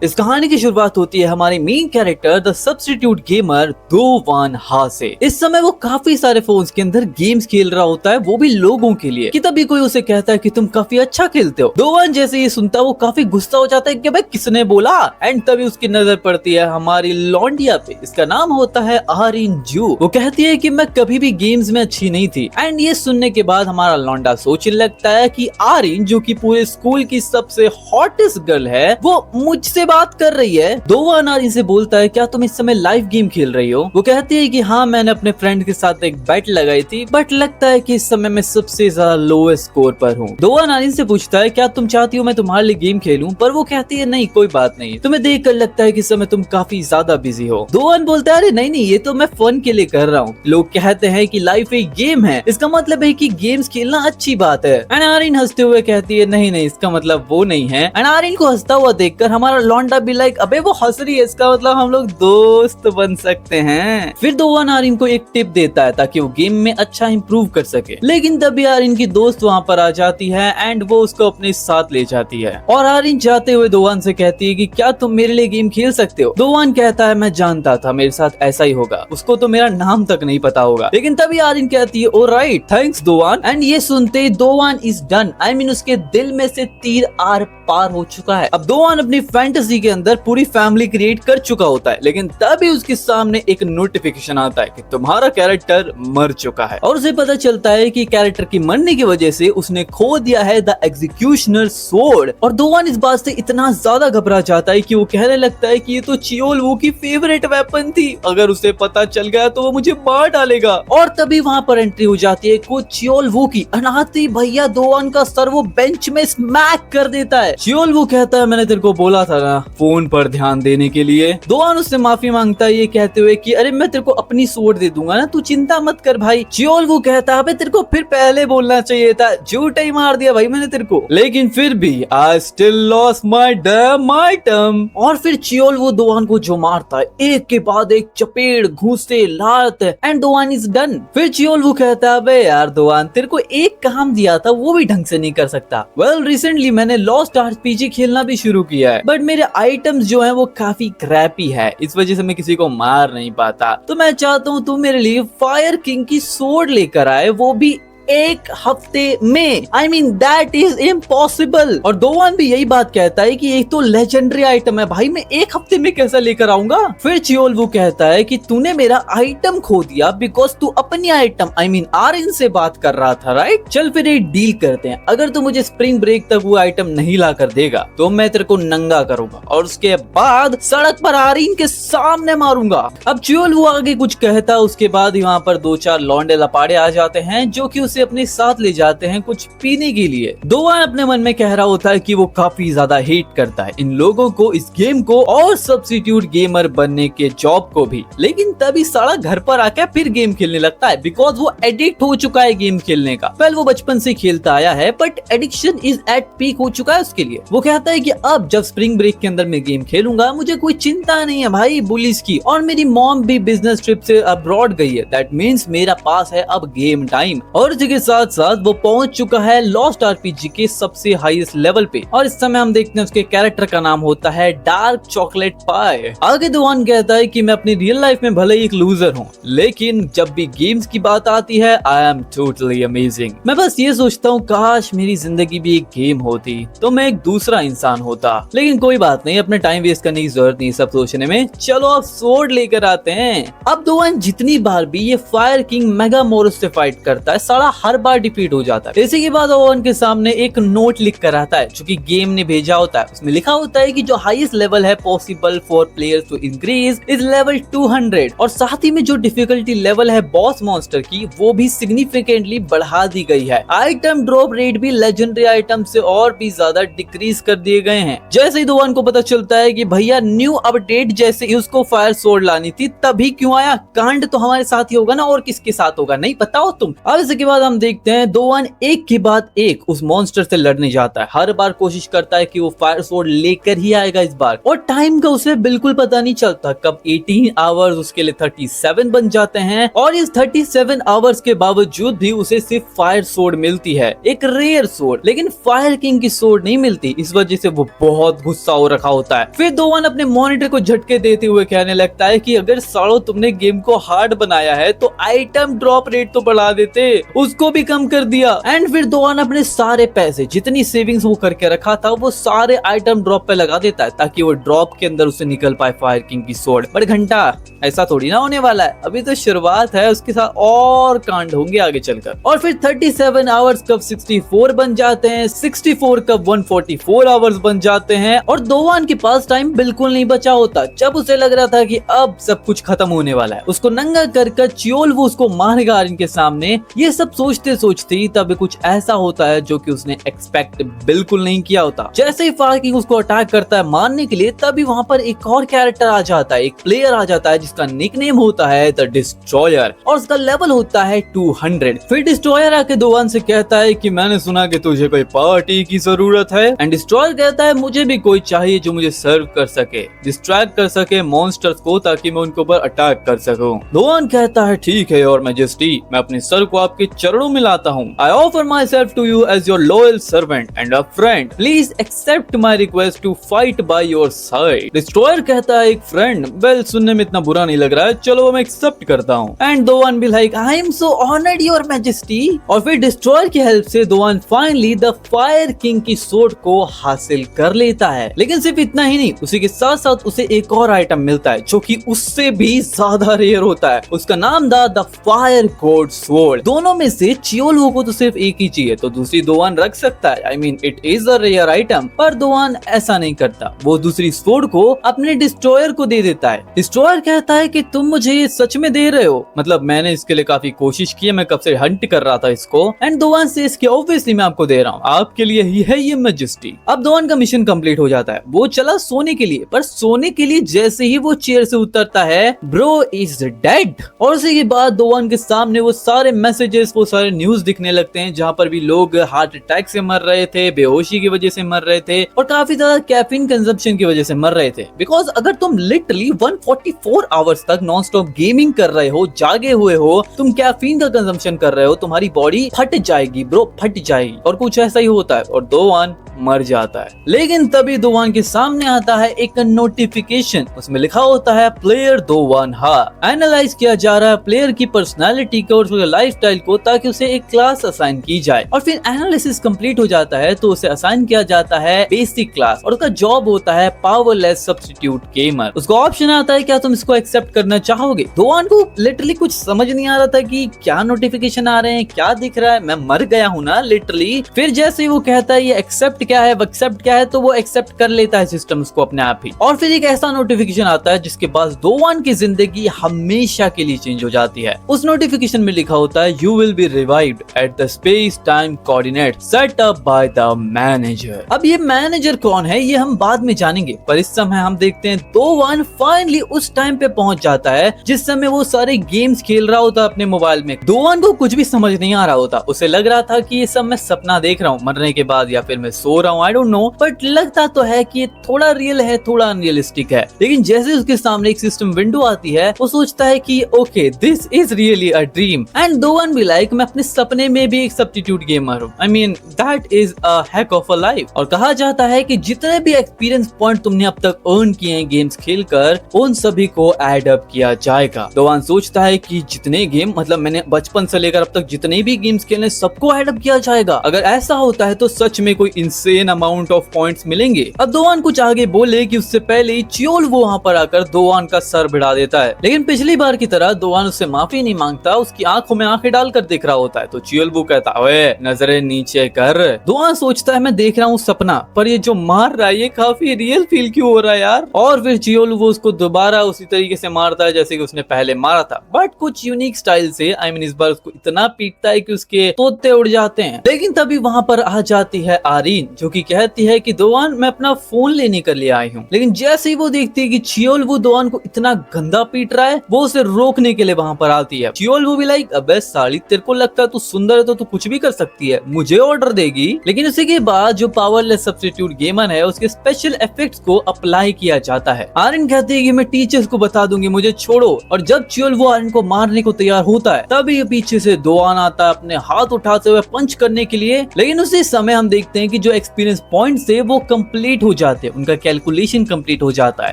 इस कहानी की शुरुआत होती है हमारे main character the substitute gamer Dowan Ha से। इस समय वो काफी सारे फोन्स के अंदर गेम्स खेल रहा होता है, वो भी लोगों के लिए, कि तभी कोई उसे कहता है कि तुम काफी अच्छा खेलते हो। दोवान जैसे ये सुनता है वो काफी गुस्सा हो जाता है कि भाई किसने बोला। एंड तभी उसकी नजर पड़ती है हमारी लौंडिया पे, इसका नाम होता है आरिन जू। वो कहती है कि मैं कभी भी गेम्स में अच्छी नहीं थी। एंड ये सुनने के बाद हमारा लौंडा सोचने लगता है कि आरिन जो कि पूरे स्कूल की सबसे हॉटेस्ट गर्ल है, वो मुझसे बात कर रही है। दोवान आरिन से बोलता है क्या तुम इस समय लाइव गेम खेल रही हो? वो कहती है कि हाँ, मैंने अपने फ्रेंड के साथ एक बेट लगाई थी, बट लगता है कि इस समय मैं सबसे ज्यादा लोएस्ट स्कोर पर हूँ। दोवान आरिन से पूछता है क्या तुम चाहती हो मैं तुम्हारे लिए गेम खेलूं? पर वो कहती है नहीं, कोई बात नहीं, तुम्हें देख कर लगता है कि इस समय तुम काफी ज्यादा बिजी हो। दोवान बोलता है अरे नहीं नहीं, ये तो मैं फन के लिए कर रहा हूँ। लोग कहते हैं कि लाइफ एक गेम है, इसका मतलब है कि गेम्स खेलना अच्छी बात है। एंड आरिन हंसते हुए कहती है नहीं नहीं, इसका मतलब वो नहीं है। एंड आरिन को हंसता हुआ देखकर हमारा लौंडा भी लाइक अबे वो हंस रही है, इसका मतलब हम लोग दोस्त बन सकते हैं। फिर दोवान आरिन को एक टिप देता है ताकि वो गेम में अच्छा इंप्रूव कर सके, लेकिन तभी आरिन की दोस्त वहाँ पर आ जाती है एंड वो उसको अपने साथ ले जाती है। और आरिन जाते हुए दोवान से कहती है कि क्या तुम मेरे लिए गेम खेल सकते हो? दोवान कहता है मैं जानता था मेरे साथ ऐसा ही होगा, उसको तो मेरा नाम तक नहीं पता होगा। लेकिन तभी आरिन कहती है ऑलराइट थैंक्स दोवान। एंड ये सुनते ही दोवान इज डन, आई मीन उसके दिल में से तीर आर पार हो चुका है। अब दोवान अपनी फैंटेसी के अंदर पूरी फैमिली क्रिएट कर चुका होता है, लेकिन तभी उसके सामने एक नोटिफिकेशन आता है कि तुम्हारा कैरेक्टर मर चुका है। और उसे पता चलता है कि कैरेक्टर की मरने की वजह से उसने खो दिया है द एग्जीक्यूशनर स्वॉर्ड। और दोवान इस बात से इतना ज्यादा घबरा जाता है कि वो कहने लगता है कि ये तो चियोल वू की फेवरेट वेपन थी, अगर उसे पता चल गया तो वो मुझे मार डालेगा। और तभी वहाँ पर एंट्री हो जाती है को चियोल वू की। अनाती भैया दोवान का सर वो बेंच में स्मैक कर देता है। चियोल वू कहता है मैंने तेरे को बोला था ना फोन पर ध्यान देने के लिए। दोवान उससे माफी मांगता है ये कहते हुए कि अरे मैं तेरे को अपनी स्वॉर्ड दे दूंगा ना, तू चिंता मत कर भाई। चियोल वू कहता है तेरे को फिर पहले बोलना चाहिए था, झूठा ही मार दिया भाई मैंने तेरे को। लेकिन फिर भी I still lost my dam item. और फिर चियोल वू दोवान को जो मारता है एक के बाद एक चपेड़, घूंसे, लात एंड दोवान इज डन। फिर चियोल वू कहता है बे यार दोवान तेरे को एक काम दिया था वो भी ढंग से नहीं कर सकता। वेल रिसेंटली मैंने लॉस्ट आरपीजी खेलना भी शुरू किया है, बट मेरे आइटम्स जो है वो काफी क्रैपी है, इस वजह से मैं किसी को मार नहीं पाता। तो मैं चाहता हूँ तू मेरे लिए फायर किंग की सोर्ड लेकर आए, वो भी एक हफ्ते में। I mean that is impossible. और दोवान भी यही बात कहता है कि एक तो लेजेंडरी आइटम है भाई, मैं एक हफ्ते में कैसे लेकर आऊंगा। फिर चियोल वो कहता है कि तूने मेरा आइटम खो दिया बिकॉज तू अपनी आइटम आई मीन आरिन से बात कर रहा था राइट। चल फिर एक डील करते हैं, अगर तू मुझे स्प्रिंग ब्रेक तक वो आइटम नहीं ला कर देगा तो मैं तेरे को नंगा करूंगा और उसके बाद सड़क पर आरिन के सामने मारूंगा। अब चियोल वो आगे कुछ कहता है, उसके बाद यहाँ पर दो चार लौंडे लपाड़े आ जाते हैं जो कि उसे अपने साथ ले जाते हैं कुछ पीने के लिए। दोवान अपने मन में कह रहा होता है कि वो काफी ज्यादा हेट करता है इन लोगों को, इस गेम को और सब्स्टिट्यूट गेमर बनने के जॉब को भी। लेकिन तभी साला घर पर आकर फिर गेम खेलने लगता है बिकॉज वो एडिक्ट हो चुका है गेम खेलने का। पहले वो बचपन से खेलता आया है but addiction is at peak हो चुका है उसके लिए। वो कहता है कि अब जब स्प्रिंग ब्रेक के अंदर मैं गेम खेलूंगा मुझे कोई चिंता नहीं है भाई बुलिस की, और मेरी मॉम भी बिजनेस ट्रिप से अब्रॉड गई है, दैट मीन्स मेरा पास है अब गेम टाइम। और के साथ साथ वो पहुंच चुका है लॉस्ट आरपीजी के सबसे हाईएस्ट लेवल पे। और इस समय हम देखते हैं उसके कैरेक्टर का नाम होता है डार्क चॉकलेट पाई। आगे दोवान कहता है कि मैं अपनी रियल लाइफ में भले ही एक लूजर हूँ, लेकिन जब भी गेम्स की बात आती है आई एम टोटली अमेजिंग। मैं बस ये सोचता हूँ काश मेरी जिंदगी भी एक गेम होती तो मैं एक दूसरा इंसान होता। लेकिन कोई बात नहीं, अपने टाइम वेस्ट करने की जरूरत नहीं सब सोचने में। चलो अब स्वॉर्ड लेकर आते हैं। अब दोवान जितनी बार भी ये फायर किंग मेगामोरस से फाइट करता है साला हर बार डिफीट हो जाता है। इसी के बाद ओवन के सामने एक नोट लिख कर आता है जो कि गेम ने भेजा होता है। उसमें लिखा होता है कि जो हाईएस्ट लेवल है possible for players to increase is level 200, और साथ ही में जो डिफिकल्टी लेवल है बॉस मॉन्स्टर की वो भी सिग्निफिकेंटली बढ़ा दी गई है। आइटम ड्रॉप रेट भी लेजेंडरी आइटम से और भी ज्यादा डिक्रीज कर दिए गए हैं। जैसे ही दोवान को पता चलता है कि भैया न्यू अपडेट जैसे ही उसको फायर सोर्ड लानी थी तभी क्यों आया, कांड तो हमारे साथ ही होगा ना और किसके साथ होगा नहीं बताओ तुम। अब इसके बाद बाद हम देखते हैं दोवान एक के बाद एक उस मॉन्स्टर से लड़ने जाता है। हर बार कोशिश करता है कि वो फायर स्वॉर्ड लेकर ही आएगा इस बार, और टाइम का उसे बिल्कुल पता नहीं चलता कब 18 आवर्स उसके लिए 37 बन जाते हैं। और इस 37 आवर्स के बावजूद भी उसे सिर्फ फायर स्वॉर्ड मिलती है, एक रेयर स्वॉर्ड, लेकिन फायर किंग की स्वॉर्ड नहीं मिलती। इस वजह से वो बहुत गुस्सा हो रखा होता है। फिर दोवान अपने मॉनिटर को झटके देते हुए कहने लगता है कि अगर सालों तुमने गेम को हार्ड बनाया है तो आइटम ड्रॉप रेट तो बढ़ा देते, उसको भी कम कर दिया। एंड फिर दोवान अपने सारे पैसे, जितनी सेविंग्स वो करके रखा था, वो सारे आइटम ड्रॉप पे लगा देता है ताकि वो ड्रॉप के अंदर उसे निकल पाए फायर किंग की स्वॉर्ड। पर घंटा ऐसा थोड़ी ना होने वाला है, अभी तो शुरुआत है, उसके साथ और कांड होंगे आगे चलकर। और फिर 37 आवर्स कब 64 बन जाते हैं, 64 कब 144 आवर्स बन जाते हैं, और दोवान के पास टाइम बिल्कुल नहीं बचा होता। जब उसे लग रहा था कि अब सब कुछ खत्म होने वाला है, उसको नंगा कर चियोल वो उसको मारेगा आरिन के सामने, ये सब सोचते सोचते तब कुछ ऐसा होता है जो कि उसने एक्सपेक्ट बिल्कुल नहीं किया होता। जैसे ही फायर किंग उसको अटैक करता है मारने के लिए, तभी वहाँ पर एक और कैरेक्टर आ जाता है, एक प्लेयर आ जाता है जिसका निकनेम होता है द डिस्ट्रॉयर, और उसका लेवल होता है 200। फिर डिस्ट्रॉयर आके दोवान से कहता है कि मैंने सुना कि तुझे कोई पार्टी की जरूरत है। एंड डिस्ट्रॉयर कहता है मुझे भी कोई चाहिए जो मुझे सर्व कर सके, डिस्ट्रैक्ट कर सके मॉन्स्टर्स को, ताकि मैं उनके ऊपर अटैक कर सकूं। दोवान कहता है ठीक है योर मैजेस्टी, मैं अपने सर को आपके चरणों में लाता हूँ। I offer myself to you as your loyal servant and a friend, please accept my request to fight by your side. Destroyer कहता है एक फ्रेंड, वेल सुनने में इतना बुरा नहीं लग रहा है, चलो मैं एक्सेप्ट करता हूँ। एंड दोवान भी like I am so honoured your majesty. और फिर डिस्ट्रॉयर की हेल्प से दोवान फाइनली द फायर किंग की स्वॉर्ड को हासिल कर लेता है। लेकिन सिर्फ इतना ही नहीं, उसी के साथ साथ उसे एक और आइटम मिलता है जो कि उससे भी ज्यादा रेयर होता है। उसका नाम था द फायर गॉड स्वॉर्ड। दोनों में से चियोलवो को तो सिर्फ एक ही चाहिए, तो दूसरी दोवान रख सकता है, I mean it is a rare item. पर दोवान ऐसा नहीं करता, वो दूसरी स्वॉर्ड को अपने डिस्ट्रॉयर को दे देता है। डिस्ट्रॉयर कहता है कि तुम मुझे ये सच में दे रहे हो, मतलब मैंने इसके लिए काफी कोशिश की है, मैं कब से हंट कर रहा था इसको। एंड दोवान से इसके ऑब्वियसली मैं आपको दे रहा हूँ, आपके लिए ही है ये मैजेस्टी। अब दोवान का मिशन कंप्लीट हो जाता है, वो चला सोने के लिए, पर सोने के लिए जैसे ही वो चेयर से उतरता है, ब्रो इज डेड। और उसी के बाद दोवान के सामने वो सारे मैसेजेस, वो सारे न्यूज दिखने लगते हैं, जहाँ पर भी लोग हार्ट अटैक से मर रहे थे, बेहोशी की वजह से मर रहे थे, और काफी ज्यादा कैफीन कंजम्पशन की वजह से मर रहे थे। बिकॉज अगर तुम लिटरली 144 आवर्स तक नॉन स्टॉप गेमिंग कर रहे हो, जागे हुए हो, तुम कैफीन का कंजम्पशन कर रहे हो, तुम्हारी बॉडी फट जाएगी ब्रो, फट जाएगी। और कुछ ऐसा ही होता है, और दोवान मर जाता है। लेकिन तभी दोवान के सामने आता है एक नोटिफिकेशन, उसमें लिखा होता है प्लेयर दोवान हा। एनालाइज किया जा रहा है प्लेयर की पर्सनालिटी को और उसके लाइफस्टाइल को, ताकि उसे एक क्लास असाइन की जाए। और फिर एनालिसिस कंप्लीट हो जाता है तो उसे असाइन किया जाता है बेसिक क्लास, और उसका जॉब होता है पावरलेस सब्स्टिट्यूट गेमर। उसको ऑप्शन आता है क्या तुम इसको एक्सेप्ट करना चाहोगे। दोवान को लिटरली कुछ समझ नहीं आ रहा था कि क्या नोटिफिकेशन आ रहे हैं, क्या दिख रहा है, मैं मर गया हूँ ना लिटरली। फिर जैसे ही वो कहता है ये एक्सेप्ट क्या है, एक्सेप्ट क्या है, तो वो एक्सेप्ट कर लेता है सिस्टम उसको अपने आप ही। और फिर एक ऐसा नोटिफिकेशन आता है जिसके बाद दोवान की जिंदगी हमेशा के लिए चेंज हो जाती है। उस नोटिफिकेशन में लिखा होता है you will be revived at the space time coordinate set up by the manager. अब ये मैनेजर कौन है ये हम बाद में जानेंगे, पर इस समय हम देखते हैं दोवान फाइनली उस टाइम पे पहुंच जाता है जिस समय वो सारे गेम्स खेल रहा होता अपने मोबाइल में। दोवान को कुछ भी समझ नहीं आ रहा होता, उसे लग रहा था कि ये सब मैं सपना देख रहा हूँ मरने के बाद, या फिर मैं सो रहा हूँ, आई डोंट नो, बट लगता तो है कि थोड़ा रियल है, थोड़ा अनरियलिस्टिक है। लेकिन जैसे उसके सामने एक सिस्टम विंडो आती है, वो सोचता है कि okay this is really a dream. And Dowan भी लाइक मैं अपने सपने में भी एक सब्स्टिट्यूट गेमर हूँ, I mean that is a hack of a life. और कहा जाता है कि जितने भी एक्सपीरियंस पॉइंट तुमने अब तक अर्न किए हैं गेम्स खेलकर, उन सभी को एड अप किया जाएगा। दोवान सोचता है कि जितने गेम, मतलब मैंने बचपन से लेकर अब तक जितने भी गेम्स खेले सबको एड अप किया जाएगा। अगर ऐसा होता है तो सच में कोई इंसेन अमाउंट ऑफ पॉइंट्स मिलेंगे। अब दोवान कुछ आगे बोले कि उससे पहले ही चियोल वो वहाँ पर आकर दोवान का सर भिड़ा देता है। लेकिन पिछली बार की तरह दोवान उससे माफी नहीं मांगता, उसकी आंखों में आंखें डालकर देख रहा होता है। तो चियोल वो कहता है नजरें नीचे कर। दोवान सोचता है मैं देख रहा हूँ सपना, पर ये जो मार रहा है ये काफी रियल फील क्यों हो रहा है यार। और फिर चियोल वो उसको दोबारा उसी तरीके से मारता है जैसे कि उसने पहले मारा था, बट कुछ यूनिक स्टाइल से। आई मीन इस बार उसको इतना पीटता है कि उसके तोते उड़ जाते हैं। लेकिन तभी वहाँ पर आ जाती है आरीन, जो कि कहती है कि दोवान मैं अपना फोन लेने के लिए आई हूँ। लेकिन जैसे ही वो देखती है कि चियोल वो दोवान को इतना गंदा पीट रहा है, वो उसे रोकने के लिए वहाँ पर आती है। चियोल वो भी लाइक अबे साली तेरे को लगता है तू सुंदर है तो तू कुछ भी कर सकती है, मुझे ऑर्डर देगी। लेकिन उसी के बाद जो पावरलेस सब्स्टिट्यूट गेमर है उसके स्पेशल इफेक्ट्स को अप्लाई किया जाता है। आर्यन कहती है कि मैं टीचर्स को बता दूंगी, मुझे छोड़ो। और जब च्योल वो आर्यन को मारने को तैयार होता है तभी पीछे से दोआन आता है अपने हाथ उठाते हुए पंच करने के लिए। लेकिन उसी समय हम देखते हैं कि जो एक्सपीरियंस पॉइंट्स थे वो कंप्लीट हो जाते हैं, उनका कैलकुलेशन कंप्लीट हो जाता है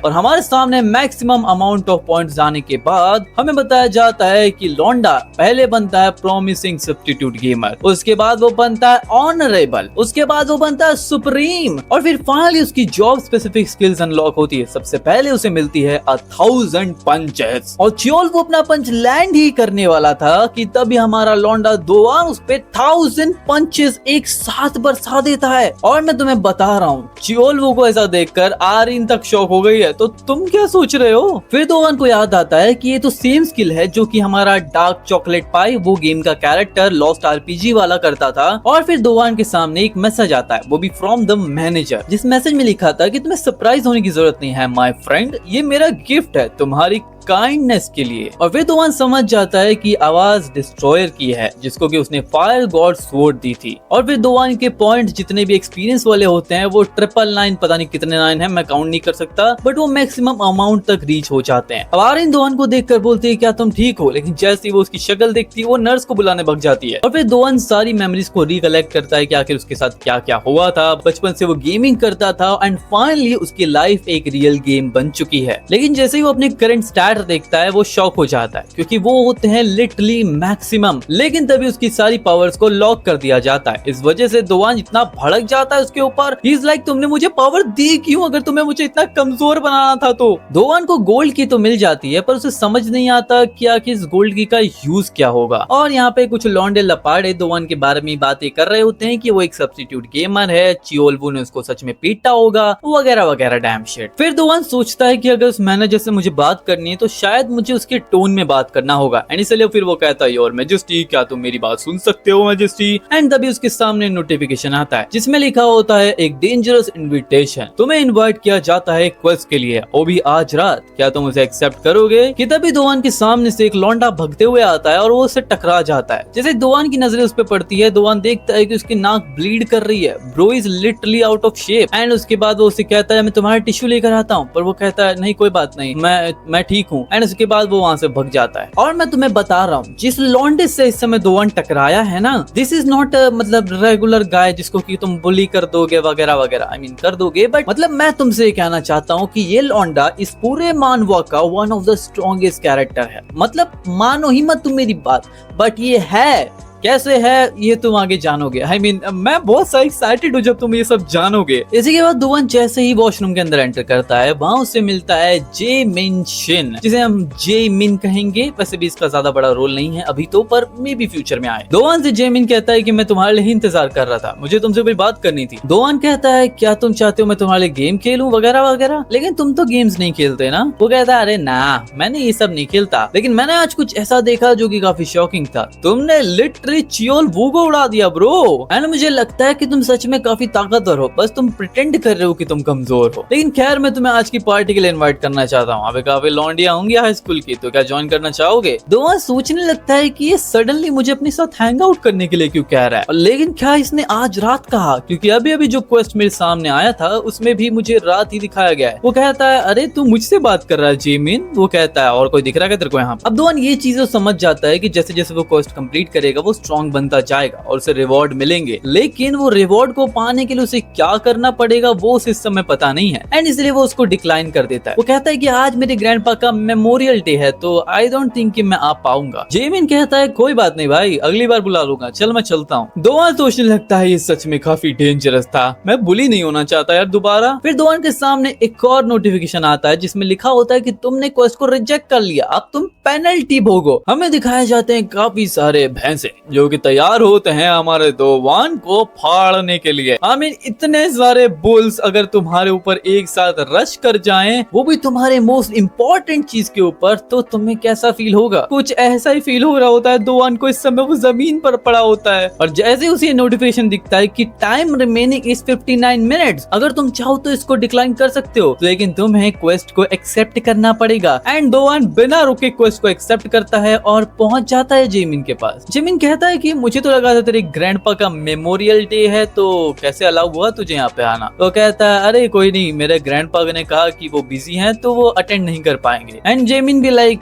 और हमारे सामने मैक्सिमम अमाउंट ऑफ पॉइंट्स आने के बाद हमें बताया जाता है कि लौंडा पहले बनता है प्रॉमिसिंग सब्स्टिट्यूट गेमर, उसके बाद वो बनता है ऑनरेबल, उसके बाद वो बनता है सुप्रीम और फिर फाइनली उसकी जॉब स्पेसिफिक स्किल्स अनलॉक होती है। सबसे पहले उसे मिलती है 1000 पंचेस और च्योल वो अपना पंच लैंड ही करने वाला था कि तभी हमारा लौंडा दोआन उस पे 1000 पंचेस एक साथ बरसा देता है। और मैं तुम्हें बता रहा हूँ च्योल वो को ऐसा देखकर आर्यन तक शॉक हो गई है। तो तुम क्या सोच रहे हो? फिर दोआन को याद आता है कि ये तो सेम स्किल है जो कि हमारा डार्क चॉकलेट पाई वो गेम का कैरेक्टर लॉस्ट आरपीजी वाला करता था। और फिर दोआन के सामने एक मैसेज आता है, वो भी फ्रॉम द मैनेजर, जिस मैसेज में लिखा था कि तुम्हें सरप्राइज होने की जरूरत नहीं है माय फ्रेंड, ये मेरा गिफ्ट है तुम्हारी काइंडनेस के लिए। और फिर दोआन समझ जाता है कि आवाज डिस्ट्रॉयर की है जिसको कि उसने फायर गॉड स्वॉर्ड दी थी। और फिर दोआन के पॉइंट जितने भी एक्सपीरियंस वाले होते हैं वो 999 पता नहीं कितने 9 है, मैं काउंट नहीं कर सकता, बट वो मैक्सिमम अमाउंट तक रीच हो जाते हैं। अब आर्यन दोआन को देखकर बोलती है क्या तुम ठीक हो, लेकिन जैसे ही वो उसकी शक्ल देखती है वो नर्स को बुलाने भग जाती है। और फिर दोआन सारी मेमोरीज को रिकलेक्ट करता है कि आखिर उसके साथ क्या क्या हुआ था, बचपन से वो गेमिंग करता था एंड फाइनली उसकी लाइफ एक रियल गेम बन चुकी है। लेकिन जैसे ही वो अपने करंट स्टैट देखता है वो शॉक हो जाता है क्योंकि वो होते हैं लिटरली मैक्सिमम। लेकिन तभी उसकी सारी पावर्स को लॉक कर दिया जाता है। इस वजह से दोआन इतना भड़क जाता है उसके ऊपर, ही इज लाइक तुमने मुझे पावर दी क्यों अगर तुम्हें मुझे इतना कमजोर बनाना था तो। दोआन को गोल्ड की तो मिल जाती है पर उसे समझ नहीं आता कि आखिर इस गोल्ड की का यूज क्या होगा। और यहाँ पे कुछ लौंडे लपाड़े दोआन के बारे में बातें कर रहे होते हैं कि वो एक सब्स्टिट्यूट गेमर है, चियोलवू ने उसको सच में पीटा होगा वगैरह वगैरह डैम शिट। फिर दोआन सोचता है कि अगर उस मैनेजर से मुझे बात करनी है तो शायद मुझे उसके टोन में बात करना होगा एंड इसलिए फिर वो कहता है योर मैजेस्टी क्या तुम मेरी बात सुन सकते हो मैजेस्टी। एंड तभी उसके सामने नोटिफिकेशन आता है जिसमें लिखा होता है एक डेंजरस इनविटेशन, तुम्हें इनवाइट किया जाता है क्वेस्ट के लिए, वो भी आज रात, क्या तुम उसे एक्सेप्ट करोगे? कि तभी दोआन के सामने से एक लौंडा भगते हुए आता है और वो उससे टकरा जाता है। जैसे दोआन की नजरें उस पर पड़ती है दोआन देखता है कि उसकी नाक ब्लीड कर रही है, bro is literally out of shape. And उसके बाद वो उसे कहता है मैं तुम्हारा टिश्यू लेकर आता हूँ, पर वो कहता है नहीं कोई बात नहीं, मैं ठीक हूँ। एंड उसके बाद वो वहाँ से भग जाता है। और मैं तुम्हें बता रहा हूँ जिस लौंडे से इस समय दोआन टकराया है ना, दिस इज नॉट मतलब रेगुलर गाय जिसको कि तुम बुली कर दोगे वगैरह वगैरह, आई मीन कर दोगे, बट मतलब मैं तुमसे कहना चाहता हूँ कि ये लौंडा इस पूरे मानवा का one of the strongest character है। मतलब मानो ही मत तुम मेरी बात, बट ये है। कैसे है ये तुम आगे जानोगे। I mean, मैं बहुत सा एक्साइटेड हूँ जब तुम ये सब जानोगे। इसी के बाद दोआन जैसे ही वॉशरूम के अंदर एंटर करता है वहाँ उससे मिलता है जे मिन शिन, जिसे हम जे मिन कहेंगे। वैसे भी इसका ज्यादा बड़ा रोल नहीं है अभी तो, पर मे भी फ्यूचर में आए। दोआन से जे मिन कहता है कि मैं तुम्हारे लिए इंतजार कर रहा था, मुझे तुमसे कोई बात करनी थी। दोआन कहता है क्या तुम चाहते हो मैं तुम्हारे लिए गेम खेलूं वगैरह वगैरह, लेकिन तुम तो गेम्स नहीं खेलते ना। वो कहता है अरे ना मैंने ये सब नहीं खेलता, लेकिन मैंने आज कुछ ऐसा देखा जो कि काफी शॉकिंग था। तुमने लिटरली चियोलवू को उड़ा दिया ब्रो। एंड मुझे लगता है कि तुम सच में काफी ताकतवर हो, बस तुम प्रिटेंड कर रहे हो कि तुम कमजोर हो। लेकिन खैर मैं तुम्हें आज की पार्टी के लिए इनवाइट करना चाहता हूँ। अभी काफी लौंडियां होंगी हाई स्कूल की, तो क्या ज्वाइन करना चाहोगे? दोआन सोचने लगता है कि ये सडनली मुझे अपने साथ हैंग आउट करने के लिए क्यों कह रहा है। लेकिन क्या इसने आज रात कहा, क्योंकि अभी अभी जो क्वेस्ट मेरे सामने आया था उसमें भी मुझे रात ही दिखाया गया है। वो कहता है अरे तू मुझसे बात कर रहा है जेमिन। वो कहता है और कोई दिख रहा है तेरे को यहाँ। अब दोआन ये चीजें समझ जाता है कि जैसे जैसे वो क्वेस्ट कंप्लीट करेगा वो स्ट्रॉन्ग बनता जाएगा और उसे रिवॉर्ड मिलेंगे, लेकिन वो रिवॉर्ड को पाने के लिए उसे क्या करना पड़ेगा वो उसे इस समय पता नहीं है। एंड इसलिए वो उसको डिक्लाइन कर देता है। वो कहता है कि आज मेरे ग्रैंडपा का मेमोरियल डे है तो आई डोंट थिंक कि मैं आ पाऊंगा। जेमिन कहता है कोई बात नहीं भाई, अगली बार बुला लूंगा, चल मैं चलता हूँ। दोआन सोचने लगता है ये सच में काफी डेंजरस था, मैं बुली नहीं होना चाहता यार दोबारा। फिर दोआन के सामने एक और नोटिफिकेशन आता है जिसमें लिखा होता है कि तुमने क्वेस्ट को रिजेक्ट कर लिया, अब तुम पेनल्टी भोगो। हमें दिखाए जाते हैं काफी सारे भैंसे जो कि तैयार होते हैं हमारे दोआन को फाड़ने के लिए। आई मीन इतने सारे बुल्स अगर तुम्हारे ऊपर एक साथ रश कर जाएं, वो भी तुम्हारे मोस्ट इम्पोर्टेंट चीज के ऊपर, तो तुम्हें कैसा फील होगा? कुछ ऐसा ही फील हो रहा होता है दोआन को इस समय। वो जमीन पर पड़ा होता है और जैसे उसे नोटिफिकेशन दिखता है कि टाइम रिमेनिंग इज 59 मिनट्स, अगर तुम चाहो तो इसको डिक्लाइन कर सकते हो, लेकिन तुम्हें क्वेस्ट को एक्सेप्ट करना पड़ेगा। एंड दोआन बिना रुके क्वेस्ट को एक्सेप्ट करता है और पहुंच जाता है जेमिन के पास। जेमिन कहता कहता है कि मुझे तो लगा था तेरे ग्रैंडपा का मेमोरियल डे है, तो कैसे अलाउ हुआ तुझे यहाँ पे आना? तो कहता है अरे कोई नहीं, मेरे ग्रैंडपा ने कहा कि वो बिजी हैं तो वो अटेंड नहीं कर पाएंगे। एंड जेमिन भी लाइक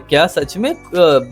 क्या सच में?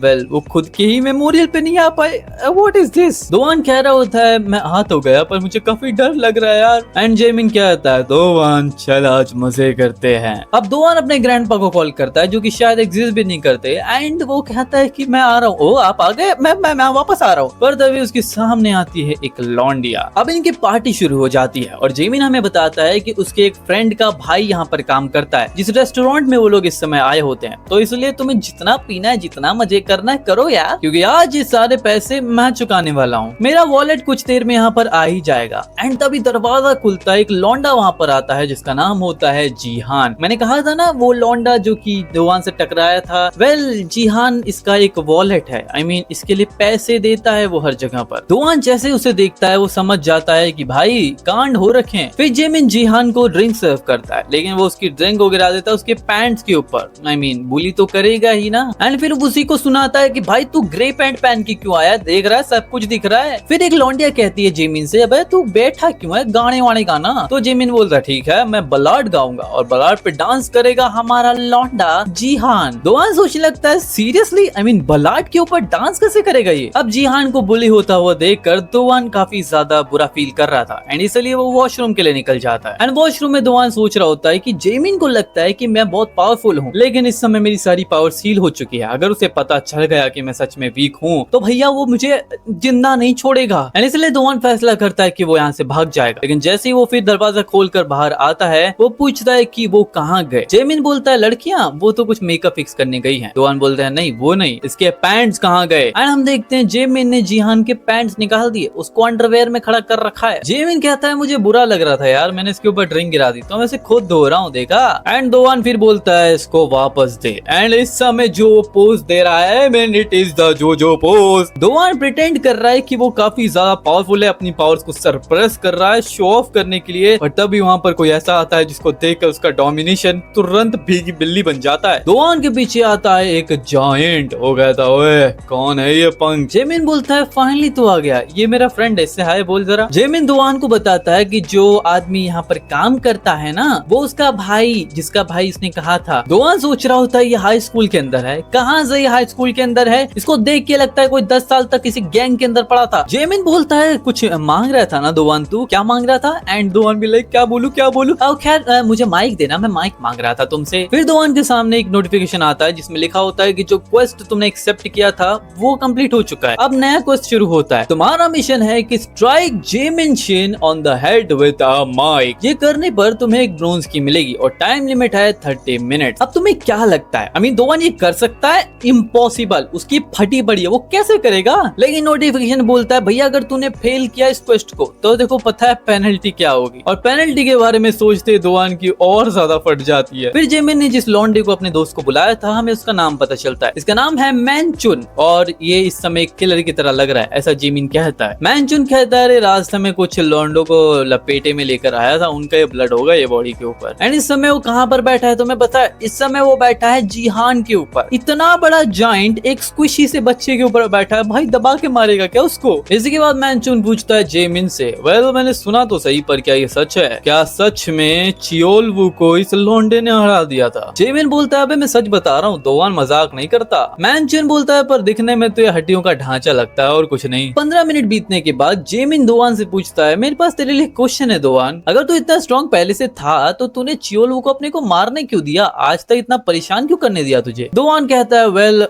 वेल वो खुद के ही मेमोरियल पे नहीं आ पाए? What is this? दोवान कह रहा होता है मैं आ तो गया पर मुझे काफी डर लग रहा है यार। एंड जेमिन क्या कहता है दोवान चल आज मजे करते हैं। अब दोवान अपने ग्रैंडपा को कॉल करता है जो कि शायद एग्जिस्ट भी नहीं करते, एंड वो कहता है कि मैं आ रहा हूँ। ओ आप आ गए? मैं वापस आ रहा हूँ। पर तभी उसके सामने आती है एक लौंडिया। अब इनकी पार्टी शुरू हो जाती है और जेमिन हमें बताता है कि उसके एक फ्रेंड का भाई यहाँ पर काम करता है जिस रेस्टोरेंट में वो लोग इस समय आए होते हैं, तो इसलिए तुम्हें जितना पीना है जितना मजे करना है करो यार, क्योंकि आज ये सारे पैसे मैं चुकाने वाला हूँ। मेरा वॉलेट कुछ देर में यहाँ पर आ ही जाएगा। एंड तभी दरवाजा खुलता है, एक लौंडा वहाँ पर आता है जिसका नाम होता है जीहान। मैंने कहा था ना वो लौंडा जो कि दोवान से टकराया था, वेल जीहान इसका एक वॉलेट है, आई मीन इसके लिए पैसे देता है वो हर जगह पर। दोवान जैसे उसे देखता है वो समझ जाता है कि भाई कांड हो रखे हैं। फिर जेमिन जीहान को ड्रिंक सर्व करता है, लेकिन वो उसकी ड्रिंक को गिरा देता है उसके पैंट्स के ऊपर। आई मीन बुली तो करेगा ही ना। एंड फिर उसी को सुनाता है कि भाई तू ग्रे पैंट पहन के क्यों आया, देख रहा है सब कुछ दिख रहा है। फिर एक लौंडिया कहती है जेमिन से अबे तू बैठा क्यों है, गाने वाने गाना। तो जेमिन बोलता है ठीक है मैं बलाड गाऊंगा और बलाड पे डांस करेगा हमारा लौंडा जीहान। दोवान सोचने लगता है सीरियसली, आई मीन बलाड के ऊपर डांस कैसे करेगा ये। अब जीहान को बुली होता हुआ देखकर दोवान काफी ज्यादा बुरा फील कर रहा था एंड इसलिए वो वॉशरूम के लिए निकल जाता है। एंड वॉशरूम में दोवान सोच रहा होता है कि जेमिन को लगता है कि मैं बहुत पावरफुल हूँ, लेकिन इस समय मेरी सारी पावर सील हो चुकी है। अगर उसे पता चल गया कि मैं सच में वीक हूँ तो भैया वो मुझे जिंदा नहीं छोड़ेगा। एंड इसलिए दोवान फैसला करता है कि वो यहाँ से भाग जाएगा। लेकिन जैसे ही वो फिर दरवाजा खोलकर बाहर आता है वो पूछता है कि वो कहाँ गए। जेमिन बोलता है लड़कियां वो तो कुछ मेकअप फिक्स करने गई हैं। दोवान बोलता है नहीं वो नहीं, इसके पैंट्स कहाँ गए। एंड हम देखते हैं जेमिन ने जीहान के पैंट्स निकाल दिए, उसको अंडरवेयर में खड़ा कर रखा है। जेमिन कहता है मुझे बुरा लग रहा था यार, मैंने इसके ऊपर ड्रिंक गिरा दी तो मैं इसे खुद धो रहा हूँ देखा। एंड दोवान फिर बोलता है इसको वापस दे। एंड इस समय जो पोज दे रहा है मैन इट इज द जो पोज। दोवान प्रिटेंड कर रहा है कि वो काफी ज्यादा पावरफुल है, अपनी पावर्स को सरप्रेस कर रहा है शो ऑफ करने के लिए। और तभी वहाँ पर कोई ऐसा आता है जिसको देखकर उसका डोमिनेशन तुरंत भीगी बिल्ली बन जाता है। दोवान के पीछे आता है एक जायंट। हो गया था ओए कौन है ये पंख। जेमिन बोलता है फाइनली तो आ गया, ये मेरा फ्रेंड है, इससे हाय बोल जरा। जेमिन दोवान को बताता है कि जो आदमी यहाँ पर काम करता है ना वो उसका भाई, जिसका भाई इसने कहा था। दोवान सोच रहा होता है ये हाई स्कूल के अंदर है। कहाँ से ये हाई स्कूल के अंदर है? इसको देख के लगता है कोई 10 साल तक किसी गैंग के अंदर पड़ा था। जेमिन बोलता है कुछ मांग रहा था ना दोवान, तू क्या मांग रहा था? एंड दोवान भी लाइक क्या बोलूं खैर मुझे माइक देना, मैं माइक मांग रहा था तुमसे। फिर दोवान के सामने एक नोटिफिकेशन आता है जिसमें लिखा होता है कि जो क्वेस्ट तुमने एक्सेप्ट किया था वो कंप्लीट हो चुका है, अब नया क्वेस्ट शुरू होता है। तुम्हारा मिशन है कि strike Jemin Shin on the head with a mic. ये करने पर तुम्हें एक ब्रोंज की मिलेगी और टाइम लिमिट है 30 मिनट। अब तुम्हें क्या लगता है, आई मीन दोवान ये कर सकता है? इम्पॉसिबल, उसकी फटी पड़ी है, वो कैसे करेगा? लेकिन नोटिफिकेशन बोलता है भैया अगर तूने फेल किया इस क्वेस्ट को तो देखो पता है पेनल्टी क्या होगी। और पेनल्टी के बारे में सोचते दोवान की और ज्यादा फट जाती है। फिर जेमिन ने जिस लॉन्डे को अपने दोस्त को बुलाया था हमें उसका नाम पता चलता है, इसका नाम है मैनचुन और ये इस समय किलर की तरह लग रहा है, ऐसा जेमिन कहता है। मैनचुन कहता है रास्ते में कुछ लॉन्डो को लपेटे में लेकर आया था, उनका ये ब्लड होगा ये बॉडी के ऊपर। एंड इस समय वो कहाँ पर बैठा है तुम्हें पता है? इस समय वो बैठा है जीहान के ऊपर। इतना बड़ा जाइंट एक स्क्विशी से बच्चे के ऊपर बैठा है, भाई दबा के मारेगा क्या उसको? इसके बाद मैनचुन पूछता है जेमिन से वेल मैंने सुना तो सही पर क्या ये सच है? क्या सच में चियोलवू को इस लोंडे ने हरा दिया था? जेमिन बोलता है मैं सच बता रहा हूँ, दोवान मजाक नहीं करता। मैनचुन बोलता है पर दिखने में तो ये हड्डियों का ढांचा लगता है और कुछ नहीं। 15 मिनट बीतने के बाद जेमिन दोवान से पूछता है मेरे पास तेरे लिए क्वेश्चन है दोवान, अगर तू इतना स्ट्रॉन्ग पहले से था तो तूने चियोलवू को अपने को मारने क्यों दिया? आज तक इतना परेशान क्यों करने दिया तुझे? दोवान कहता है वेल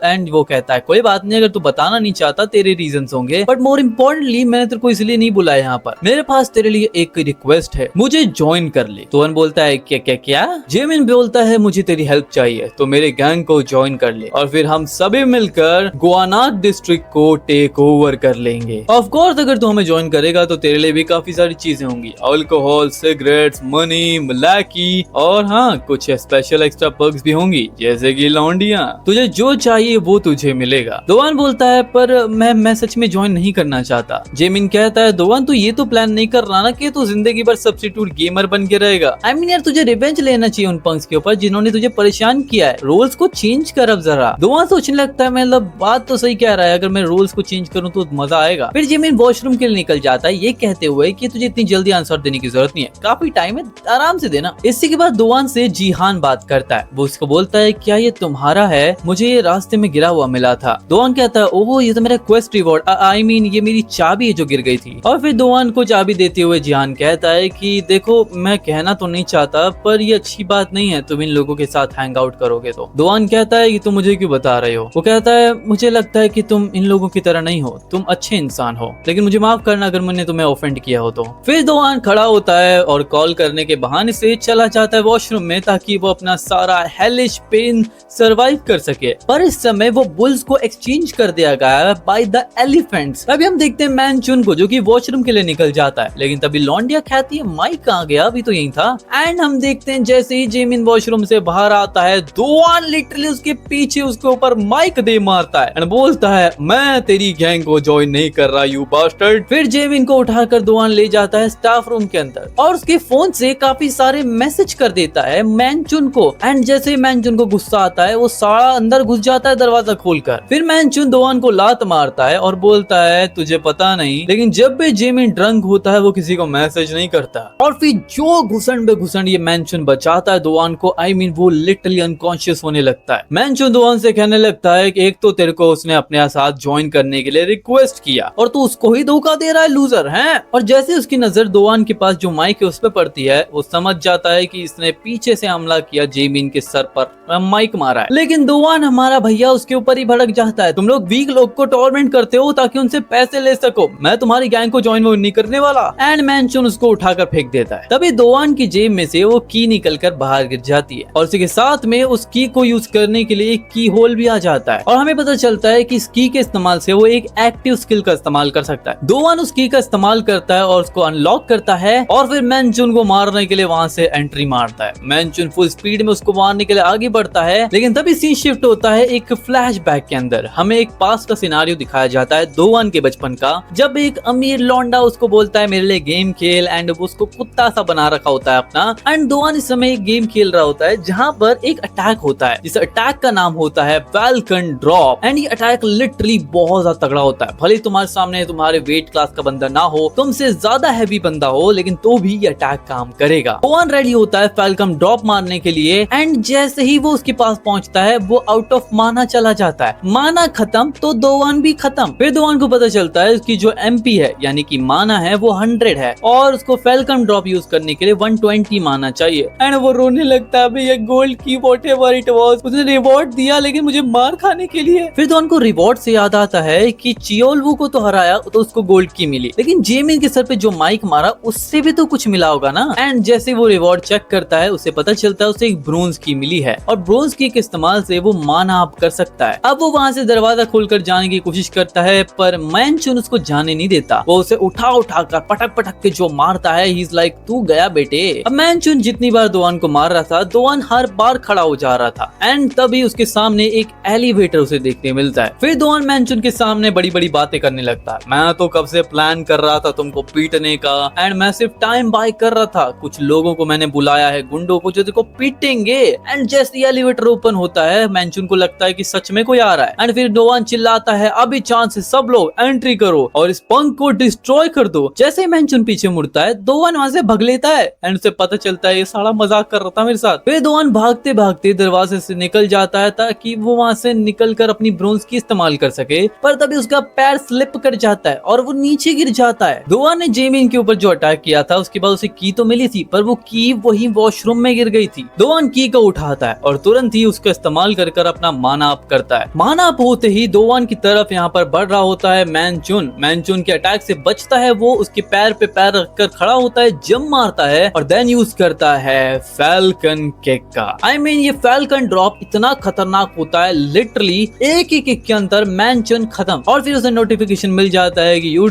एंड वो कहता है कोई बात नहीं, अगर तू बताना नहीं चाहता तेरे रीजंस होंगे, बट मोर इम्पोर्टेंटली मैंने तेरे को इसलिए नहीं बुलाया यहाँ पर, मेरे पास तेरे लिए एक रिक्वेस्ट है, मुझे ज्वाइन कर ले। दोवान बोलता है क्या क्या क्या? जेमिन बोलता है मुझे तेरी हेल्प चाहिए तो मेरे गैंग को ज्वाइन कर ले और फिर हम सभी मिलकर गुआनाक डिस्ट्रिक्ट को टेक ओवर कर लेंगे। ऑफ कोर्स अगर तू हमें ज्वाइन करेगा तो तेरे लिए भी काफी सारी चीजें होंगी, अल्कोहल, सिगरेट्स, मनी, मलाकी और हाँ कुछ स्पेशल एक्स्ट्रा पर्क्स भी होंगी जैसे कि लौंडियां। तुझे जो चाहिए वो तुझे मिलेगा। दोवान बोलता है पर मैं सच में ज्वाइन नहीं करना चाहता। जेमिन कहता है दोवान तू ये तो प्लान नहीं कर रहा ना कि तू जिंदगी भर सब्स्टिट्यूट गेमर बन के रहेगा। आई मीन यार तुझे रिवेंज लेना चाहिए उन पंक्स के ऊपर जिन्होंने तुझे परेशान किया है, रोल्स को चेंज कर अब जरा। दोवान सोचने लगता है मतलब बात तो सही कह रहा है, अगर मैं रूल्स को चेंज करूँ तो मजा आएगा। फिर जेमिन वॉशरूम के लिए निकल जाता है ये कहते हुए कि तुझे इतनी जल्दी आंसर देने की जरूरत नहीं है, काफी टाइम है, आराम से देना। इसी के बाद दोवान से जीहान बात करता है। वो उसको बोलता है क्या ये तुम्हारा है? मुझे ये रास्ते में गिरा हुआ मिला था। दोवान कहता है ओह ये तो मेरा क्वेस्ट रिवॉर्ड, आई मीन ये मेरी चाबी है जो गिर गई थी। और फिर दोवान को चाबी देते हुए जीहान कहता है कि देखो मैं कहना तो नहीं चाहता पर ये अच्छी बात नहीं है तुम इन लोगों के साथ हैंग आउट करोगे तो। दोवान कहता है कि तुम मुझे क्यों बता रहे हो? वो कहता है मुझे लगता है कि तुम इन लोगों की तरह नहीं हो, तुम अच्छे इंसान हो, लेकिन मुझे माफ करना अगर मैंने तुम्हें ऑफेंड किया हो तो। फिर दोवान खड़ा होता है और कॉल करने के बहाने से चला जाता है वॉशरूम में ताकि वो अपना सारा हेलिश पेन सरवाइव कर सके। पर इस समय वो बुल्स को एक्सचेंज कर दिया गया है बाय द एलिफेंट्स। अभी हम देखते हैं मैनचुन को जो कि वॉशरूम के लिए निकल जाता है, लेकिन तभी लॉन्डिया कहती है माइक कहाँ गया? अभी तो यही था। एंड हम देखते हैं जैसे ही जेमिन वॉशरूम से बाहर आता है दोवान लिटरली उसके पीछे उसके ऊपर माइक दे मारता है एंड बोलता है मैं तेरी गैंग को ज्वाइन नहीं कर रहा यू बास्टर्ड। फिर जेमिन को उठाकर दोवान ले जाता है स्टाफ रूम के अंदर और उसके फोन से काफी सारे मैसेज कर देता है मैनचुन को। एंड जैसे मैनचुन को गुस्सा आता है वो सारा अंदर घुस जाता है दरवाजा खोलकर। फिर मैनचुन दोवान को लात मारता है और बोलता है तुझे पता नहीं लेकिन जब भी जेमिन ड्रंक होता है वो किसी को मैसेज नहीं करता। और फिर जो घुसंड बे घुसंड ये मैनचुन बचाता है दोवान को, आई मीन वो लिटरली अनकॉन्शियस होने लगता है। मैनचुन दोवान से कहने लगता है कि एक तो तेरे को उसने अपने साथ ज्वाइन करने के लिए रिक्वेस्ट किया और तू उसको ही धोखा दे रहा है लूजर है। और जैसे उसकी नजर दोवान के पास जो माइक है उस पर पड़ती है वो समझ जाता है कि इसने पीछे से हमला किया, जेमिन के सर पर माइक मारा है। लेकिन दोवान हमारा भैया उसके ऊपर ही भड़क जाता है, तुम लोग वीक लोग को टॉर्मेंट करते हो ताकि उनसे पैसे ले सको, मैं तुम्हारी गैंग को ज्वाइन नहीं करने वाला। एंड मैनचुन उसको उठाकर फेंक देता है। तभी दोवान की जेब में से वो की निकलकर बाहर गिर जाती है और उसके साथ में उस की को यूज करने के लिए एक की होल भी आ जाता है और हमें पता चलता है कि इस की के इस्तेमाल से वो एक एक्टिव स्किल का इस्तेमाल कर सकता है। दोवान उस की का इस्तेमाल करता है और उसको अनलॉक करता है और फिर मैनचुन को मारने के लिए वहां से एंट्री मारता है। मैनचुन फुल स्पीड में उसको मारने के लिए आगे बढ़ता है, लेकिन तभी सीन शिफ्ट होता है एक फ्लैशबैक के अंदर। हमें एक पास का सिनारियो दिखाया जाता है दोवान के बचपन का, जब एक अमीर लौंडा उसको बोलता है मेरे लिए गेम खेल एंड उसको कुत्ता सा बना रखा होता है अपना। एंड दोवान इस समय एक गेम खेल रहा होता है जहाँ पर एक अटैक होता है जिस अटैक का नाम होता है फैल्कन ड्रॉप। एंड ये अटैक लिटरली बहुत ज्यादा तगड़ा होता है, भले तुम्हारे सामने तुम्हारे वेट क्लास का बंदा ना हो, तुमसे ज्यादा हैवी बंदा हो, लेकिन तो भी ये अटैक काम करेगा। दोवान रेडी होता है फैल्कन ड्रॉप मारने के लिए एंड जैसे ही वो उसके पास पहुंचता है वो आउट ऑफ माना चला जाता है। माना खत्म तो दोवान भी खत्म। फिर दोवान को पता चलता है उसकी जो एमपी है यानी कि माना है वो 100 है और उसको फैल्कन ड्रॉप यूज करने के लिए 120 माना चाहिए। एंड वो रोने लगता है ये गोल्ड की व्हाटएवर इट वाज, उसने रिवॉर्ड दिया लेकिन मुझे मार खाने के लिए। फिर दोवान को रिवॉर्ड से याद आता है कि चियोलवू को तो हराया तो उसको गोल्ड की मिली, लेकिन जेमिन के सर पे जो माइक मारा उससे भी तो कुछ मिला होगा ना। एंड जैसे वो रिवॉर्ड चेक करता है उसे पता चलता है उसे एक ब्रोंज की मिली है और ब्रोंज की के इस्तेमाल से वो माना अप कर सकता है। अब वो वहां से दरवाजा खोलकर जाने की कोशिश करता है पर मैनचुन उसको जाने नहीं देता, वो उसे उठा कर पटक पटक के जो मारता है ही इज लाइक तू गया बेटे। अब मैनचुन जितनी बार दोवान को मार रहा था दोवान हर बार खड़ा हो जा रहा था एंड तभी उसके सामने एक एलिवेटर उसे देखने मिलता है। फिर दोवान मैनचुन के सामने बड़ी बड़ी बातें करने लगता है, मैं तो कब से प्लान कर रहा था तुमको पीटने का एंड मैं सिर्फ टाइम बाय कर रहा था, कुछ लोगों को मैंने बुलाया है गुंडों को जो तेरे को पीटेंगे। एंड जैसे एलिवेटर ओपन होता है मैनचुन को लगता है कि सच में कोई आ रहा है एंड फिर दोवान चिल्लाता है अभी चांस है सब लोग एंट्री करो और इस पंख को डिस्ट्रॉय कर दो। जैसे मैनचुन पीछे मुड़ता है दोवान वहां से भाग लेता है एंड उसे पता चलता है ये साला मजाक कर रहा था मेरे साथ। फिर दोवान भागते भागते दरवाजे से निकल जाता है ताकि वो वहां से निकल कर अपनी ब्रोंज की इस्तेमाल कर सके, पर तभी उसका पैर स्लिप कर जाता है और वो नीचे गिर जाता है। दोवान ने जेमिन के ऊपर जो अटैक किया था उसके बाद उसे की तो मिली थी पर वो की वही वॉशरूम में गिर गई थी। दोवान की को उठाता है और तुरंत ही उसका इस्तेमाल कर अपना माना अप करता है। माना अप होते ही दोवान की तरफ यहाँ पर बढ़ रहा होता है मैनचुन के अटैक से बचता है, वो उसके पैर पे पैर रखकर खड़ा होता है, जंप मारता है और देन यूज करता है फैल्कन किक का। आई मीन ये फैल्कन ड्रॉप इतना खतरनाक होता है, लिटरली एक ही किक के अंदर मैनचुन खत्म और फिर उसे नोटिफिकेशन मिल जाता है कि you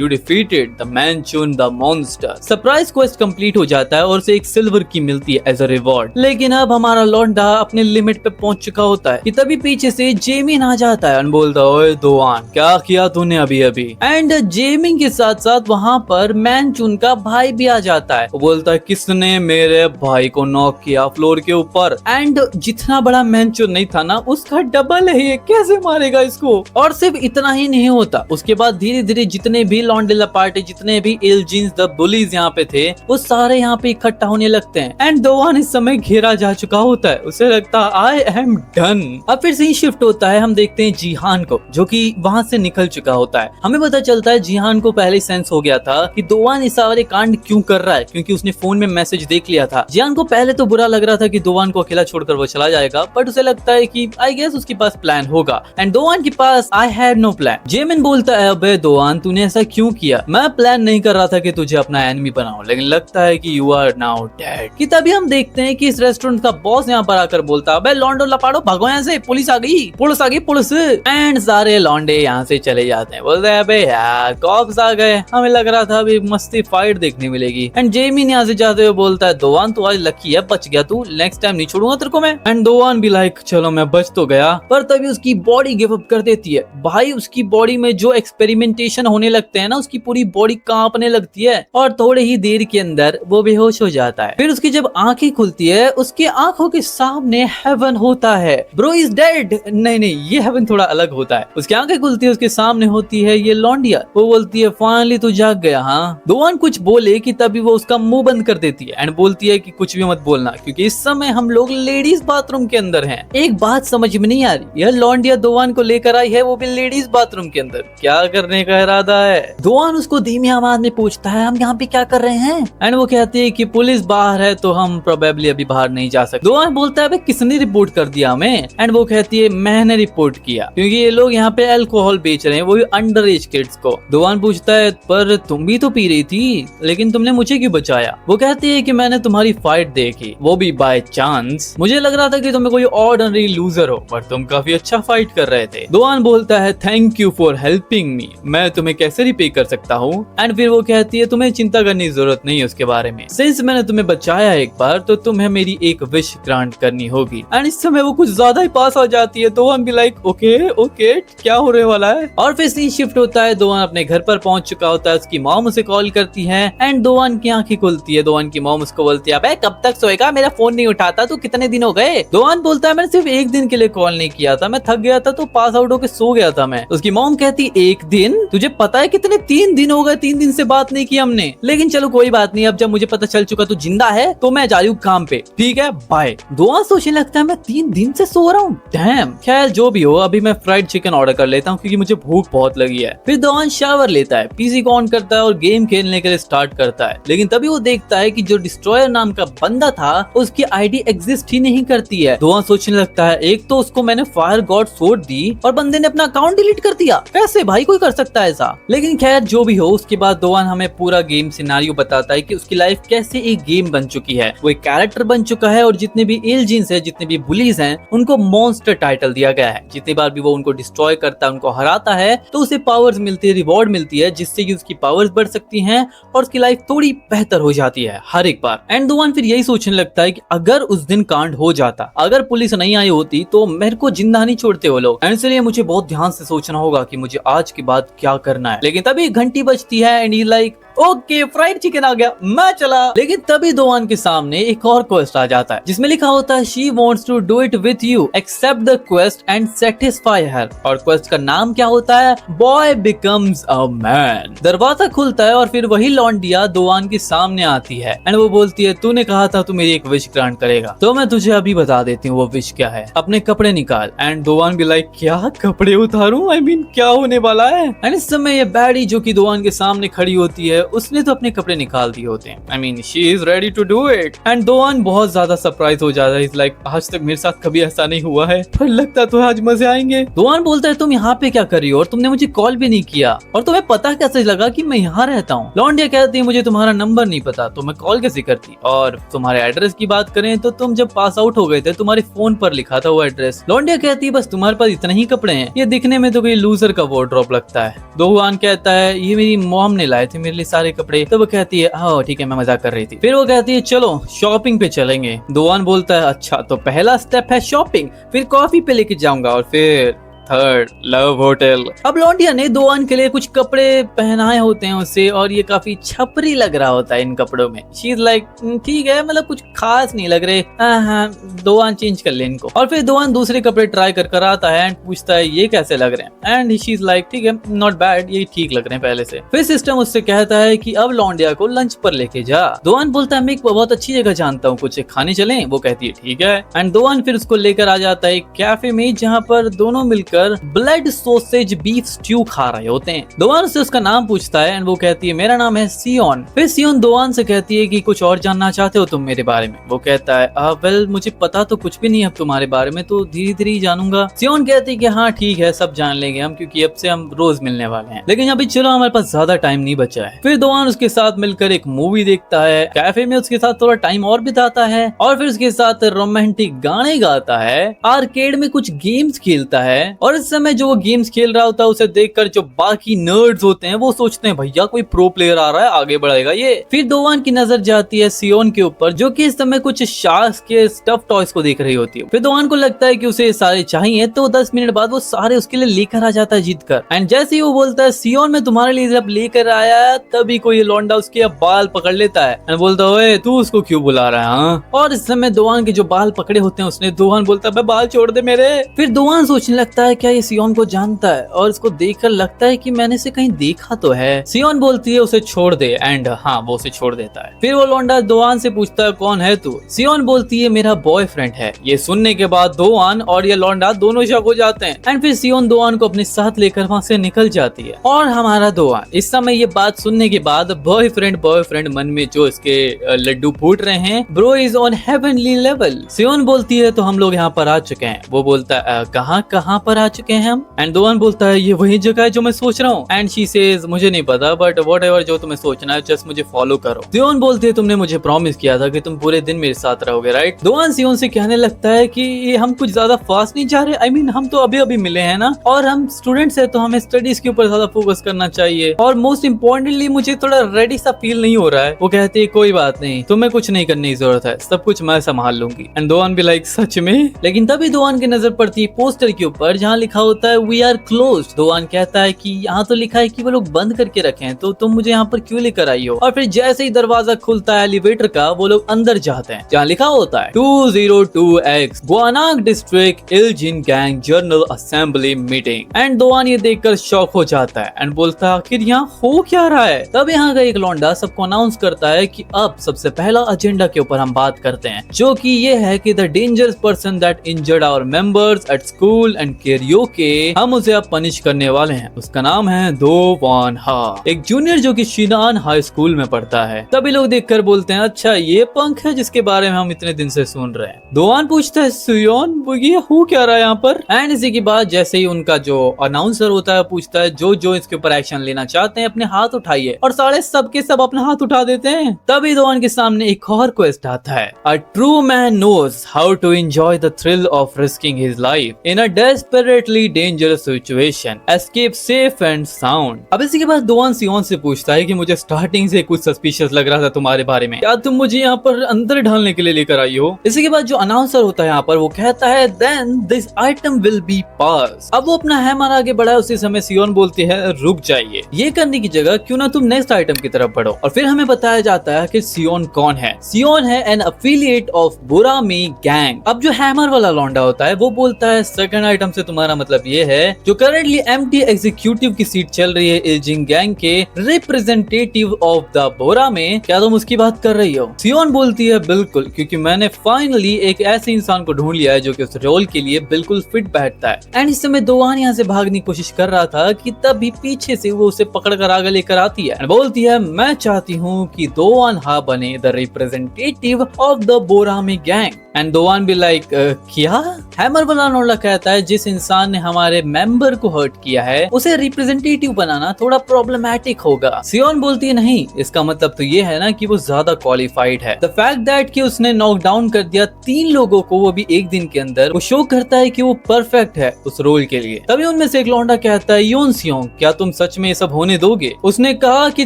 defeated the Manchun the monster. Surprise quest complete हो जाता है और उसे एक सिल्वर की मिलती है एज अ रिवॉर्ड। लेकिन अब हमारा लौंडा अपने लिमिट पे पहुंच चुका होता है कि तभी पीछे से जेमिन आ जाता है और बोलता है ओए दोवान क्या किया तूने अभी अभी। एंड जेमिन के साथ साथ वहाँ पर मैनचुन का भाई भी आ जाता है। वो बोलता है किसने मेरे भाई को नॉक किया फ्लोर के ऊपर। एंड जितना बड़ा मैनचुन नहीं था ना उसका डबल है, ये कैसे मारेगा जाएगा इसको। और सिर्फ इतना ही नहीं होता, उसके बाद धीरे धीरे जितने भी लॉन्डेला पार्टी, जितने भी इल जीन्स द बुलीज यहाँ पे थे, वो सारे यहाँ पे इकट्ठा होने लगते हैं। एंड दोवान इस समय घेरा जा चुका होता है, उसे लगता है आई एम डन। अब फिर से शिफ्ट होता है, हम देखते हैं जीहान को जो कि वहां से निकल चुका होता है। हमें पता चलता है जीहान को पहले सेंस हो गया था कि दोवान इस सारे कांड क्यों कर रहा है, क्योंकि उसने फोन में मैसेज देख लिया था। जीहान को पहले तो बुरा लग रहा था कि दोवान को अकेला छोड़कर वो चला जाएगा, बट उसे लगता है कि आई गेस उसके पास प्लान होगा। एंड दोवान के पास आई हैड नो प्लान। जेमिन बोलता है अबे दोवान तूने ऐसा क्यों किया, मैं प्लान नहीं कर रहा था कि तुझे अपना एनिमी बनाऊं, लेकिन लगता है कि यू आर नाउ डेड। कि तभी हम देखते हैं कि इस रेस्टोरेंट का बॉस यहाँ पर आकर बोलता है अबे लॉन्डो लपाड़ो भागो यहाँ से, पुलिस आ गई, पुलिस आ गई, पुलिस। एंड सारे लॉन्डे यहाँ से चले जाते हैं, बोलते हैं अबे यार कॉप्स आ गए, हमें लग रहा था अभी मस्ती फाइट देखने मिलेगी। एंड जेमिन यहाँ से जाते हुए बोलता है दोवान तू आज लकी है, बच गया तू, नेक्स्ट टाइम नहीं छोड़ूंगा तेरे को मैं। एंड दोवान भी लाइक चलो मैं बच तो गया, पर तभी उसकी बॉडी गिव अप कर देती है। भाई उसकी बॉडी में जो एक्सपेरिमेंटेशन होने लगते हैं ना, उसकी पूरी बॉडी कांपने लगती है और थोड़े ही देर के अंदर वो बेहोश हो जाता है। फिर उसकी जब आंखें खुलती है, उसकी आंखों के सामने हेवन होता है। Bro is dead. नहीं ये हेवन थोड़ा अलग होता है। उसकी आंखें खुलती है, उसके सामने होती है ये लॉन्डिया। वो बोलती है फाइनली तू जाग गया। हाँ दोवान कुछ बोले कि तभी वो उसका मुंह बंद कर देती है एंड बोलती है कि कुछ भी मत बोलना, क्योंकि इस समय हम लोग लेडीज बाथरूम के अंदर हैं। एक बात समझ में नहीं आ रही, यह लॉन्डिया दोवान को लेकर आई है, वो भी लेडीज बाथरूम के अंदर, क्या करने का इरादा है। दोवान उसको धीमी आवाज में पूछता है हम यहाँ पे क्या कर रहे हैं, एंड वो कहती है कि पुलिस बाहर है तो हम प्रोबेबली अभी बाहर नहीं जा सकते। दोवान बोलता है किसने रिपोर्ट कर दिया हमें, एंड वो कहती है मैंने रिपोर्ट किया, क्योंकि ये लोग यहाँ पे अल्कोहल बेच रहे हैं, वो भी अंडर एज किड्स को। दोवान पूछता है पर तुम भी तो पी रही थी, लेकिन तुमने मुझे क्यों बचाया। वो कहती है कि मैंने तुम्हारी फाइट देखी, वो भी बाय चांस, मुझे लग रहा था कि तुम्हें कोई ऑर्डिनरी लूजर हो, पर तुम काफी अच्छा फाइट कर रहे थे। दोवान बोलता है thank you for helping me, मैं तुम्हें कैसे रिपे कर सकता हूँ। एंड फिर वो कहती है तुम्हें चिंता करने की जरूरत नहीं है उसके बारे में, सिंस मैंने तुम्हें बचाया एक बार तो तुम्हें मेरी एक विश ग्रांट करनी होगी। एंड इस समय वो कुछ ज्यादा ही पास आ जाती है। दोवान भी लाइक ओके क्या होने वाला है। और फिर सीन शिफ्ट होता है, दोवान अपने घर पर पहुंच चुका होता है, उसकी मॉम उसे कॉल करती है एंड दोवान की आंखें खुलती है। दोवान की मॉम उसको बोलती है अबे कब तक सोएगा, मेरा फोन नहीं उठाता, तू कितने दिन हो गए। दोवान बोलता है मैंने सिर्फ एक दिन के लिए कॉल नहीं किया था, मैं थक गया था तो पास आउट होकर सो गया था मैं। उसकी मॉम कहती एक दिन, तुझे पता है कितने 3 दिन हो गए, 3 दिन से बात नहीं की हमने, लेकिन चलो कोई बात नहीं, अब जब मुझे पता चल चुका तू जिंदा है तो मैं जा रही हूँ काम पे, ठीक है बाय। दोवान सोचने लगता है मैं 3 दिन से सो रहा हूँ, डैम। खैर जो भी हो, अभी मैं फ्राइड चिकन ऑर्डर कर लेता हूँ क्योंकि मुझे भूख बहुत लगी है। फिर दोवान शावर लेता है, पीसी को ऑन करता है और गेम खेलने के लिए स्टार्ट करता है, लेकिन तभी वो देखता है कि जो डिस्ट्रॉयर नाम का बंदा था उसकी आईडी एग्जिस्ट ही नहीं करती है। दोवान सोचने लगता है एक तो उसको मैंने फायर गॉड सोड दी और बंदे ने अपना अकाउंट डिलीट कर दिया, कैसे भाई कोई कर सकता है ऐसा। लेकिन खैर जो भी हो, उसके बाद दोवान हमें पूरा गेम सिनेरियो बताता है कि उसकी लाइफ कैसे एक गेम बन चुकी है, वो एक कैरेक्टर बन चुका है और जितने भी इल जीन्स है, जितने भी बुलीज हैं, उनको मॉन्स्टर टाइटल दिया गया है। जितनी बार भी वो उनको डिस्ट्रॉय करता है, उनको हराता है, तो उसे पावर्स मिलती है, रिवॉर्ड मिलती है, जिससे कि उसकी पावर्स बढ़ सकती हैं और उसकी लाइफ थोड़ी बेहतर हो जाती है हर एक बार। एंड दोवान फिर यही सोचने लगता है कि अगर उस दिन कांड हो जाता, अगर पुलिस नहीं आई होती तो मेरे को जिंदा नहीं छोड़ते वो लोग, इसलिए मुझे बहुत ध्यान से सोचना होगा कि मुझे आज के बाद क्या करना है। लेकिन तभी घंटी बजती है and he like okay fried chicken आ गया, मैं चला। लेकिन तभी दोवान के सामने एक और क्वेस्ट आ जाता है जिसमें लिखा होता है she wants to do it with you, accept the quest and satisfy her. और क्वेस्ट का नाम क्या होता है, बॉय बिकम्स अ मैन। दरवाजा खुलता है और फिर वही लॉन्डिया दोवान के सामने आती है एंड वो बोलती है तूने कहा था तू मेरी एक विश ग्रांट करेगा, तो मैं तुझे अभी बता देती हूँ वो विश क्या है, अपने कपड़े निकाल। एंड दोवान भी लाइक क्या कपड़े उतारूं, आई मीन क्या होने वाला है। एंड इस समय ये बैडी जो कि दोवान के सामने खड़ी होती है, उसने तो अपने कपड़े निकाल दिए होते हैं, I mean she is ready to do it. And Dowan बहुत ज्यादा सरप्राइज हो जाता है, इज लाइक आज तक मेरे साथ कभी ऐसा नहीं हुआ है, पर लगता तो आज मजे आएंगे। दोवान बोलता है तुम यहाँ पे क्या कर रही हो और तुमने मुझे कॉल भी नहीं किया, और तुम्हें पता कैसे लगा कि मैं यहाँ रहता हूँ। लॉन्डिया कहती है मुझे तुम्हारा नंबर नहीं पता तो मैं कॉल कैसे करती, और तुम्हारे एड्रेस की बात करें तो तुम जब पास आउट हो गए थे तुम्हारे फोन पर लिखा था वो एड्रेस। लॉन्डिया कहती है बस तुम्हारे पास इतने ही कपड़े हैं, ये दिखने में तो कोई लूजर का वार्डरोब लगता है। दोवान कहता है ये मेरी मॉम ने लाए थे मेरे लिए सारे कपड़े, तो वो कहती है हाँ ठीक है मैं मजाक कर रही थी। फिर वो कहती है चलो शॉपिंग पे चलेंगे। दोवान बोलता है अच्छा तो पहला स्टेप है शॉपिंग, फिर कॉफी पे लेके जाऊंगा और फिर थर्ड लव होटल। अब लौंडिया ने दोआन के लिए कुछ कपड़े पहनाए होते हैं उसे, और ये काफी छपरी लग रहा होता है इन कपड़ों में। शी इज लाइक ठीक है, मतलब कुछ खास नहीं लग रहे, हाँ दोआन चेंज कर ले इनको। और फिर दोआन दूसरे कपड़े ट्राई कर आता है एंड पूछता है ये कैसे लग रहे हैं, एंड शी इज लाइक ठीक है नॉट बैड, ये ठीक लग रहे हैं पहले से। फिर सिस्टम उससे कहता है कि अब लौंडिया को लंच पर लेके जा। दोआन बोलता है मैं एक बहुत अच्छी जगह जानता हूँ, कुछ खाने चलें? वो कहती है ठीक है, एंड दोआन फिर उसको लेकर आ जाता है एक कैफे में जहाँ पर दोनों मिलकर ब्लड सॉसेज बीफ स्ट्यू खा रहे होते हैं। दोआन उससे उसका नाम पूछता है एंड वो कहती है मेरा नाम है सियोन। फिर सियोन दोआन से कहती है कि कुछ और जानना चाहते हो तुम मेरे बारे में? वो कहता है वेल मुझे पता तो कुछ भी नहीं है अब तुम्हारे बारे में, तो धीरे धीरे ही जानूंगा। सियोन कहती है कि हाँ ठीक है सब जान लेंगे हम, क्योंकि अब से हम रोज मिलने वाले हैं, लेकिन अभी चलो हमारे पास ज्यादा टाइम नहीं बचा है। फिर दोआन उसके साथ मिलकर एक मूवी देखता है, कैफे में उसके साथ थोड़ा टाइम और बिताता है, और फिर उसके साथ रोमांटिक गाने गाता है, आर्केड में कुछ गेम्स खेलता है। और इस समय जो वो गेम्स खेल रहा होता है उसे देखकर जो बाकी नर्ड्स होते हैं वो सोचते हैं भैया कोई प्रो प्लेयर आ रहा है, आगे बढ़ेगा ये। फिर दोआन की नजर जाती है सियोन के ऊपर जो कि इस समय कुछ शार्क्स के स्टफ टॉयज को देख रही होती है। फिर दोआन को लगता है कि उसे सारे चाहिए, तो 10 मिनट बाद वो सारे उसके लिए लेकर आ जाता है जीत कर। एंड जैसे ही वो बोलता है सियोन मैं तुम्हारे लिए जब लेकर आया, तभी कोई लौंडा उसके बाल पकड़ लेता है एंड बोलता है ओए तू उसको क्यों बुला रहा है हाँ? और इस समय दोआन के जो बाल पकड़े होते हैं उसने, दोआन बोलता है बाल छोड़ दे मेरे। फिर दोआन सोचने लगता है क्या ये सियोन को जानता है, और इसको देखकर लगता है कि मैंने इसे कहीं देखा तो है। सियोन बोलती है उसे छोड़ दे, एंड हाँ वो उसे छोड़ देता है। फिर वो लौंडा दोआन से पूछता है कौन है तू? सियोन बोलती है मेरा बॉयफ्रेंड है। ये सुनने के बाद दोआन और ये लौंडा दोनों शक हो जाते हैं, एंड फिर सियोन दोआन को अपने साथ लेकर वहाँ से निकल जाती है। और हमारा दोआन इस समय ये बात सुनने के बाद बॉयफ्रेंड मन में जो इसके लड्डू फूट रहे हैं, bro is on heavenly level. Seon बोलती है तो हम लोग यहाँ पर आ चुके हैं। वो बोलता है कहाँ पर आ चुके हैं हम? एंड दोआन बोलता है ये वही जगह है जो मैं सोच रहा हूँ। एंड शी सेज मुझे नहीं पता बट व्हाटएवर जो तुम्हें सोचना है जस्ट मुझे फॉलो करो। सियोन बोलती है तुमने मुझे प्रॉमिस किया था कि तुम पूरे दिन मेरे साथ रहोगे राइट? दोआन सियोन से कहने लगता है कि ये हम कुछ ज्यादा फास्ट नहीं जा रहे, आई मीन हम तो अभी मिले हैं ना, और हम स्टूडेंट्स है तो हमें स्टडीज के ऊपर ज्यादा फोकस करना चाहिए, और मोस्ट इम्पोर्टेंटली मुझे थोड़ा रेडी सा फील नहीं हो रहा है। वो कहती है कोई बात नहीं, तुम्हें कुछ नहीं करने की जरूरत है, सब कुछ मैं संभाल लूंगी। एंड दोआन भी लाइक सच में? लेकिन तभी दोआन की नजर पड़ती है पोस्टर के ऊपर जहाँ लिखा होता है वी आर क्लोज्ड। दोआन कहता है कि यहाँ तो लिखा है कि वो लोग बंद करके रखे हैं, तो तुम मुझे यहाँ पर क्यों लेकर आई हो? और फिर जैसे ही दरवाजा खुलता है एलिवेटर का, वो लोग अंदर जाते हैं जहाँ लिखा होता है 202X Gwanak district Iljin gang general assembly meeting. And Doan ये देखकर शॉक हो जाता है एंड बोलता है आखिर यहाँ हो क्या रहा है? तब यहाँ का एक लौंडा सबको अनाउंस करता है कि अब सबसे पहला एजेंडा के ऊपर हम बात करते हैं, जो कि ये है कि the dangerous person that injured our members at school and karaoke, हम उसे अब पनिश करने वाले हैं। उसका नाम है दोवान हा, एक जूनियर जो कि शिनान हाई स्कूल में पढ़ता है। तभी लोग देखकर बोलते हैं अच्छा ये पंख है जिसके बारे में हम इतने दिन से सुन रहे हैं। दोआन पूछता है सियोन ये हो क्या रहा है यहाँ पर? एंड इसी के बाद जैसे ही उनका जो अनाउंसर होता है पूछता है जो इसके ऊपर एक्शन लेना चाहते हैं अपने हाथ उठाइए, और सारे सबके सब अपना हाथ उठा देते हैं। तभी दोआन के सामने एक और क्वेस्ट आता है, a true man knows how to enjoy the thrill of risking his life in a desperately dangerous situation, escape safe and sound. अब इसी के बाद दोआन सियोन से पूछता है कि मुझे स्टार्टिंग से कुछ सस्पिशियस लग रहा था तुम्हारे बारे में, क्या तुम मुझे यहाँ पर अंदर ढालने के लिए लेकर आई हो? इसी के बाद जो अनाउंसर होता है यहाँ पर वो कहता है then this item will be pass. अब वो अपना हैमर आगे बढ़ाए, उसी समय सियोन बोलती है रुक जाइए, ये करने की जगह क्यों ना तुम नेक्स्ट आइटम की तरफ बढ़ो। और फिर हमें बताया जाता है कि सियोन कौन है। सियोन है एन एफिलिएट ऑफ बुरामी गैंग। अब जो हैमर वाला लौंडा होता है वो बोलता है सेकंड आइटम से तुम्हारा मतलब ये है जो करंटली एम्प्टी एग्जीक्यूटिव की सीट चल रही है इल्जिंग गैंग के रिप्रेजेंटेटिव ऑफ द बोरा में, क्या तुम उसकी बात कर रही हो? सियोन बोलती है बिल्कुल, क्योंकि मैंने फाइनली एक ऐसे इंसान को ढूंढ लिया है जो कि उस रोल के लिए बिल्कुल फिट बैठता है। एंड इस समय दोआन यहाँ से भागने की कोशिश कर रहा था कि तभी पीछे से वो उसे पकड़कर आगे लेकर आती है, बोलती है मैं चाहती हूँ कि दोआन हा बने the representative of the Borami gang. And Doan भी लाइक क्या? हैमर वाला लौंडा कहता है जिस इंसान ने हमारे मेंबर को हर्ट किया है उसे रिप्रेजेंटेटिव बनाना थोड़ा प्रॉब्लमैटिक होगा। सियोन बोलती है नहीं, इसका मतलब तो ये है ना कि वो ज्यादा क्वालिफाइड है। द फैक्ट दैट कि उसने नॉक डाउन कर दिया 3 लोगों को वो भी एक दिन के अंदर, वो शो करता है कि वो परफेक्ट है उस रोल के लिए। तभी उनमें से एक लौंडा कहता है योन सियोंग क्या तुम सच में ये सब होने दोगे? उसने कहा कि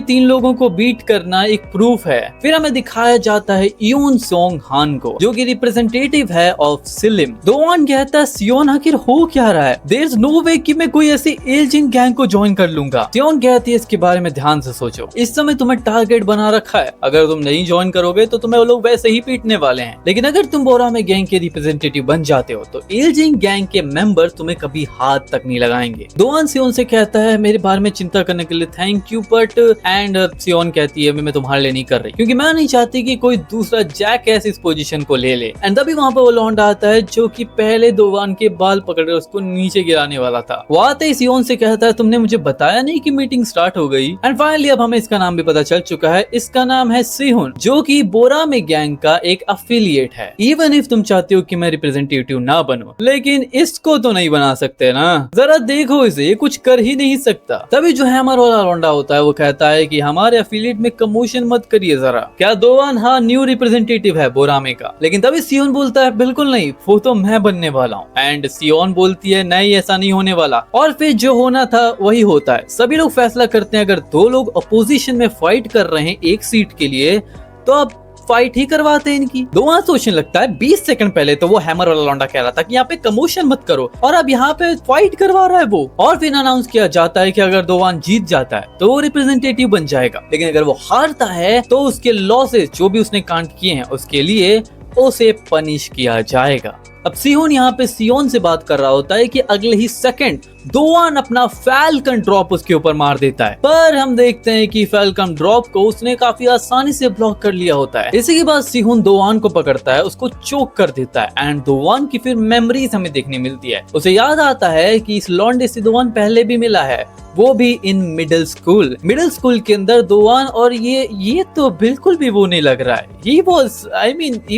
3 लोगों को बीट करना एक प्रूफ है। फिर हमें दिखाया जाता है योन सोंग हान को जो कि रिप्रेजेंटेटिव है ऑफ सिलिम। दोआन दोआन कहता है सियोन आखिर हो क्या रहा है, देयर इज नो वे कि मैं कोई ऐसी एल्जिन गैंग को ज्वाइन कर लूंगा। सियोन कहती है इसके बारे में ध्यान से सोचो, इस समय तुम्हें टारगेट बना रखा है, अगर तुम नहीं ज्वाइन करोगे तो तुम्हें वो लोग वैसे ही पीटने वाले हैं, लेकिन अगर तुम बोरामे गैंग के रिप्रेजेंटेटिव बन जाते हो तो एल्जिन गैंग के मेंबर तुम्हें कभी हाथ तक नहीं लगाएंगे। दोआन सियोन से कहता है मेरे बारे में चिंता करने के लिए थैंक यू, बट एंड सियोन कहती है मैं तुम्हारे लिए नहीं कर रही क्योंकि मैं नहीं चाहती कि कोई दूसरा जैकएस इस पोजीशन को ले ले। एंड तभी वहां पर वो लौंडा आता है जो कि पहले दोआन के बाल पकड़ कर उसको नीचे गिराने वाला था। वो आते ही सियोन से कहता है तुमने मुझे बताया नहीं कि मीटिंग स्टार्ट हो गई। एंड फाइनली अब हमें इसका नाम भी पता चल चुका है, इसका नाम है सिहुन, जो कि बोरामे गैंग का एक अफिलिएट है। इवन इफ तुम चाहते हो कि मैं रिप्रेजेंटेटिव ना बनूं, लेकिन इसको तो नहीं बना सकते ना, जरा देखो इसे, ये कुछ कर ही नहीं सकता। तभी जो हैमर वाला लौंडा होता है वो कहता है कि हमारे अफिलिएट में कमोशन मत करिए जरा, क्या दोआन हाँ न्यू रिप्रेजेंटेटिव है बोरामे का। लेकिन तभी सियोन बोलता है बिल्कुल नहीं, वो तो मैं बनने वाला हूँ। एंड सियोन बोलती है नहीं ऐसा नहीं होने वाला, और फिर जो होना था वही होता है। सभी लोग फैसला करते हैं अगर दो लोग अपोजिशन में फाइट कर रहे हैं एक सीट के लिए तो अब फाइट ही करवाते हैं इनकी। दोआन सोचने लगता है 20 सेकंड पहले तो वो हैमर वाला लौंडा कह रहा था कि यहाँ पे कमोशन मत करो, और अब यहाँ पे फाइट करवा रहा है वो। और फिर अनाउंस किया जाता है कि अगर दोआन जीत जाता है तो वो रिप्रेजेंटेटिव बन जाएगा, लेकिन अगर वो हारता है तो उसके लॉसेस जो भी उसने कांड किए हैं उसके लिए उसे पनिश किया जाएगा। अब सिहोन यहाँ पे सियोन से बात कर रहा होता है कि अगले ही सेकंड दोआन अपना फैल्कन ड्रॉप उसके ऊपर मार देता है, पर हम देखते हैं कि फैल्कन ड्रॉप को उसने काफी आसानी से ब्लॉक कर लिया होता है। इसी के बाद सिहोन दोआन को पकड़ता है, उसको चोक कर देता है एंड दोआन की फिर मेमोरीज हमें देखने मिलती है। उसे याद आता है कि इस लॉन्डे से दोआन पहले भी मिला है, वो भी इन मिडिल स्कूल के अंदर दोआन, और ये तो बिल्कुल भी वो नहीं लग रहा है। he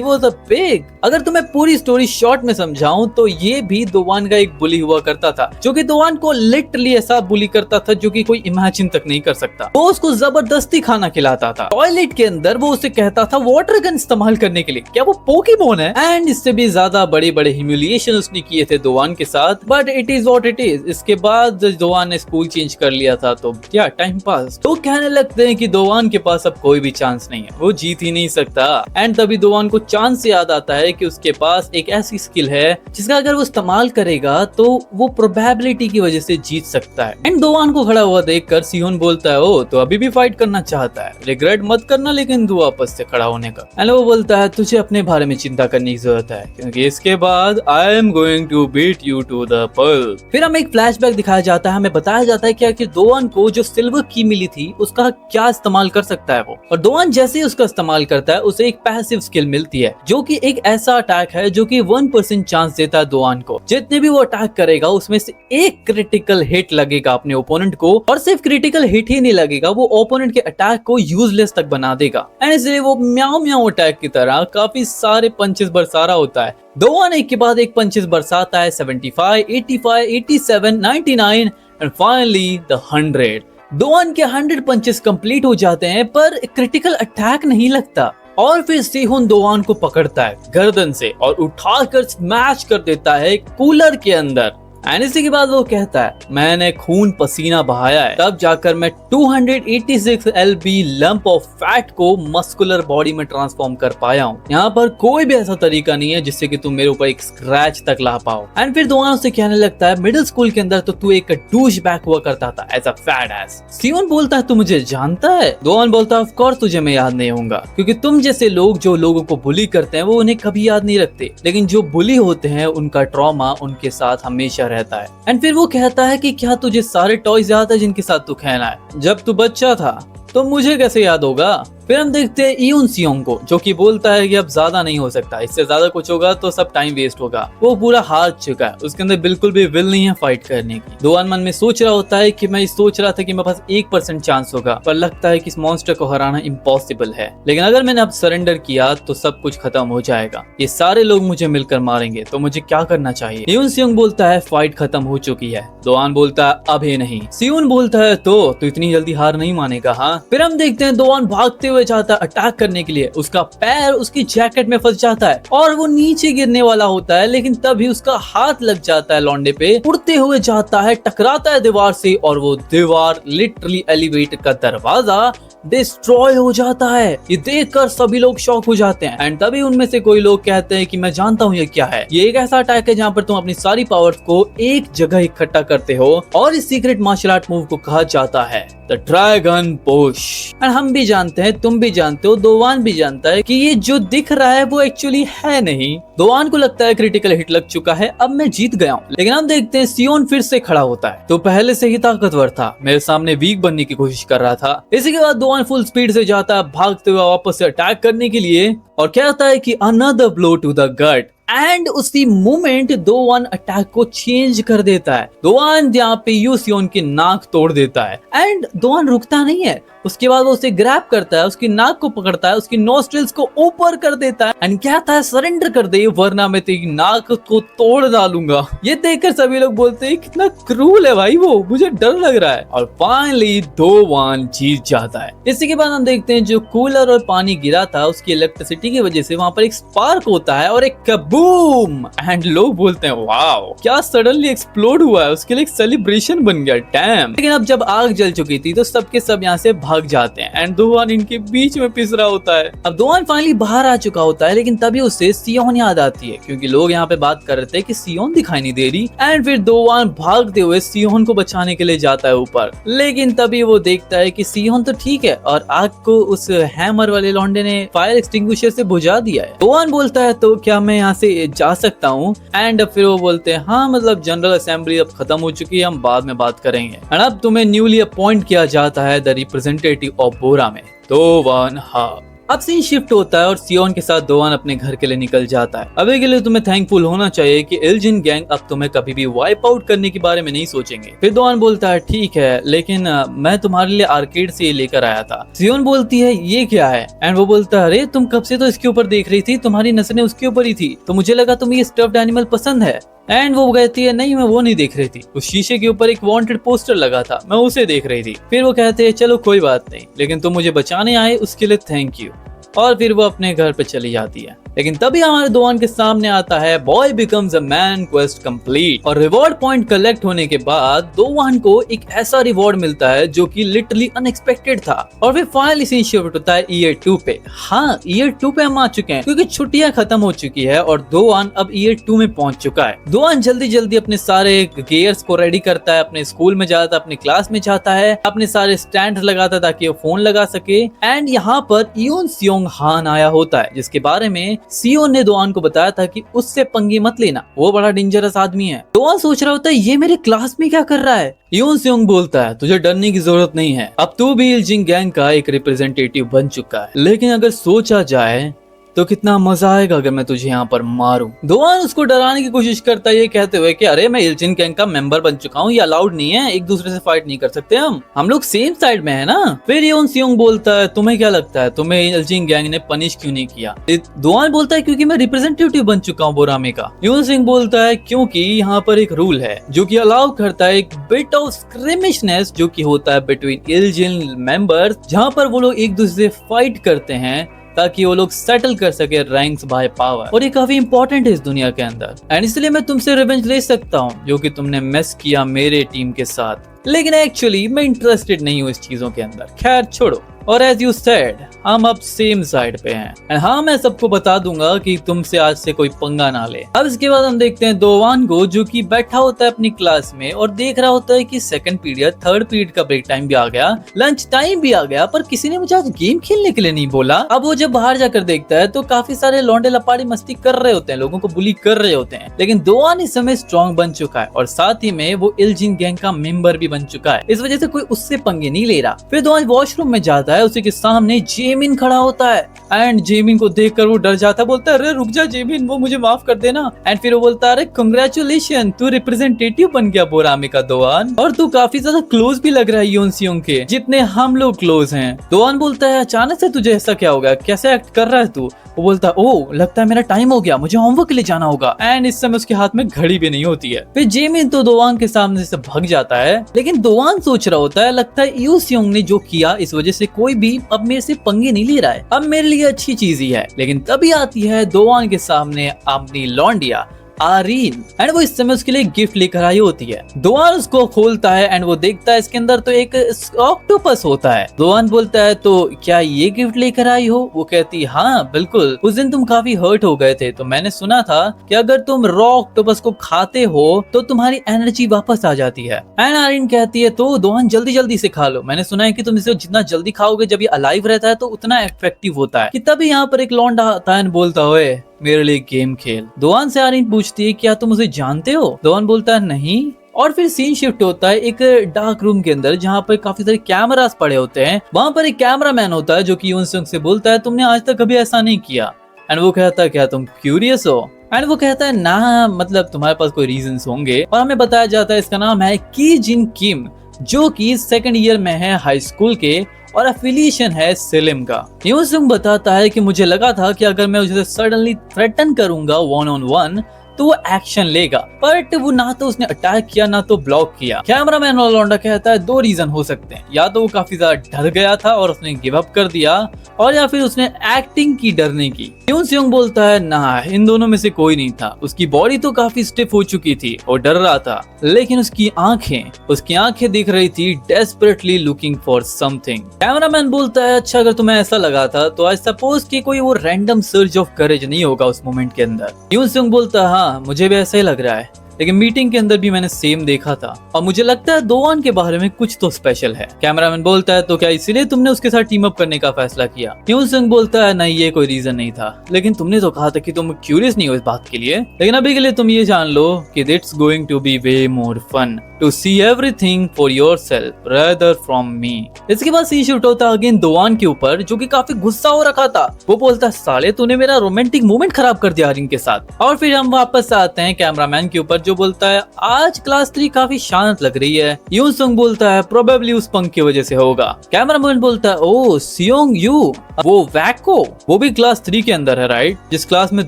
was a pig। अगर तुम्हें पूरी स्टोरी शॉर्ट में समझाऊं तो ये भी दोआन का एक बुली हुआ करता था, जो कि दोआन को लिटरली ऐसा बुली करता था जो कि कोई इमेजिन तक नहीं कर सकता। वो उसको जबरदस्ती खाना खिलाता था, टॉयलेट के अंदर वो उसे कहता था वाटर गन इस्तेमाल करने के लिए, क्या वो पोकेमोन है। एंड इससे भी ज्यादा बड़े बड़े ह्यूमिलिएशन उसने किए थे दोआन के साथ, but it is what it is. इसके बाद दोआन ने स्कूल चेंज कर लिया था, तो क्या टाइम पास। तो कहने लगते हैं कि दोआन के पास अब कोई भी चांस नहीं है, वो जीत ही नहीं सकता। एंड तभी दोआन को चांस से याद आता है कि उसके पास एक ऐसी स्किल है जिसका अगर वो इस्तेमाल करेगा तो वो प्रोबेबिलिटी की वजह से जीत सकता है। एंड दोआन को खड़ा हुआ देखकर सिहोन बोलता है ओ तो अभी भी फाइट करना चाहता है, रिग्रेट मत करना लेकिन दो आपस से खड़ा होने का। एंड वो बोलता है तुझे अपने बारे में चिंता करने की जरूरत है, क्योंकि इसके बाद I am going to beat you to the pulp. फिर हमें एक फ्लैशबैक दिखाया जाता है, हमें बताया जाता है कि दोआन को जो सिल्वर की मिली थी उसका क्या इस्तेमाल कर सकता है वो, और दोआन जैसे ही उसका इस्तेमाल करता है उसे एक पैसिव स्किल मिलती है, जो कि एक ऐसा अटैक है जो कि 1% चांस देता है दोआन को। जितने भी वो अटैक करेगा उसमें से एक क्रिटिकल हिट लगेगा अपने ओपोनेंट को, और सिर्फ क्रिटिकल हिट ही नहीं लगेगा, वो ओपोनेंट के अटैक को यूजलेस तक बना देगा। एंड इसलिए वो म्याओ म्याओ अटैक की तरह काफी सारे पंचेस बरसा रहा होता है। दोआन एक के बाद एक पंचेस बरसाता है, 75, 85, 87, 99 एंड फाइनली द 100। दोआन के 100 पंचेस कंप्लीट हो जाते हैं पर क्रिटिकल अटैक नहीं लगता, और फिर सिहोन दोआन को पकड़ता है गर्दन से और उठाकर स्मैश कर देता है कूलर के अंदर। एंड इसी के बाद वो कहता है मैंने खून पसीना बहाया है, तब जाकर मैं 286 LB लंप ऑफ फैट को मस्कुलर बॉडी में ट्रांसफॉर्म कर पाया हूँ। यहाँ पर कोई भी ऐसा तरीका नहीं है जिससे कि तुम मेरे ऊपर एक स्क्रैच तक ला पाओ। एंड फिर दोआन से कहने लगता है मिडिल स्कूल के अंदर तो तू एक डूश बैक हुआ करता था एज अ फैट एस। सियोन बोलता है तू मुझे जानता है? दोआन बोलता है ऑफ कोर्स तुझे मैं याद नहीं होऊंगा, क्योंकि तुम जैसे लोग जो लोगों को बुली करते हैं वो उन्हें कभी याद नहीं रखते, लेकिन जो बुली होते हैं उनका ट्रॉमा उनके साथ हमेशा रहता है। एंड फिर वो कहता है कि क्या तुझे सारे टॉयज याद है जिनके साथ तू खेला है? जब तू बच्चा था तो मुझे कैसे याद होगा? फिर हम देखते हैं इयुन सियोंग को, जो कि बोलता है कि अब ज्यादा नहीं हो सकता, इससे ज्यादा कुछ होगा तो सब टाइम वेस्ट होगा। वो पूरा हार चुका है, उसके अंदर बिल्कुल भी विल नहीं है फाइट करने की। दोआन मन में सोच रहा होता है कि मैं सोच रहा था कि मेरे पास 1% चांस होगा, पर लगता है कि इस मॉन्स्टर को हराना इम्पॉसिबल है, लेकिन अगर मैंने अब सरेंडर किया तो सब कुछ खत्म हो जाएगा, ये सारे लोग मुझे मिलकर मारेंगे, तो मुझे क्या करना चाहिए? इयुन सियोंग बोलता है फाइट खत्म हो चुकी है। दोआन बोलता है अभी नहीं। सियोन बोलता है तो इतनी जल्दी हार नहीं मानेगा? हाँ, फिर हम देखते हैं दोवान भागते हुए जाता है अटैक करने के लिए, उसका पैर उसकी जैकेट में फंस जाता है और वो नीचे गिरने वाला होता है, लेकिन तभी उसका हाथ लग जाता है लौंडे पे, उड़ते हुए जाता है, टकराता है दीवार से और वो दीवार लिटरली एलिवेटर का दरवाजा डिस्ट्रॉय हो जाता है। ये देखकर सभी लोग शॉक हो जाते हैं एंड तभी उनमें से कोई लोग कहते हैं कि मैं जानता हूँ ये क्या है। ये एक ऐसा अटैक है जहाँ पर तुम अपनी सारी पावर्स को एक जगह इकट्ठा करते हो और इस सीक्रेट मार्शल आर्ट मूव को कहा जाता है द ड्रैगन पुश। एंड हम भी जानते हैं, तुम भी जानते हो, दोवान भी जानता है कि ये जो दिख रहा है वो एक्चुअली है नहीं। दोवान को लगता है क्रिटिकल हिट लग चुका है, अब मैं जीत गया हूँ। लेकिन हम देखते हैं सियोन फिर से खड़ा होता है। तो पहले से ही ताकतवर था, मेरे सामने वीक बनने की कोशिश कर रहा था। इसी के बाद दोवान फुल स्पीड से जाता है भागते हुए वापस से अटैक करने के लिए और कहता है कि another blow to the gut and उसी मोमेंट दोवान अटैक को चेंज कर देता है। दोवान यहाँ पे यूसियोन की नाक तोड़ देता है एंड दोवान रुकता नहीं है। उसके बाद वो उसे ग्रैब करता है, उसकी नाक को पकड़ता है, उसकी नोस्ट्रिल्स को ऊपर कर देता है एंड कहता है सरेंडर कर दे वरना मैं तेरी नाक को तोड़ डालूंगा। ये देखकर सभी लोग बोलते हैं कितना क्रूल है भाई वो, मुझे डर लग रहा है। और फाइनली दोवान जीत जाता है। इसी के बाद हम देखते हैं जो कूलर और पानी गिरा था उसकी इलेक्ट्रिसिटी की वजह से वहां पर एक स्पार्क होता है और एक कबूम एंड लोग बोलते हैं वाओ क्या सडनली एक्सप्लोड हुआ है, उसके लिए एक सेलिब्रेशन बन गया डैम। लेकिन अब जब आग जल चुकी थी तो सबके सब यहाँ से भाग जाते हैं एंड दोवान इनके बीच में पिस रहा होता है। अब दोवान फाइनली बाहर आ चुका होता है, लेकिन तभी उसे सियोन याद आती है क्योंकि लोग यहाँ पे बात कर रहे थे कि सियोन दिखाई नहीं दे रही। एंड फिर दोवान भागते हुए सियोन को बचाने के लिए जाता है ऊपर, लेकिन तभी वो देखता है कि सियोन तो ठीक है और आग को उस हैमर वाले लौंडे ने फायर एक्सटिंग्विशर से बुझा दिया है। दोवान बोलता है तो क्या मैं यहाँ से जा सकता हूँ? एंड फिर वो बोलते हैं हाँ मतलब जनरल असेंबली अब खत्म हो चुकी है, हम बाद में बात करेंगे। एंड अब तुम्हें न्यूली अपॉइंट किया जाता है द रिप्रेजेंटेटिव ऑफ बोरा में। दोवान हाँ। अब सीन शिफ्ट होता है और सियोन के साथ दोवान अपने घर के लिए निकल जाता है। अभी के लिए तुम्हें थैंकफुल होना चाहिए कि इल्जिन गैंग अब तुम्हें कभी भी वाइप आउट करने के बारे में नहीं सोचेंगे। फिर दोवान बोलता है ठीक है, लेकिन मैं तुम्हारे लिए आर्केड से ये लेकर आया था। सियोन बोलती है ये क्या है? एंड वो बोलता है अरे तुम कब से तो इसके ऊपर देख रही थी, तुम्हारी नजरें उसके ऊपर ही थी, तो मुझे लगा तुम्हें ये स्टफ्ड एनिमल पसंद है। एंड वो कहती है नहीं मैं वो नहीं देख रही थी, उस शीशे के ऊपर एक वांटेड पोस्टर लगा था, मैं उसे देख रही थी। फिर वो कहते हैं चलो कोई बात नहीं, लेकिन तुम मुझे बचाने आए उसके लिए थैंक यू। और फिर वो अपने घर पे चली जाती है। लेकिन तभी हमारे दोवान के सामने आता है boy becomes a man quest complete. और रिवॉर्ड पॉइंट कलेक्ट होने के बाद दोवान को एक ऐसा रिवॉर्ड मिलता है जो कि लिटरली अनएक्सपेक्टेड था। और फिर फाइनली सीन शिफ्ट होता है ईयर 2 पे। हाँ ईयर 2 पे हम आ चुके हैं क्योंकि छुट्टियां खत्म हो चुकी है और दोवान अब ईयर 2 में पहुंच चुका है। दोवान जल्दी जल्दी अपने सारे गियर्स को रेडी करता है, अपने स्कूल में जाता है, अपने क्लास में जाता है, अपने सारे स्टैंड लगाता है ताकि वो फोन लगा सके। एंड यहाँ पर इयोन सियोंग हान आया होता है जिसके बारे में सियोन ने दोवान को बताया था कि उससे पंगे मत लेना, वो बड़ा डेंजरस आदमी है। दोवान सोच रहा होता है ये मेरे क्लास में क्या कर रहा है। इयोन सियोंग बोलता है तुझे डरने की जरूरत नहीं है, अब तू भी इल्जिन गैंग का एक रिप्रेजेंटेटिव बन चुका है, लेकिन अगर सोचा जाए तो कितना मजा आएगा अगर मैं तुझे यहाँ पर मारूं। दोवान उसको डराने की कोशिश करता है ये कहते हुए कि अरे मैं इल्जिन गैंग का मेंबर बन चुका हूँ, ये अलाउड नहीं है, एक दूसरे से फाइट नहीं कर सकते हम लोग सेम साइड में है ना। फिर इयोन सियोंग बोलता है तुम्हें क्या लगता है तुम्हें इल्जिन गैंग ने पनिश क्यों नहीं किया? दोवान बोलता है क्योंकि मैं रिप्रेजेंटेटिव बन चुका हूँ बोरामे का। इयोन सिंह बोलता है क्योंकि यहाँ पर एक रूल है जो कि अलाउ करता है एक बिट ऑफ स्क्रिमिशनेस जो कि होता है बिटवीन इल्जिन मेंबर्स, जहाँ पर वो लोग एक दूसरे से फाइट करते हैं ताकि वो लोग सेटल कर सके रैंक्स बाय पावर। और ये काफी इंपॉर्टेंट है इस दुनिया के अंदर एंड इसलिए मैं तुमसे रिवेंज ले सकता हूँ जो कि तुमने मिस किया मेरे टीम के साथ। लेकिन एक्चुअली मैं इंटरेस्टेड नहीं हूँ इस चीजों के अंदर, खैर छोड़ो। और एज यू सेड हम अब सेम साइड पे हैं एंड हाँ मैं सबको बता दूंगा कि तुमसे आज से कोई पंगा ना ले। अब इसके बाद हम देखते हैं दोवान को जो कि बैठा होता है अपनी क्लास में और देख रहा होता है कि सेकंड पीरियड थर्ड पीरियड का ब्रेक टाइम भी आ गया, लंच टाइम भी आ गया, पर किसी ने मुझे आज गेम खेलने के लिए नहीं बोला। अब वो जब बाहर जाकर देखता है तो काफी सारे लौंडे लपाड़ी मस्ती कर रहे होते हैं, लोगों को बुली कर रहे होते हैं, लेकिन दोवान इस समय स्ट्रॉन्ग बन चुका है और साथ ही में वो इल्जिन गैंग का मेंबर भी बन चुका है, इस वजह से कोई उससे पंगे नहीं ले रहा। फिर दोवान वॉशरूम में जाता है, उसी के सामने जेमिन खड़ा होता है एंड जेमिन को देखकर वो डर जाता है, बोलता है अरे रुक जा जेमिन, वो मुझे माफ कर देना। एंड फिर वो बोलता है अरे कांग्रेचुलेशन, तू रिप्रेजेंटेटिव बन गया बोरामे का दोवान, और तू काफी ज्यादा क्लोज भी लग रहा है इयोन सियोंग के जितने हम लोग क्लोज हैं। दोवान बोलता है अचानक से तुझे ऐसा क्या हो गया, कैसे एक्ट कर रहा है तू? वो बोलता है ओ लगता है मेरा टाइम हो गया, मुझे होमवर्क के लिए जाना होगा। एंड इस समय उसके हाथ में घड़ी भी नहीं होती है। फिर जेमिन तो दोवान के सामने से भाग जाता है, लेकिन दोवान सोच रहा होता है लगता है यू सियोंग ने जो किया इस वजह से कोई भी अब मेरे से पंगे नहीं ले रहा है, अब मेरे लिए अच्छी चीज ही है। लेकिन तभी आती है दोवान के सामने अपनी लौंडिया आरीन, एंड वो इस समय उसके लिए गिफ्ट लेकर आई होती है। दोवान उसको खोलता है एंड वो देखता है इसके अंदर तो एक ऑक्टोपस होता है। दोवान बोलता है तो क्या ये गिफ्ट लेकर आई हो? वो कहती हाँ बिल्कुल, उस दिन तुम काफी हर्ट हो गए थे तो मैंने सुना था कि अगर तुम रॉ ऑक्टोपस को खाते हो तो तुम्हारी एनर्जी वापस आ जाती है। एंड आरीन कहती है तो दोवान जल्दी जल्दी से खा लो, मैंने सुना है कि तुम इसे जितना जल्दी खाओगे जब ये अलाइव रहता है तो उतना इफेक्टिव होता है। कि तभी यहाँ पर एक लौंडा आता है बोलता है मेरे लिए गेम खेल। दोवान से आरीन पूछती है क्या तुम उसे जानते हो? दोवान बोलता है नहीं। और फिर सीन शिफ्ट होता है एक डार्क रूम के अंदर जहाँ पर काफी सारे कैमरास पड़े होते हैं। वहाँ पर एक कैमरामैन होता है जो कि यून सियोंग से बोलता है तुमने आज तक कभी ऐसा नहीं किया। एंड वो कहता है क्या तुम क्यूरियस हो? एंड वो कहता है ना मतलब तुम्हारे पास कोई रीजंस होंगे। और हमें बताया जाता है इसका नाम है की जिन किम, जो कि सेकंड ईयर में है हाई स्कूल के और एफिलिएशन है सिलिम का। यूं सियोंग बताता है कि मुझे लगा था कि अगर मैं उसे सडनली थ्रेटन करूंगा 1-on-1 तो वो एक्शन लेगा, बट वो ना तो उसने अटैक किया ना तो ब्लॉक किया। कैमरामैन और लौंडा कहता है दो रीजन हो सकते हैं, या तो वो काफी ज्यादा डर गया था और उसने गिव अप कर दिया, और या फिर उसने एक्टिंग की डरने की। यून सियोंग बोलता है ना इन दोनों में से कोई नहीं था, उसकी बॉडी तो काफी स्टिफ हो चुकी थी और डर रहा था, लेकिन उसकी आंखें दिख रही थी desperately looking for something. Cameraman बोलता है अच्छा अगर तुम्हें ऐसा लगा था तो आई सपोज कि कोई वो रैंडम सर्ज ऑफ करेज नहीं होगा उस मोमेंट के अंदर। यून सियोंग बोलता है हाँ मुझे भी ऐसा ही लग रहा है, लेकिन मीटिंग के अंदर भी मैंने सेम देखा था और मुझे लगता है दोवान के बारे में कुछ तो स्पेशल है। कैमरामैन बोलता है तो क्या इसीलिए तुमने उसके साथ टीम अप करने का फैसला किया? यून सियोंग बोलता है नहीं ये कोई रीजन नहीं था, लेकिन तुमने तो कहा था कि तुम क्यूरियस नहीं हो इस बात के लिए, लेकिन अभी के लिए तुम ये जान लो कि it's going to be way more fun to see everything for yourself rather from me. इसके बाद सीन शिफ्ट होता है अगेन दोवान के ऊपर जो कि काफी गुस्सा हो रखा था। वो बोलता है साले तूने मेरा रोमांटिक मोमेंट खराब कर दिया आरीन के साथ। और फिर हम वापस आते हैं कैमरामैन के ऊपर जो बोलता है आज क्लास 3 काफी शांत लग रही है। यून सियोंग बोलता है प्रोबेबली उस पंख की वजह से होगा। कैमरामैन बोलता है ओ सियोंग यू वो वैको वो भी क्लास 3 के अंदर है राइट, जिस क्लास में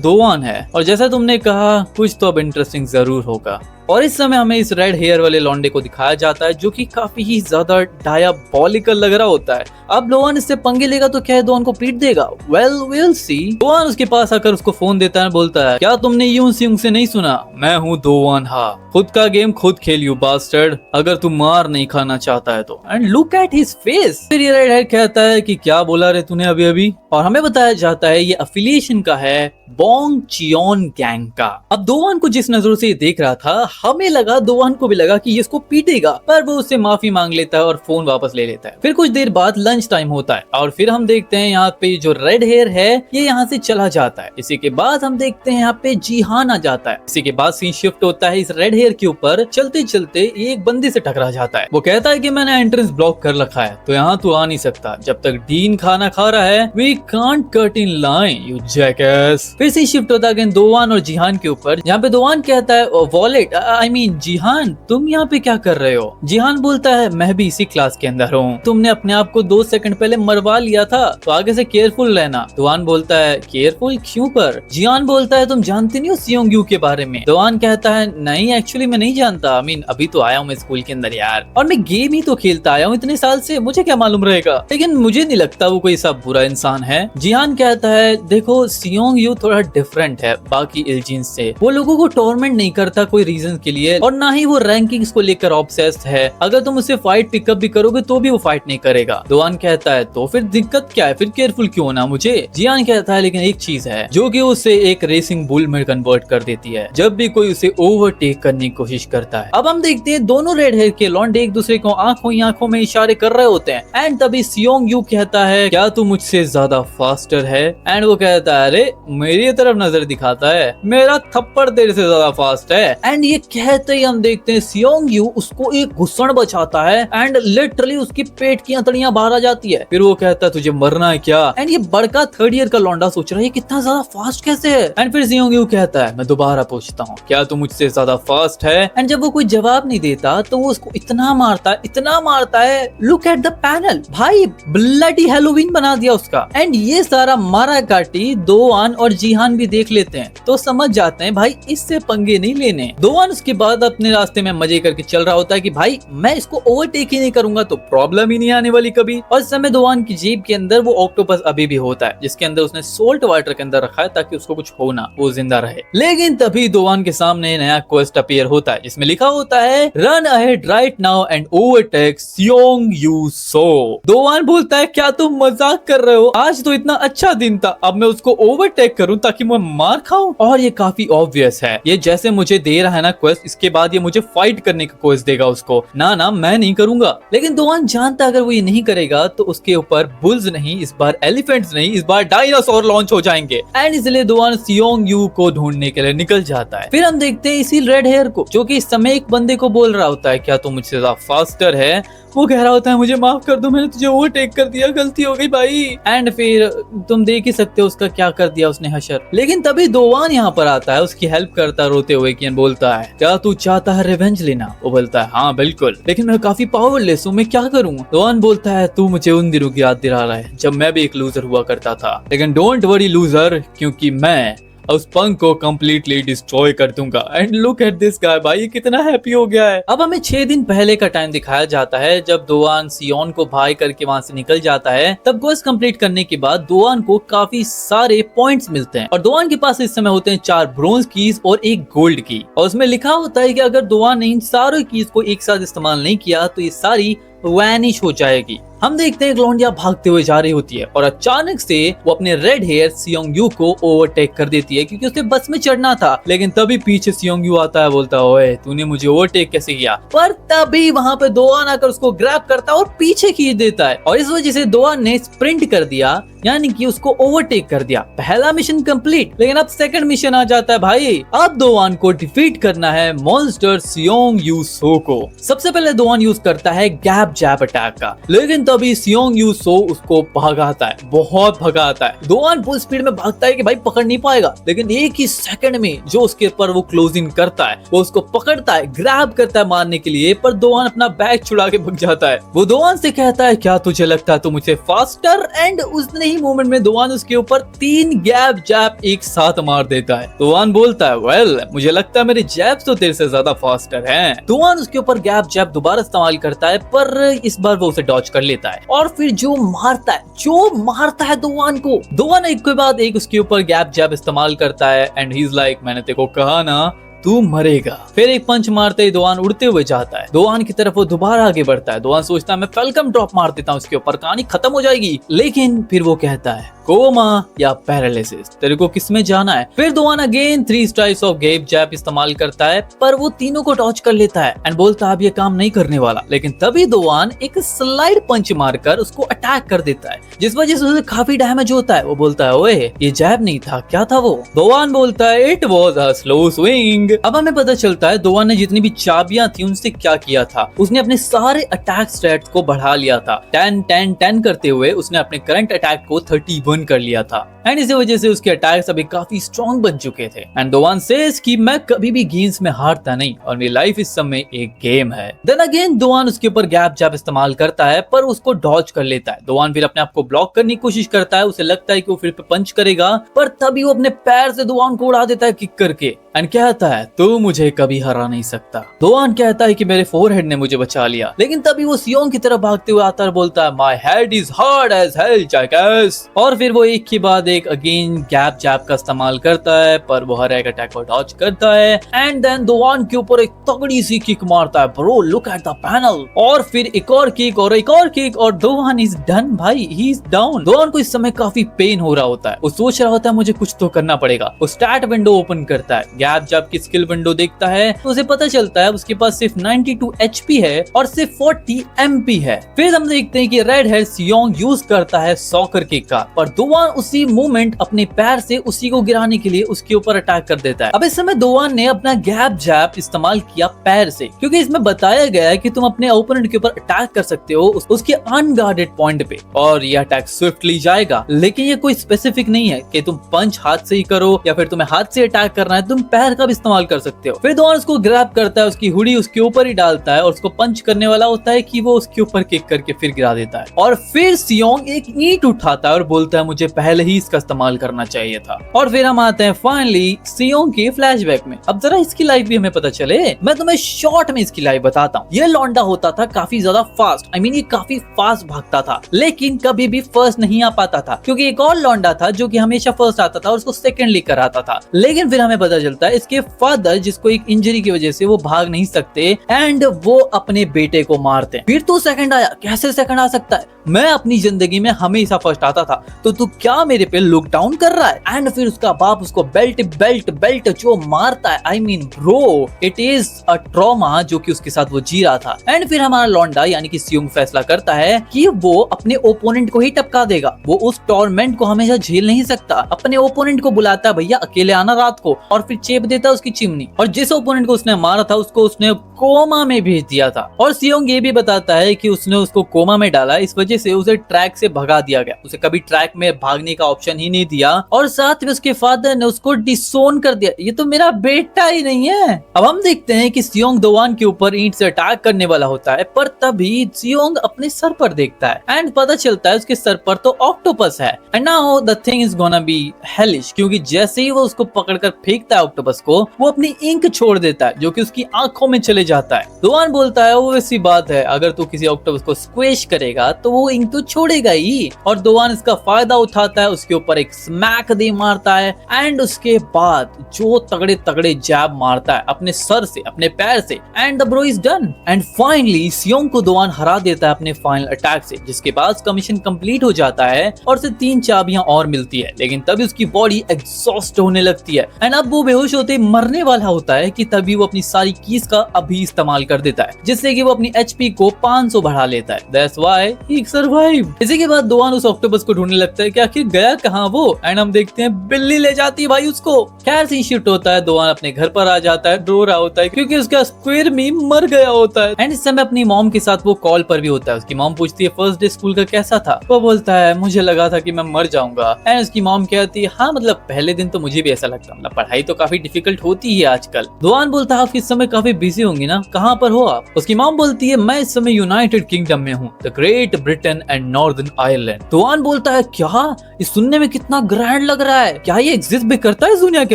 दोवान है, और जैसा तुमने कहा कुछ तो अब इंटरेस्टिंग जरूर होगा। और इस समय हमें इस रेड हेयर वाले लौंडे को दिखाया जाता है जो कि काफी ही ज्यादा डायबॉलिकल लग रहा होता है। अब दोवान इससे पंगे लेगा तो क्या दोवान को पीट देगा? Well will see. दोवान उसके पास आकर उसको फोन देता है, बोलता है क्या तुमने यून सियोंग से नहीं सुना, मैं हूँ दोवान हा, खुद का गेम खुद खेल यू बास्टर्ड, अगर तू मार नहीं खाना चाहता है तो। And look at his face. फिर ये रेड हेयर कहता है कि क्या बोला रे तूने अभी अभी, और हमें बताया जाता है ये अफिलिएशन का है बोंग चियोन गैंग का। अब दोवान को जिस नजरों से ये देख रहा था हमें लगा दोवान को भी लगा कि ये इसको पीटेगा, पर वो उससे माफी मांग लेता है और फोन वापस ले लेता है। फिर कुछ देर बाद लंच टाइम होता है और फिर हम देखते हैं यहाँ पे जो रेड हेयर है ये यहाँ से चला जाता है। इसी के बाद हम देखते हैं यहाँ पे जिहान आ जाता है। इसी के बाद सीन शिफ्ट होता है इस रेड हेयर के ऊपर। चलते चलते ये एक बंदे से टकरा जाता है। वो कहता है कि मैंने एंट्रेंस ब्लॉक कर रखा है तो यहाँ तू आ नहीं सकता, जब तक डीन खाना खा रहा है we can't cut in line you jackass. फिर से शिफ्ट होता है दोवान और जिहान के ऊपर। यहाँ पे दोवान कहता है वॉलेट आई मीन जिहान तुम यहाँ पे क्या कर रहे हो? जिहान बोलता है मैं भी इसी क्लास के अंदर हूँ, तुमने अपने आप को 2 सेकंड पहले मरवा लिया था तो आगे से केयरफुल रहना। दोवान बोलता है केयरफुल क्यों पर? जिहान बोलता है तुम जानते नहीं हो सियोंग यू के बारे में? दोवान कहता है नहीं एक्चुअली मैं नहीं जानता, आई मीन अभी तो आया हूँ मैं स्कूल के अंदर यार, और मैं गेम ही तो खेलता आया हूँ इतने साल से, मुझे क्या मालूम रहेगा, लेकिन मुझे नहीं लगता वो कोई सब बुरा इंसान है। जिहान कहता है देखो सियोंग यू थोड़ा डिफरेंट है बाकी इल्जिन्स से, वो लोगों को टॉर्मेंट नहीं करता कोई रीजन के लिए और ना ही वो रैंकिंग्स को लेकर ऑब्सेस्ड है, अगर तुम उसे फाइट पिकअप भी करोगे तो भी वो फाइट नहीं करेगा। दोवान कहता है तो फिर दिक्कत क्या है, फिर केयरफुल क्यों होना मुझे? जियान कहता है लेकिन एक चीज है जो कि उसे एक रेसिंग बुल में कन्वर्ट कर देती है जब भी कोई उसे ओवरटेक करने की कोशिश करता है। अब हम देखते हैं दोनों रेड हेयर के लौंडे एक दूसरे को आंखों ही आंखों में इशारे कर रहे होते हैं एंड तभी सियोंग यू कहता है क्या तू मुझसे ज्यादा फास्टर है? एंड वो कहता है अरे मेरी तरफ नजर दिखाता है, मेरा थप्पड़ तेरे से ज्यादा फास्ट है। एंड ये कहते ही हम देखते हैं सियोंग यू उसको एक घुसड़ बचाता है एंड लिटरली उसकी पेट की अंतड़ियां बाहर आ जाती है। फिर वो कहता है तुझे मरना है क्या? एंड ये बड़का थर्ड ईयर का लौंडा सोच रहा है कितना ज्यादा फास्ट कैसे है। एंड फिर सियोंग यू कहता है मैं दोबारा पूछता हूँ क्या तू मुझसे ज्यादा फास्ट है? एंड जब वो कोई जवाब नहीं देता तो वो उसको इतना मारता है। लुक एट द पैनल भाई, ब्लडी हैलोवीन बना दिया उसका। एंड ये सारा मारा काटी दोवान और जीहान भी देख लेते हैं तो समझ जाते हैं भाई इससे पंगे नहीं लेने। दोवान उसके बाद अपने रास्ते में मजे करके चल रहा होता है कि भाई मैं इसको ओवरटेक ही नहीं करूंगा तो प्रॉब्लम ही नहीं आने वाली कभी। और इस समय दोवान की जेब के अंदर वो ऑक्टोपस अभी भी होता है जिसके अंदर उसने सोल्ट वाटर के अंदर रखा है ताकि उसको कुछ हो ना, वो जिंदा रहे। लेकिन तभी दोवान के सामने नया क्वेस्ट अपीयर होता है जिसमें लिखा होता है run ahead right now and overtake Seong you so. Dowan बोलता है क्या तुम मजाक कर रहे हो? आज तो इतना अच्छा दिन था, अब मैं उसको ओवरटेक करूं ताकि मैं मार खाऊं? और ये काफी ऑब्वियस है, ये जैसे मुझे दे रहा है ना क्वेस्ट, इसके बाद ये मुझे फाइट करने का क्वेस्ट देगा उसको। ना मैं नहीं करूंगा। लेकिन दोवान जानता अगर वो ये नहीं करेगा तो उसके ऊपर बुल्स नहीं, इस बार एलिफेंट्स नहीं, इस बार डायनासोर लॉन्च हो जाएंगे। एंड इसलिए दोवान सियोंग यू को ढूंढने के लिए निकल जाता है। फिर हम देखते हैं इसी रेड हेयर को जो कि इस समय एक बंदे को बोल रहा होता है क्या तुम मुझसे ज्यादा फास्टर है? वो कह रहा होता है मुझे माफ कर दो, मैंने तुझे ओवरटेक कर दिया, गलती हो गई भाई। एंड फिर तुम देख ही सकते हो उसका क्या कर दिया उसने हशर। लेकिन तभी दोवान यहाँ पर आता है, उसकी हेल्प करता रोते हुए कि बोलता है क्या तू चाहता है रिवेंज लेना? वो बोलता है हाँ बिल्कुल, लेकिन मैं काफी पावरलेस हूँ, मैं क्या करूँ? दोवान बोलता है तू मुझे उन दिनों की याद दिला रहा है जब मैं भी एक लूजर हुआ करता था, लेकिन डोंट वरी लूजर, क्योंकि मैं उस पंख को कंप्लीटली डिस्ट्रॉय कर दूंगा। And look at this guy, भाई कितना हैप्पी हो गया है। अब हमें 6 दिन पहले का टाइम दिखाया जाता है जब दोवान सियोन को भाई करके वहां से निकल जाता है। तब क्वेस्ट कंप्लीट करने के बाद दोवान को काफी सारे पॉइंट्स मिलते हैं और दोवान के पास इस समय होते हैं 4 ब्रोंज कीज और 1 गोल्ड की। और उसमें लिखा होता है कि अगर दोवान ने इन सारे कीज को एक साथ इस्तेमाल नहीं किया तो ये सारी वैनिश हो जाएगी। हम देखते हैं लौंडिया भागते हुए जा रही होती है और अचानक से वो अपने रेड हेयर सियोंग यू को ओवरटेक कर देती है क्योंकि उसे बस में चढ़ना था। लेकिन तभी पीछे सियोंग यू आता है, बोलता है ओए तूने मुझे ओवरटेक कैसे किया? पर तभी वहां पे दोवान आकर उसको ग्रैब करता है और पीछे खींच देता है और इस वजह से दोवान ने स्प्रिंट कर दिया, यानी कि उसको ओवरटेक कर दिया। पहला मिशन कंप्लीट। लेकिन अब सेकंड मिशन आ जाता है भाई, अब दोवान को डिफीट करना है मॉन्स्टर सियोंग यू सो को। सबसे पहले दोवान यूज करता है गैप जैप अटैक का, लेकिन तभी सियोंग यू सो उसको भगाता है, बहुत भगाता है। दोवान फुल स्पीड में भागता है कि भाई पकड़ नहीं पाएगा, लेकिन एक ही सेकंड में जो उसके ऊपर वो क्लोजिंग करता है, वो उसको पकड़ता है, ग्रैब करता है मारने के लिए, पर दोवान अपना बैग छुड़ा के भाग जाता है। वो दोवान से कहता है क्या तुझे लगता है तू मुझे फास्टर? एंड उसने ही मोमेंट में दोवान उसके ऊपर 3 गैप जैप एक साथ मार देता है। दोवान बोलता है वेल मुझे लगता है मेरे जैब्स तो तेरे से ज्यादा फास्टर हैं। दोवान उसके ऊपर गैप जैप दोबारा इस्तेमाल करता है, पर इस बार वो उसे डॉज कर लेता है और फिर जो मारता है दोवान को। दोवान एक के बाद एक उसके ऊपर गैप जैप इस्तेमाल करता है एंड ही इज लाइक मैंने तेरे को कहा ना तू मरेगा। फिर एक पंच मारते ही दोवान उड़ते हुए जाता है। दोवान की तरफ वो दोबारा आगे बढ़ता है। दोवान सोचता है मैं वेलकम ड्रॉप मार देता हूँ उसके ऊपर, कहानी खत्म हो जाएगी। लेकिन फिर वो कहता है कोमा या पैरालिसिस, तेरे को किसमें जाना है? फिर Dowan again 3 types of gap zap इस्तेमाल करता है, पर वो तीनों को डॉज कर लेता है एंड बोलता है अब ये काम नहीं करने वाला। लेकिन तभी दोवान एक स्लाइड पंच मारकर उसको अटैक कर देता है, जिस वजह से उसे काफी डैमेज होता है। वो बोलता है ओए ये जैब नहीं था, क्या था वो? दोवान बोलता है it was a slow swing. अब हमें पता चलता है दोवान ने जितनी भी चाबियां थी उनसे क्या किया था। उसने अपने सारे अटैक स्टैट्स को बढ़ा लिया था। 10-10-10 करते हुए उसने अपने करंट अटैक को 31 कर लिया था एंड इसी वजह से उसके अटैक्स अभी काफी स्ट्रॉन्ग बन चुके थे। एंड दोवान सेज कि मैं कभी भी गेम्स में हारता नहीं और मेरी लाइफ इस समय एक गेम है। देन अगेन दोवान उसके ऊपर गैप जैप इस्तेमाल करता है, पर उसको डॉज कर लेता है। दोवान फिर अपने आप को ब्लॉक करने की कोशिश करता है। उसे लगता है कि वो फिर पंच करेगा, पर तभी वो अपने पैर से दोवान को उड़ा देता है किक करके एंड कहता है तू मुझे कभी हरा नहीं सकता। दोवान कहता है कि मेरे फोरहेड ने मुझे बचा लिया। लेकिन तभी वो सियोंग की तरफ भागते हुए आता है, बोलता है my head is hard as hell jackass. और फिर वो एक के बाद एक अगेन गैप जैप का इस्तेमाल करता है, पर वो हर एक अटैक को डॉज करता है एंड देन दोवान के ऊपर एक तगड़ी सी किक मारता है। Bro look at the panel. और फिर एक और किक और एक और किक और दोवान इज डन भाई, ही इज डाउन। दोवान को इस समय काफी पेन हो रहा होता है। वो सोच रहा होता है मुझे कुछ तो करना पड़ेगा। वो स्टार्ट विंडो ओपन करता है, गैप जैब की स्किल विंडो देखता है तो उसे पता चलता है उसके पास सिर्फ 92 HP है और सिर्फ 40 MP है। फिर हम देखते हैं कि रेड हेयर सियोंग यूज करता है सॉकर किक का, पर दोवान उसी मोमेंट अपने पैर से उसी को गिराने के लिए उसके ऊपर अटैक कर देता है। अब इस समय दोवान ने अपना गैप जैब इस्तेमाल किया पैर से, क्योंकि इसमें बताया गया है कि तुम अपने ओपोनेंट के ऊपर अटैक कर सकते हो उसके अनगार्डेड पॉइंट पे, और यह अटैक स्विफ्टली जाएगा। लेकिन ये कोई स्पेसिफिक नहीं है कि तुम पंच हाथ से ही करो या फिर तुम्हें हाथ से अटैक करना है, तुम पैर का भी इस्तेमाल कर सकते हो। फिर दोवान उसको ग्रैब करता है, उसकी हुडी उसके ऊपर ही डालता है और उसको पंच करने वाला होता है कि वो उसके ऊपर किक करके फिर गिरा देता है। और फिर सियोंग एक ईंट उठाता है और बोलता है मुझे पहले ही इसका इस्तेमाल करना चाहिए था। और फिर हम आते हैं फाइनली सियोंग के फ्लैशबैक में। अब जरा इसकी लाइफ भी हमें पता चले। मैं तुम्हें शॉर्ट में इसकी लाइफ बताता हूँ। ये लौंडा होता था काफी ज्यादा फास्ट, ये काफी फास्ट भागता था, लेकिन कभी भी फर्स्ट नहीं आ पाता था, क्योंकि एक और लौंडा था जो कि हमेशा फर्स्ट आता था और उसको सेकंड लेकर कराता था। लेकिन फिर हमें पता चलता है इसके फादर, जिसको एक इंजरी की वजह से वो भाग नहीं सकते, एंड वो अपने बेटे को मारते हैं। फिर तू सेकंड आया, कैसे सेकंड आ सकता है? मैं अपनी जिंदगी में हमेशा फर्स्ट आता था, तो तू क्या मेरे पे लुक डाउन कर रहा है? एंड फिर उसका बाप उसको बेल्ट बेल्ट बेल्ट जो मारता है, bro it is a trauma जो कि उसके साथ वो जी रहा था। एंड फिर हमारा लौंडा यानी कि सियोंग फैसला करता है कि वो अपने ओपोनेंट को ही टपका देगा। वो उस टॉर्मेंट को हमेशा झेल नहीं सकता। अपने ओपोनेंट को बुलाता है, भैया अकेले आना रात को, और फिर चेप देता है उसकी चिमनी। और जिस ओपोनेंट को उसने मारा था उसको उसने कोमा में भेज दिया था। और सियोंग ये भी बताता है कि उसने उसको कोमा में डाला, इस वजह से उसे ट्रैक से भगा दिया गया। उसे कभी ट्रैक में भागने का ऑप्शन ही नहीं दिया, और साथ में उसके फादर ने उसको डिसोन कर दिया। ये तो मेरा बेटा ही नहीं है। अब हम देखते हैं कि सियोंग दोवान के ऊपर ईंट से अटैक करने वाला होता है, पर तभी सियोंग अपने सर पर देखता है एंड पता चलता है उसके सर पर तो ऑक्टोपस है। And now the thing is gonna be hellish, क्योंकि जैसे ही वो उसको पकड़कर फेंकता है ऑक्टोपस को, वो अपनी इंक छोड़ देता है जो कि उसकी आंखों में चले जाता है। दोवान बोलता है वो वैसी बात है, अगर तू किसी ऑक्टोपस को स्क्वेश करेगा तो वो इंक तो छोड़ेगा ही। और दोवान इसका फायदा उठाता है, उसके ऊपर एक स्मैक दे मारता है, एंड उसके बाद जो तगड़े तगड़े जैब मारता है अपने सर से, अपने पैर से, and the bro is done. And finally Seong को दोवान हरा देता है अपने फाइनल अटैक से, जिसके बाद कमीशन कंप्लीट हो जाता है और उसे 3 चाबियां और मिलती है। लेकिन तभी उसकी बॉडी एग्जॉस्ट होने लगती है, एंड अब वो बेहोश होते ही मरने वाला होता है कि तभी वो अपनी सारी कीज का अभी इस्तेमाल कर देता है, जिससे कि वो अपनी एचपी को 500 बढ़ा लेता है। That's why he survived। इसी के बाद दोवान उस ऑक्टोपस को ढूंढने लगता है कि आखिर गया कहाँ वो, एंड हम देखते हैं बिल्ली ले जाती है भाई उसको। खैर सीन शिफ्ट होता है, दोवान अपने घर पर आ जाता है, रो रहा होता है क्योंकि उसका स्क्वायर मीम मर गया होता है। एंड इस समय अपनी मॉम के साथ वो कॉल पर भी होता है। उसकी मॉम पूछती है फर्स्ट डे स्कूल का कैसा था? वो बोलता है मुझे लगा था कि मैं मर जाऊंगा। एंड उसकी मॉम कहती है हाँ मतलब पहले दिन तो मुझे भी ऐसा लगता, मतलब पढ़ाई तो काफी डिफिकल्ट होती है आजकल। दोवान बोलता है आप इस समय काफी बिजी होंगी ना, कहाँ पर हो आप? उसकी मॉम बोलती है मैं इस समय यूनाइटेड किंगडम में हूँ, the Great Britain and Northern Ireland. Dowan बोलता है क्या, ये सुनने में कितना ग्रैंड लग रहा है, क्या ये एग्जिस्ट भी करता है इस दुनिया के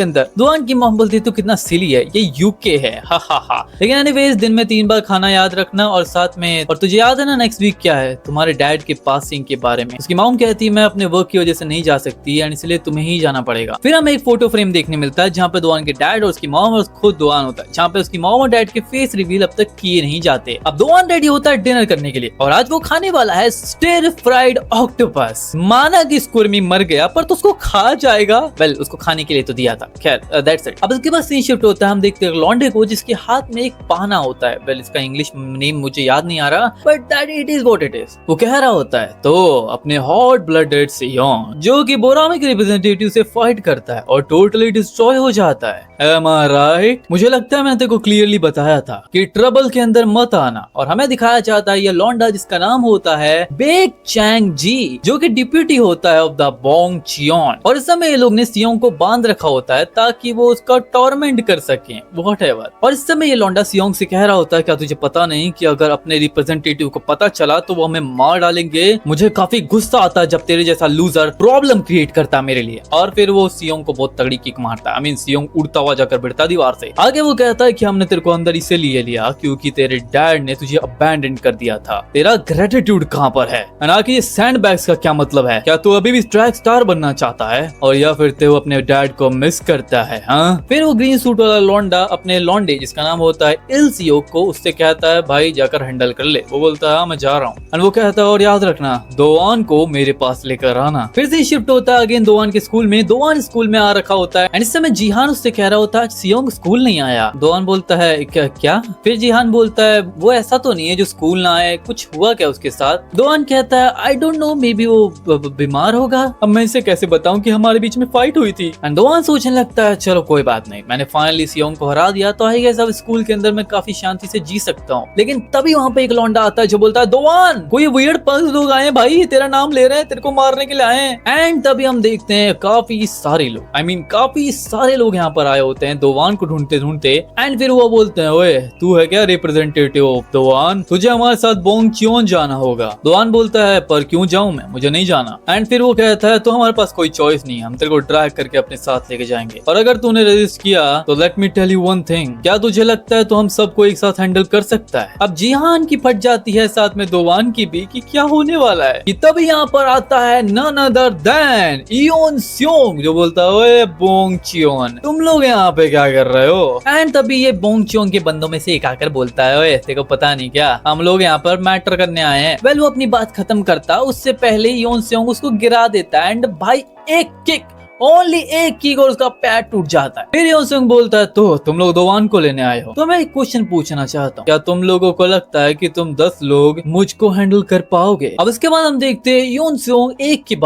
अंदर? दोवान की मॉम बोलती है तो कितना सिली है, ये यूके है, हा हा हा। लेकिन एनीवेज दिन में 3 बार खाना याद रखना, और साथ में और तुझे याद है ना नेक्स्ट वीक क्या है, तुम्हारे डैड के पासिंग के बारे में। उसकी मॉम कहती है मैं अपने वर्क की वजह से नहीं जा सकती एंड इसलिए तुम्हें ही जाना पड़ेगा। फिर हमें एक फोटो फ्रेम देखने मिलता है जहाँ पे दोवान के डैड और उसकी मॉम और खुद दोवान होता है, जहाँ पे उसकी मॉम और डैड के फेस रिवील अब तक किए नहीं जाते। अब दोवान रेडी होता है डिनर करने के लिए, और आज वो खाने वाला है स्टिर फ्राइड ऑक्टोपस। माना कि स्क्विर्मी मर गया पर तो उसको खा जाएगा, वेल उसको खाने के लिए तो दिया था। खैर दैट्स इट। अब उसके बाद सीन शिफ्ट होता है, हम देखते हैं लॉन्डे को जिसके हाथ में एक पाना होता है, वेल इसका इंग्लिश नेम मुझे याद नहीं आ रहा, but that it is what it is. वो कह रहा होता है तो अपने हॉट ब्लडेड सियोंग जो कि बोरामी के रिप्रेजेंटेटिव से फाइट करता है और टोटली डिस्ट्रॉय हो जाता है। Am I right? मुझे लगता है मैंने तेरे को क्लियरली बताया था कि ट्रबल के अंदर मत आना, और हमें दिखाया जाता है ये लौंडा जिसका नाम होता है बेक चैंग जी, जो कि डिप्यूटी होता है ऑफ द बोंग चियोन। और इस समय ये लोग ने सियोंग को बांध रखा होता है ताकि वो उसका टॉर्मेंट कर सके, व्हाटएवर। और इस समय ये लौंडा सियोंग से कह रहा होता है क्या तुझे पता नहीं कि अगर अपने रिप्रेजेंटेटिव को पता चला तो वो हमें मार डालेंगे। मुझे काफी गुस्सा आता है जब तेरे जैसा लूजर प्रॉब्लम क्रिएट करता है मेरे लिए। और फिर वो सियोंग को बहुत तगड़ी किक मारता है, सियोंग उड़ता हुआ जाकर भिड़ता दीवार से। आगे वो कहता है कि हमने तेरे को अंदर इसलिए इसलिए लिया क्योंकि तेरे डैड ने तुझे अबैंडन कर दिया था। तेरा ग्रेटिट्यूड कहाँ पर है? हालांकि ये सैंडबैग्स का क्या मतलब है? क्या तू अभी भी ट्रैक स्टार बनना चाहता है और या फिर तू अपने डैड को मिस करता है? हाँ, फिर वो ग्रीन सूट वाला लौंडा अपने लौंडे जिसका नाम होता है इल्सियोक को उससे कहता है भाई जाकर हैंडल कर ले। वो बोलता है हाँ मैं जा रहा हूँ। और वो कहता है और याद रखना दोवान को मेरे पास लेकर आना। फिर से शिफ्ट होता है अगेन दोवान के स्कूल में। दोवान स्कूल में आ रखा होता है एंड इस समय जीहान उससे कह रहा होता है सियोंग स्कूल नहीं आया। दोवान बोलता है क्या? फिर जीहान बोलता है वो ऐसा तो नहीं है जो स्कूल ना आए, कुछ हुआ क्या उसके साथ? दोवान कहता है I don't know, may be वो बीमार होगा। अब मैं इसे कैसे बताऊं कि हमारे बीच में फाइट हुई थी? एंड दोवान सोचने लगता है चलो कोई बात नहीं, मैंने फाइनली सियोंग को हरा दिया तो आई गेस अब स्कूल के अंदर मैं काफी शांति से जी सकता हूँ। लेकिन तभी वहाँ पे एक लौंडा आता है जो बोलता है दोवान कोई वियर्ड पंच लोग आए भाई, तेरा नाम ले रहे हैं, तेरे को मारने के लिए आए हैं। एंड तभी हम देखते हैं काफी सारे लोग, काफी सारे लोग यहाँ पर आए होते हैं दोवान को ढूंढते ढूंढते। एंड फिर वो बोलते हैं ओए तू है क्या रिप्रेजेंटेटिव ऑफ दोवान, तुझे हमारे साथ बोंगचियोन जाना होगा। दोवान बोलता है पर क्यों जाऊं मैं, मुझे नहीं जाना। एंड फिर वो कहता है तो हमारे पास कोई चॉइस नहीं है, हम तेरे को ड्रैग करके अपने साथ लेके जाएंगे और अगर तूने रेजिस्ट किया तो let me tell you one thing, क्या तुझे लगता है तो हम सबको एक साथ हैंडल कर सकता है? अब जीहान की फट जाती है साथ में दोवान की भी कि क्या होने वाला है कि तभी यहाँ पर आता है नन अदर देन इयोन स्योंग जो बोलता है ओए बोंगचियोन तुम लोग यहाँ पे क्या कर रहे हो? एंड तभी ये बोंगचियोन के बंदों में से एक आकर बोलता है ओए तेरे को पता नहीं क्या, हम लोग यहाँ पर मैटर करने आए हैं। वेल वो अपनी बात खत्म करता उससे पहले इयोन स्योंग उसको गिरा देता है एंड भाई एक किक, ओनली एक किक और उसका पैर टूट जाता है। फिर योन सिंह बोलता है तो तुम लोग दोवान को लेने आए हो, तो मैं एक क्वेश्चन पूछना चाहता हूँ, क्या तुम लोगों को लगता है कि तुम 10 लोग मुझको हैंडल कर पाओगे? अब इसके बाद हम देखते हैं योन सिंह एक के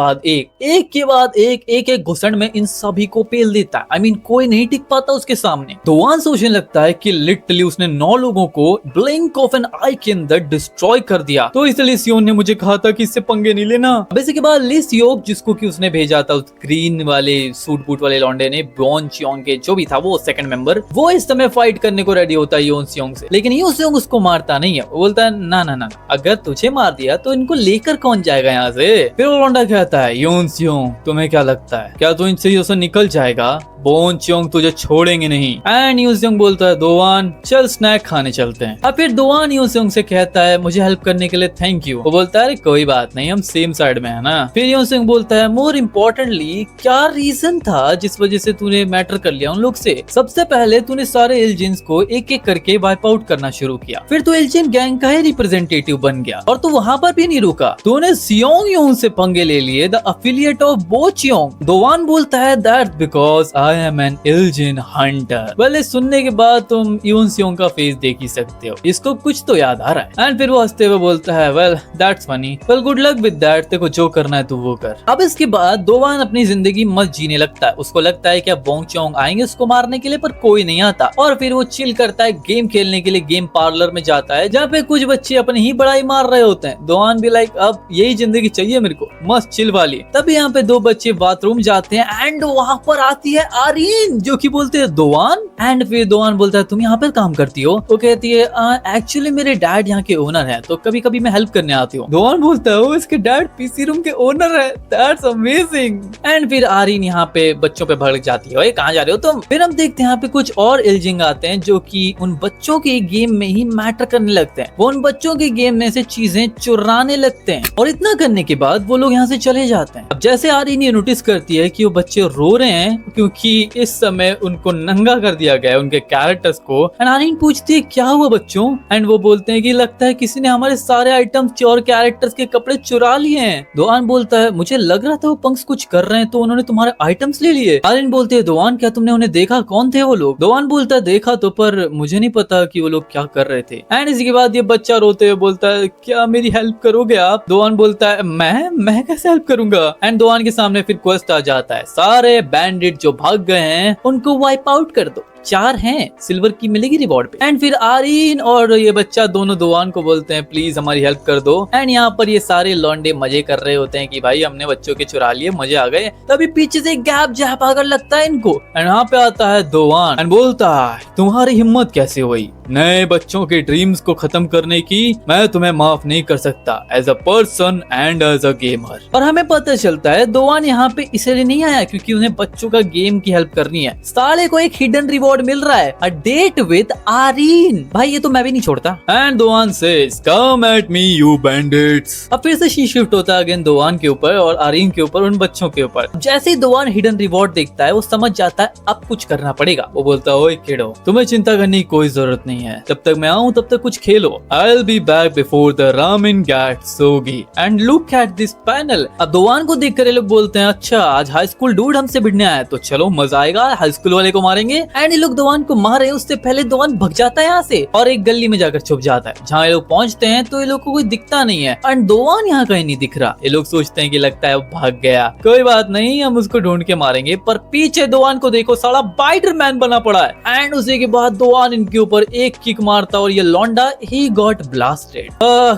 बाद एक घुसड़ में इन सभी को पेल देता है। कोई नहीं टिक पाता उसके सामने। दोवान सोचने लगता है कि लिटरली उसने 9 लोगों को ब्लिंक ऑफ एन आई के अंदर डिस्ट्रॉय कर दिया, तो इसलिए सियोन ने मुझे कहा था कि इससे पंगे नहीं लेना। अब इसके बाद ली सियोक जिसको कि उसने भेजा था उस ग्रीन वाले सूट बूट वाले लौंडे ने, बोंगचियोन के जो भी था वो सेकंड मेंबर, वो इस समय फाइट करने को रेडी होता है योन सियोंग से। लेकिन योन सियोंग उसको मारता नहीं है। वो बोलता है ना अगर तुझे मार दिया तो इनको लेकर कौन जाएगा यहाँ से? फिर वो लौंडा कहता है योन सियोंग तुम्हें क्या लगता है क्या तू इनसे निकल जाएगा? बोंगचियोन तुझे छोड़ेंगे नहीं। एंड योन सियोंग बोलता है दोवान चल स्नैक खाने चलते हैं। अब फिर दोवान योन सियोंग से कहता है मुझे हेल्प करने के लिए थैंक यू। वो बोलता है कोई बात नहीं, हम सेम साइड में है ना। फिर योन सियोंग बोलता है मोर इम्पोर्टेंटली क्या रीजन था जिस वजह से तूने मैटर कर लिया उन लोग से? सबसे पहले तूने सारे एल्जिन्स को एक एक करके वाइप आउट करना शुरू किया, फिर तू एल्जिन गैंग का ही रिप्रेजेंटेटिव बन गया और तू वहाँ पर भी नहीं रुका, तूने सियोंग यून से पंगे ले लिए, the affiliate of Bochiyong. Dowan बोलता है that because I am an Elgin hunter. Well सुनने के बाद तुम यून सियोंग का फेस देख ही सकते हो, इसको कुछ तो याद आ रहा है। एंड फिर वो हंसते हुए बोलता है well that's funny, well good luck with that, तेरे को जो करना है तू वो कर। अब इसके बाद दोवान अपनी जिंदगी मस्त जीने लगता है। उसको लगता है क्या बोंगचियोंग आएंगे उसको मारने के लिए, पर कोई नहीं आता। और फिर वो चिल करता है, गेम खेलने के लिए गेम पार्लर में जाता है जहाँ पे कुछ बच्चे अपनी ही बड़ाई मार रहे होते हैं। दोवान भी लाइक अब यही जिंदगी चाहिए मेरे को, मस्त चिल वाली। तभी यहाँ पे 2 बच्चे बाथरूम जाते हैं एंड वहाँ पर आती है आरीन जो कि बोलते हैं दोवान। एंड फिर दोवान बोलता है तुम यहाँ पर काम करती हो? वो कहती है एक्चुअली मेरे डैड यहाँ के ओनर है तो कभी कभी मैं हेल्प करने आती हूँ। दोवान बोलता है इसके डैड पीसी रूम के ओनर है, दैट्स अमेजिंग। एंड फिर आरीन यहाँ पे बच्चों पे भड़क जाती है, कहाँ जा रहे हो तुम? फिर हम देखते हैं यहाँ पे कुछ और एल्जिंग आते हैं जो कि उन बच्चों के गेम में ही मैटर करने लगते हैं। वो उन बच्चों के गेम में से चीजें चुराने लगते हैं और इतना करने के बाद वो लोग यहाँ से चले जाते हैं। अब जैसे आरीन ये नोटिस करती है कि वो बच्चे रो रहे हैं क्योंकि इस समय उनको नंगा कर दिया गया है उनके कैरेक्टर्स को। एंड आरीन पूछती है क्या हुआ बच्चों? एंड वो बोलते हैं कि लगता है किसी ने हमारे सारे आइटम्स और कैरेक्टर्स के कपड़े चुरा लिए हैं। दोवान बोलता है मुझे लग रहा था वो पंक्स कुछ कर रहे हैं तो उन्होंने तुम्हारे आइटम्स ले लिए। आरीन बोलते है दोवान क्या तुमने उन्हें देखा, कौन थे वो लोग? दोवान बोलता है देखा तो, पर मुझे नहीं पता कि वो लोग क्या कर रहे थे। एंड इसके बाद ये बच्चा रोते हुए बोलता है क्या मेरी हेल्प करोगे आप? दोवान बोलता है मैं कैसे हेल्प करूंगा? एंड दोवान के सामने फिर क्वेस्ट आ जाता है, सारे बैंडिट जो भाग गए हैं उनको वाइप आउट कर दो, 4 हैं, सिल्वर की मिलेगी रिवॉर्ड पे। एंड फिर आरीन और ये बच्चा दोनों दोवान को बोलते हैं प्लीज हमारी हेल्प कर दो। एंड यहाँ पर ये सारे लौंडे मजे कर रहे होते हैं कि भाई हमने बच्चों के चुरा लिए, मजे आ गए। तभी पीछे से गैप जैप आकर लगता है इनको एंड यहाँ पे आता है दोवान एंड बोलता है तुम्हारी हिम्मत कैसे हुई नए बच्चों के ड्रीम्स को खत्म करने की? मैं तुम्हें माफ नहीं कर सकता as a person and as a gamer. और हमें पता चलता है दोवान यहाँ पे इसलिए नहीं आया क्योंकि उन्हें बच्चों का गेम की हेल्प करनी है, साले को एक हिडन रिवॉर्ड रिवॉर्ड मिल रहा है, अ डेट विद आरीन। भाई ये तो मैं भी नहीं छोड़ता। And दोआन says come at me you bandits. अब फिर से शी शिफ्ट होता है अगेन दोआन के ऊपर और आरीन के ऊपर, उन बच्चों के ऊपर। जैसे ही दोआन हिडन रिवॉर्ड देखता है वो समझ जाता है अब कुछ करना पड़ेगा। वो बोलता है ओए किडो, तुम्हें चिंता करने की कोई जरूरत नहीं है, जब तक मैं आऊं तब तक कुछ खेलो। I'll be back before the ramen gets soggy and look at this panel। अब दोआन को देखकर ये लोग बोलते हैं अच्छा आज हाई स्कूल डूड हमसे भिड़ने आया तो चलो मजा आएगा, हाई स्कूल वाले को मारेंगे। एंड ये लोग दोआन को मारे उससे पहले दोआन भग जाता है यहाँ से और एक गली में जाकर छुप जाता है। जहाँ ये लोग पहुंचते हैं तो ये लोग को कोई दिखता नहीं है एंड दोआन यहाँ कहीं नहीं दिख रहा। ये लोग सोचते हैं कि लगता है वो भाग गया, कोई बात नहीं हम उसको ढूंढ के मारेंगे। पर पीछे दोआन को देखो साला बाइडरमैन बना पड़ा है। एंड उसी के बाद दोआन इनके ऊपर एक किक मारता और ये लौंडा ही गॉट ब्लास्टेड।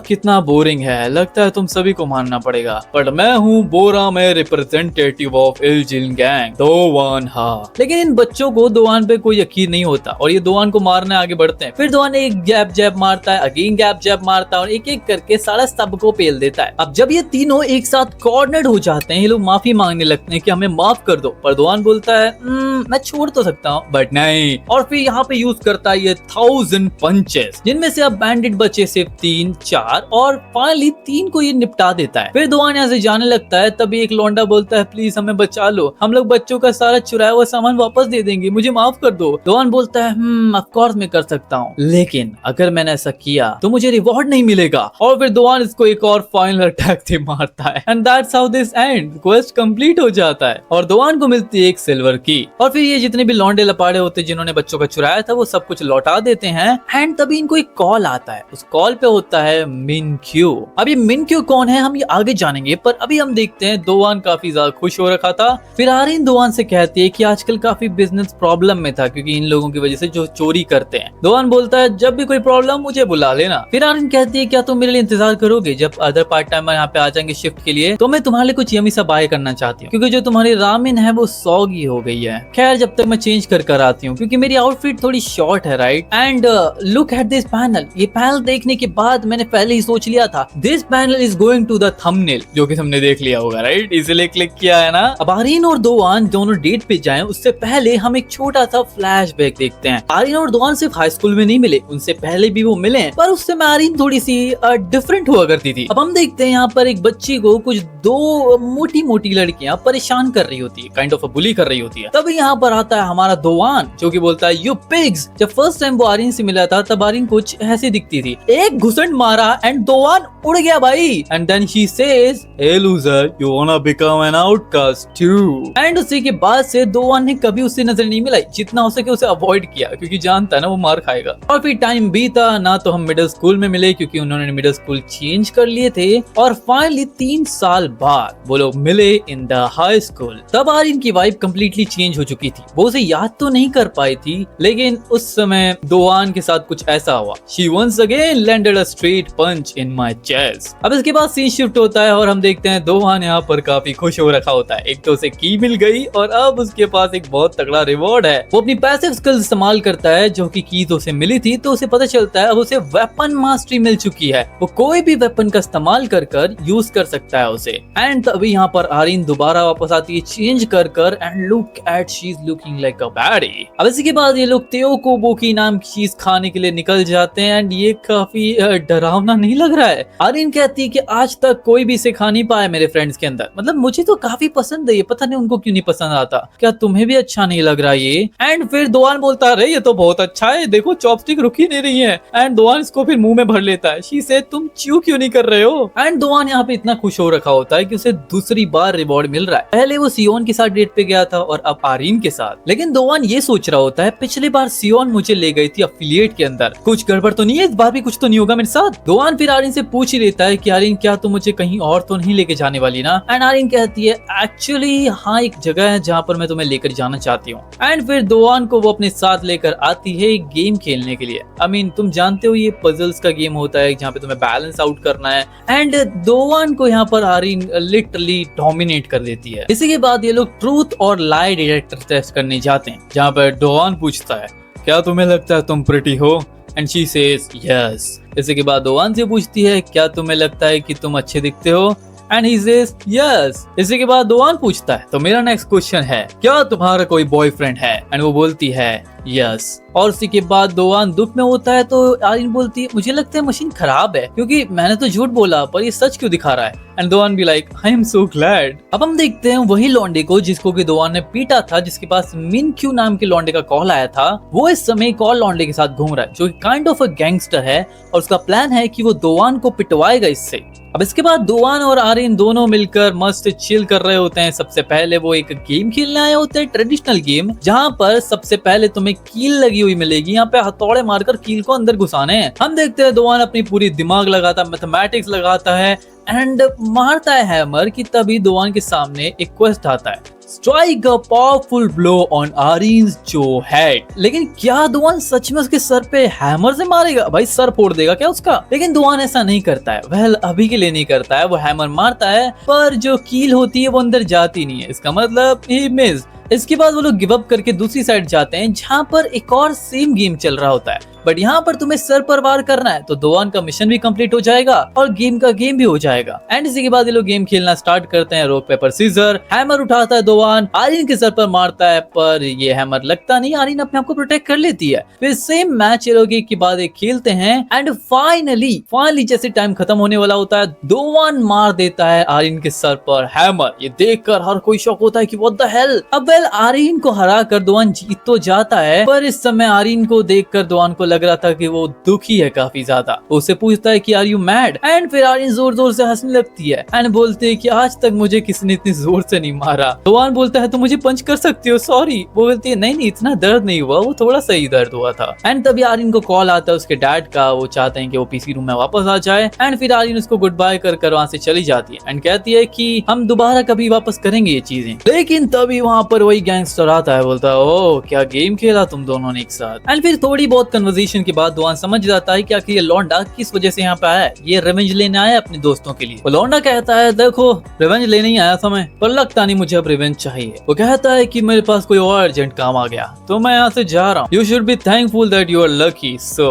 कितना बोरिंग है, लगता है तुम सभी को मानना पड़ेगा, पर मैं हूँ बोरा में रिप्रेजेंटेटिव ऑफ इल्जिन गैंग दोवान हा। लेकिन इन बच्चों को दोआन पे कोई यकीन नहीं होता और ये दोआन को मारने आगे बढ़ते हैं। फिर दोआन एक गैप जैब मारता है, अगेन गैप जैब मारता है और एक एक करके सारा सबको पेल देता है। अब जब ये तीनों एक साथ कॉर्नर्ड हो जाते हैं ये लोग माफी मांगने लगते हैं कि हमें माफ कर दो, पर दोआन बोलता है मैं छोड़ तो सकता हूँ बट नहीं। और फिर यहाँ पे यूज करता है ये 1000 पंचेस, जिनमें से अब बैंडिट बचे सिर्फ 3 4 और फाइनली 3 को ये निपटा देता है। फिर दोआन यहाँ से जाने लगता है तभी एक लौंडा बोलता है प्लीज हमें बचा लो, हम लोग बच्चों का सारा चुराया हुआ सामान वापस दे देंगे, मुझे माफ कर दो। दोआन बोलता है ऑफ कोर्स मैं कर सकता हूँ, लेकिन अगर मैंने ऐसा किया तो मुझे रिवॉर्ड नहीं मिलेगा। और फिर दोआन इसको एक और फाइनल अटैक से मारता है and that's how this and. Quest complete हो जाता है और दोआन को मिलती है एक सिल्वर की। और फिर ये जितने भी लौंडे लपाड़े होते जिन्होंने बच्चों का चुराया था वो सब कुछ लौटा देते हैं। एंड तभी इनको एक कॉल आता है, उस कॉल पे होता है मिनक्यू। अब ये मिनक्यू कौन है हम ये आगे जानेंगे, पर अभी हम देखते हैं दोआन काफी ज्यादा खुश हो रखा था। फिर आरीन दोआन से कहती है कि आजकल काफी बिजनेस प्रॉब्लम में था क्योंकि इन लोगों की वजह से जो चोरी करते हैं। दोआन बोलता है जब भी कोई प्रॉब्लम मुझे बुला लेना। फिर आरीन कहती है क्या तुम मेरे लिए इंतजार करोगे, जब अदर पार्ट टाइमर यहाँ पे आ जाएंगे शिफ्ट के लिए तो मैं तुम्हारे लिए कुछ यमी सा बाय करना चाहती हूँ क्योंकि जो तुम्हारी रामेन है वो सॉगी हो गई है। खैर जब तक मैं चेंज कर आती हूँ क्योंकि मेरी आउटफिट थोड़ी शॉर्ट है right. And look at this panel, ये पैनल देखने के बाद मैंने पहले ही सोच लिया था this panel is going to the thumbnail, जो कि तुमने देख लिया होगा राइट, इसलिए क्लिक किया है ना। अब आरीन और दोआन दोनों डेट पे जाएं उससे पहले हम एक छोटा सा फ्लैशबैक देखते हैं। आरीन और दोआन सिर्फ हाई स्कूल में नहीं मिले, उनसे पहले भी वो मिले, पर उस समय आरीन थोड़ी सी डिफरेंट हुआ करती थी। अब हम देखते हैं यहाँ पर एक बच्ची को कुछ 2 मोटी मोटी लड़कियां परेशान कर रही होती है, काइंड ऑफ बुली कर रही होती है। तब यहाँ पर आता है हमारा दोआन जो कि बोलता है यू पिग्स। जब फर्स्ट टाइम वो आरीन से मिला था तब आरीन कुछ ऐसी दिखती थी, एक घुसंड मारा एंड दोआन उड़ गया भाई। And then she says hey loser you wanna become an outcast too. एंड उसी के बाद से दोआन ने कभी उससे नजर नहीं मिलाई, जितना हो सके उसे अवॉइड किया क्योंकि जानता है ना वो मार खाएगा। और फिर टाइम बीता ना तो हम मिडिल स्कूल में मिले क्योंकि उन्होंने मिडिल स्कूल चेंज कर लिए थे और फाइनली 3 साल बाद वो लोग मिले इन द हाई स्कूल। तब आरीन की वाइब कम्प्लीटली चेंज हो चुकी थी, वो उसे याद तो नहीं कर पाई थी लेकिन उस समय दोआन के साथ कुछ ऐसा हुआ। She once again landed a straight punch in my chest। अब इसके बाद सीन शिफ्ट होता है और हम देखते हैं दोआन यहाँ पर काफी खुश हो रखा होता है, एक तो उसे की मिल गई और अब उसके पास एक बहुत तगड़ा रिवॉर्ड है। वो अपनी पैसिव स्किल इस्तेमाल करता है जो कि की तो उसे मिली थी, तो उसे पता चलता है अब उसे वेपन मास्टरी मिल चुकी है, वो कोई भी वेपन का इस्तेमाल कर यूज कर सकता है उसे। एंड तभी यहाँ पर आरीन दोबारा वापस आती है चेंज कर and look eight she is looking like a baddie. अब इसी के बाद ये लोग तेओ कोबो की नाम की चीज खाने के लिए निकल जाते हैं एंड ये काफी डरावना नहीं लग रहा है। आरीन कहती है कि आज तक कोई भी इसे खा नहीं पाया मेरे फ्रेंड्स के अंदर, मतलब मुझे तो काफी पसंद है ये, पता नहीं उनको क्यों नहीं पसंद आता, क्या तुम्हें भी अच्छा नहीं लग रहा ये। एंड फिर दोआन बोलता है ये तो बहुत अच्छा है, देखो चॉपस्टिक रुक ही नहीं रही है। एंड दोआन इसको फिर मुंह में भर लेता है। शी से तुम च्यू क्यों नहीं कर रहे हो। एंड दोआन यहाँ पे इतना खुश हो रखा होता है कि उसे दूसरी बार रिवॉर्ड मिल रहा है। पहले वो सियोन के साथ डेट पे गया था और अब आरीन के साथ, लेकिन दोआन ये सोच रहा होता है पिछली बार सियोन मुझे ले गई थी अफिलिएट के अंदर, कुछ गड़बड़ तो नहीं है, इस बार भी कुछ तो नहीं होगा मेरे साथ। दोआन फिर आरीन से पूछ ही लेता है कि आरीन क्या तुम मुझे कहीं और तो नहीं लेके जाने वाली ना। एंड आरीन कहती है एक्चुअली हाँ एक जगह है जहाँ पर मैं तुम्हें लेकर जाना चाहती हूँ। एंड फिर दोआन को वो अपने साथ लेकर आती है एक गेम खेलने के लिए। आई मीन तुम जानते हो ये पजल्स का गेम होता है जहाँ पे तुम्हें बैलेंस आउट करना है। एंड दोआन को यहाँ पर आरीन लिटरली डोमिनेट कर देती है। इसी के बाद ये लोग ट्रूथ और लाई डिटेक्टर टेस्ट करने जाते हैं जहाँ पर दोआन पूछता है क्या तुम्हें लगता है तुम प्रिटी हो एंड शी सेज यस। इसी के बाद दोआन से पूछती है क्या तुम्हें लगता है कि तुम अच्छे दिखते हो एंड ही सेज यस। इसी के बाद दोआन पूछता है तो मेरा नेक्स्ट क्वेश्चन है क्या तुम्हारा कोई बॉयफ्रेंड है, एंड वो बोलती है यस। और उसी के बाद दोआन दुख में होता है तो आर्यन बोलती है मुझे लगता है मशीन खराब है क्योंकि मैंने तो झूठ बोला पर ये सच क्यों दिखा रहा है। एंड दोआन भी like I am so glad. अब हम देखते हैं वही लौंडे को जिसको कि दोआन ने पीटा था, जिसके पास मिन क्यू नाम के लौंडे का कॉल आया था। वो इस समय एक और लौंडे के साथ घूम रहा है जो काइंड ऑफ अ गैंगस्टर है और उसका प्लान है कि वो दोआन को पिटवाएगा इससे। अब इसके बाद दोआन और आर्यन दोनों मिलकर मस्त चिल कर रहे होते हैं। सबसे पहले वो एक गेम खेलने आए होते हैं, ट्रेडिशनल गेम, जहाँ पर सबसे पहले तुम्हें कील लगी हुई मिलेगी। यहाँ पे हथौड़े मारकर कील को अंदर घुसाने हैं। हम देखते हैं दोआन अपनी पूरी दिमाग लगाता है, मैथमेटिक्स लगाता है एंड मारता है हैमर कि तभी दोआन के सामने एक क्वेस्ट आता है, strike a powerful blow on Aryans जो हेड। लेकिन क्या दोआन सच में उसके सर पे हैमर से मारेगा? भाई सर फोड़ देगा क्या उसका? लेकिन दोआन ऐसा नहीं करता है, वेल अभी के लिए नहीं करता है। वो हैमर मारता है पर जो कील होती है वो अंदर जाती नहीं है, इसका मतलब ही मिस। इसके बाद वो लोग गिव अप करके दूसरी साइड जाते हैं जहाँ पर एक और सेम गेम चल रहा होता है, बट यहाँ पर तुम्हें सर पर वार करना है तो दोआन का मिशन भी कंप्लीट हो जाएगा और गेम का गेम भी हो जाएगा। एंड इसी के बाद ये लोग गेम खेलना स्टार्ट करते हैं। रॉक पेपर सीजर, हैमर उठाता है दोआन, आर्यन के सर पर मारता है पर ये हैमर लगता नहीं, आर्यन अपने आप को प्रोटेक्ट कर लेती है। फिर सेम मैच ये लोग एक के बाद एक खेलते हैं एंड फाइनली जैसे टाइम खत्म होने वाला होता है दोआन मार देता है आर्यन के सर पर हैमर। ये देखकर हर कोई शॉक होता है कि व्हाट द हेल। अब वेल आर्यन को हरा कर दोआन जीत तो जाता है पर इस समय आर्यन को देखकर दोआन को लग रहा था कि वो दुखी है काफी ज्यादा। उससे पूछता है कि आर यू मैड, एंड फिर आर्यन जोर जोर से हंसने लगती है एंड बोलते है कि आज तक मुझे किसी ने इतनी जोर से नहीं मारा। दोआन बोलता है तो मुझे पंच कर सकती हो, सॉरी। वो बोलती है नहीं इतना दर्द नहीं हुआ, वो थोड़ा सा ही दर्द हुआ था। एंड तभी आर्यन को कॉल आता है उसके डैड का, वो चाहते हैं कि वो पीसी रूम में वापस आ जाए। एंड फिर आर्यन उसको गुड बाय कर वहाँ से चली जाती है एंड कहती है कि हम दोबारा कभी वापस करेंगे ये चीजें। लेकिन तभी वहाँ पर वही गैंगस्टर आता है, बोलता है ओ क्या गेम खेला तुम दोनों ने एक साथ। एंड फिर थोड़ी बहुत कन्वर्सेशन के बाद दोआन समझ जाता है कि आखिर ये लौंडा किस वजह से यहाँ पे आया है। ये रिवेंज लेने आया अपने दोस्तों के लिए। वो लौंडा कहता है देखो रिवेंज लेने ही आया था मैं, पर लगता नहीं मुझे अब रिवेंज चाहिए। वो कहता है कि मेरे पास कोई और अर्जेंट काम आ गया तो मैं यहाँ से जा रहा हूँ। You should be thankful that you are lucky. So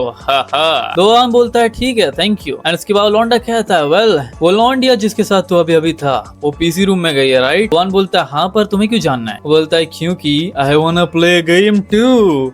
Dowan बोलता है ठीक है थैंक यू। एंड उसके बाद लौंडा कहता है वेल वो लौंडिया जिसके साथ तू अभी था वो पीसी रूम में गई है राइट। दोआन बोलता है हाँ पर तुम्हें क्यों जानना है? वो बोलता है क्योंकि I wanna play game too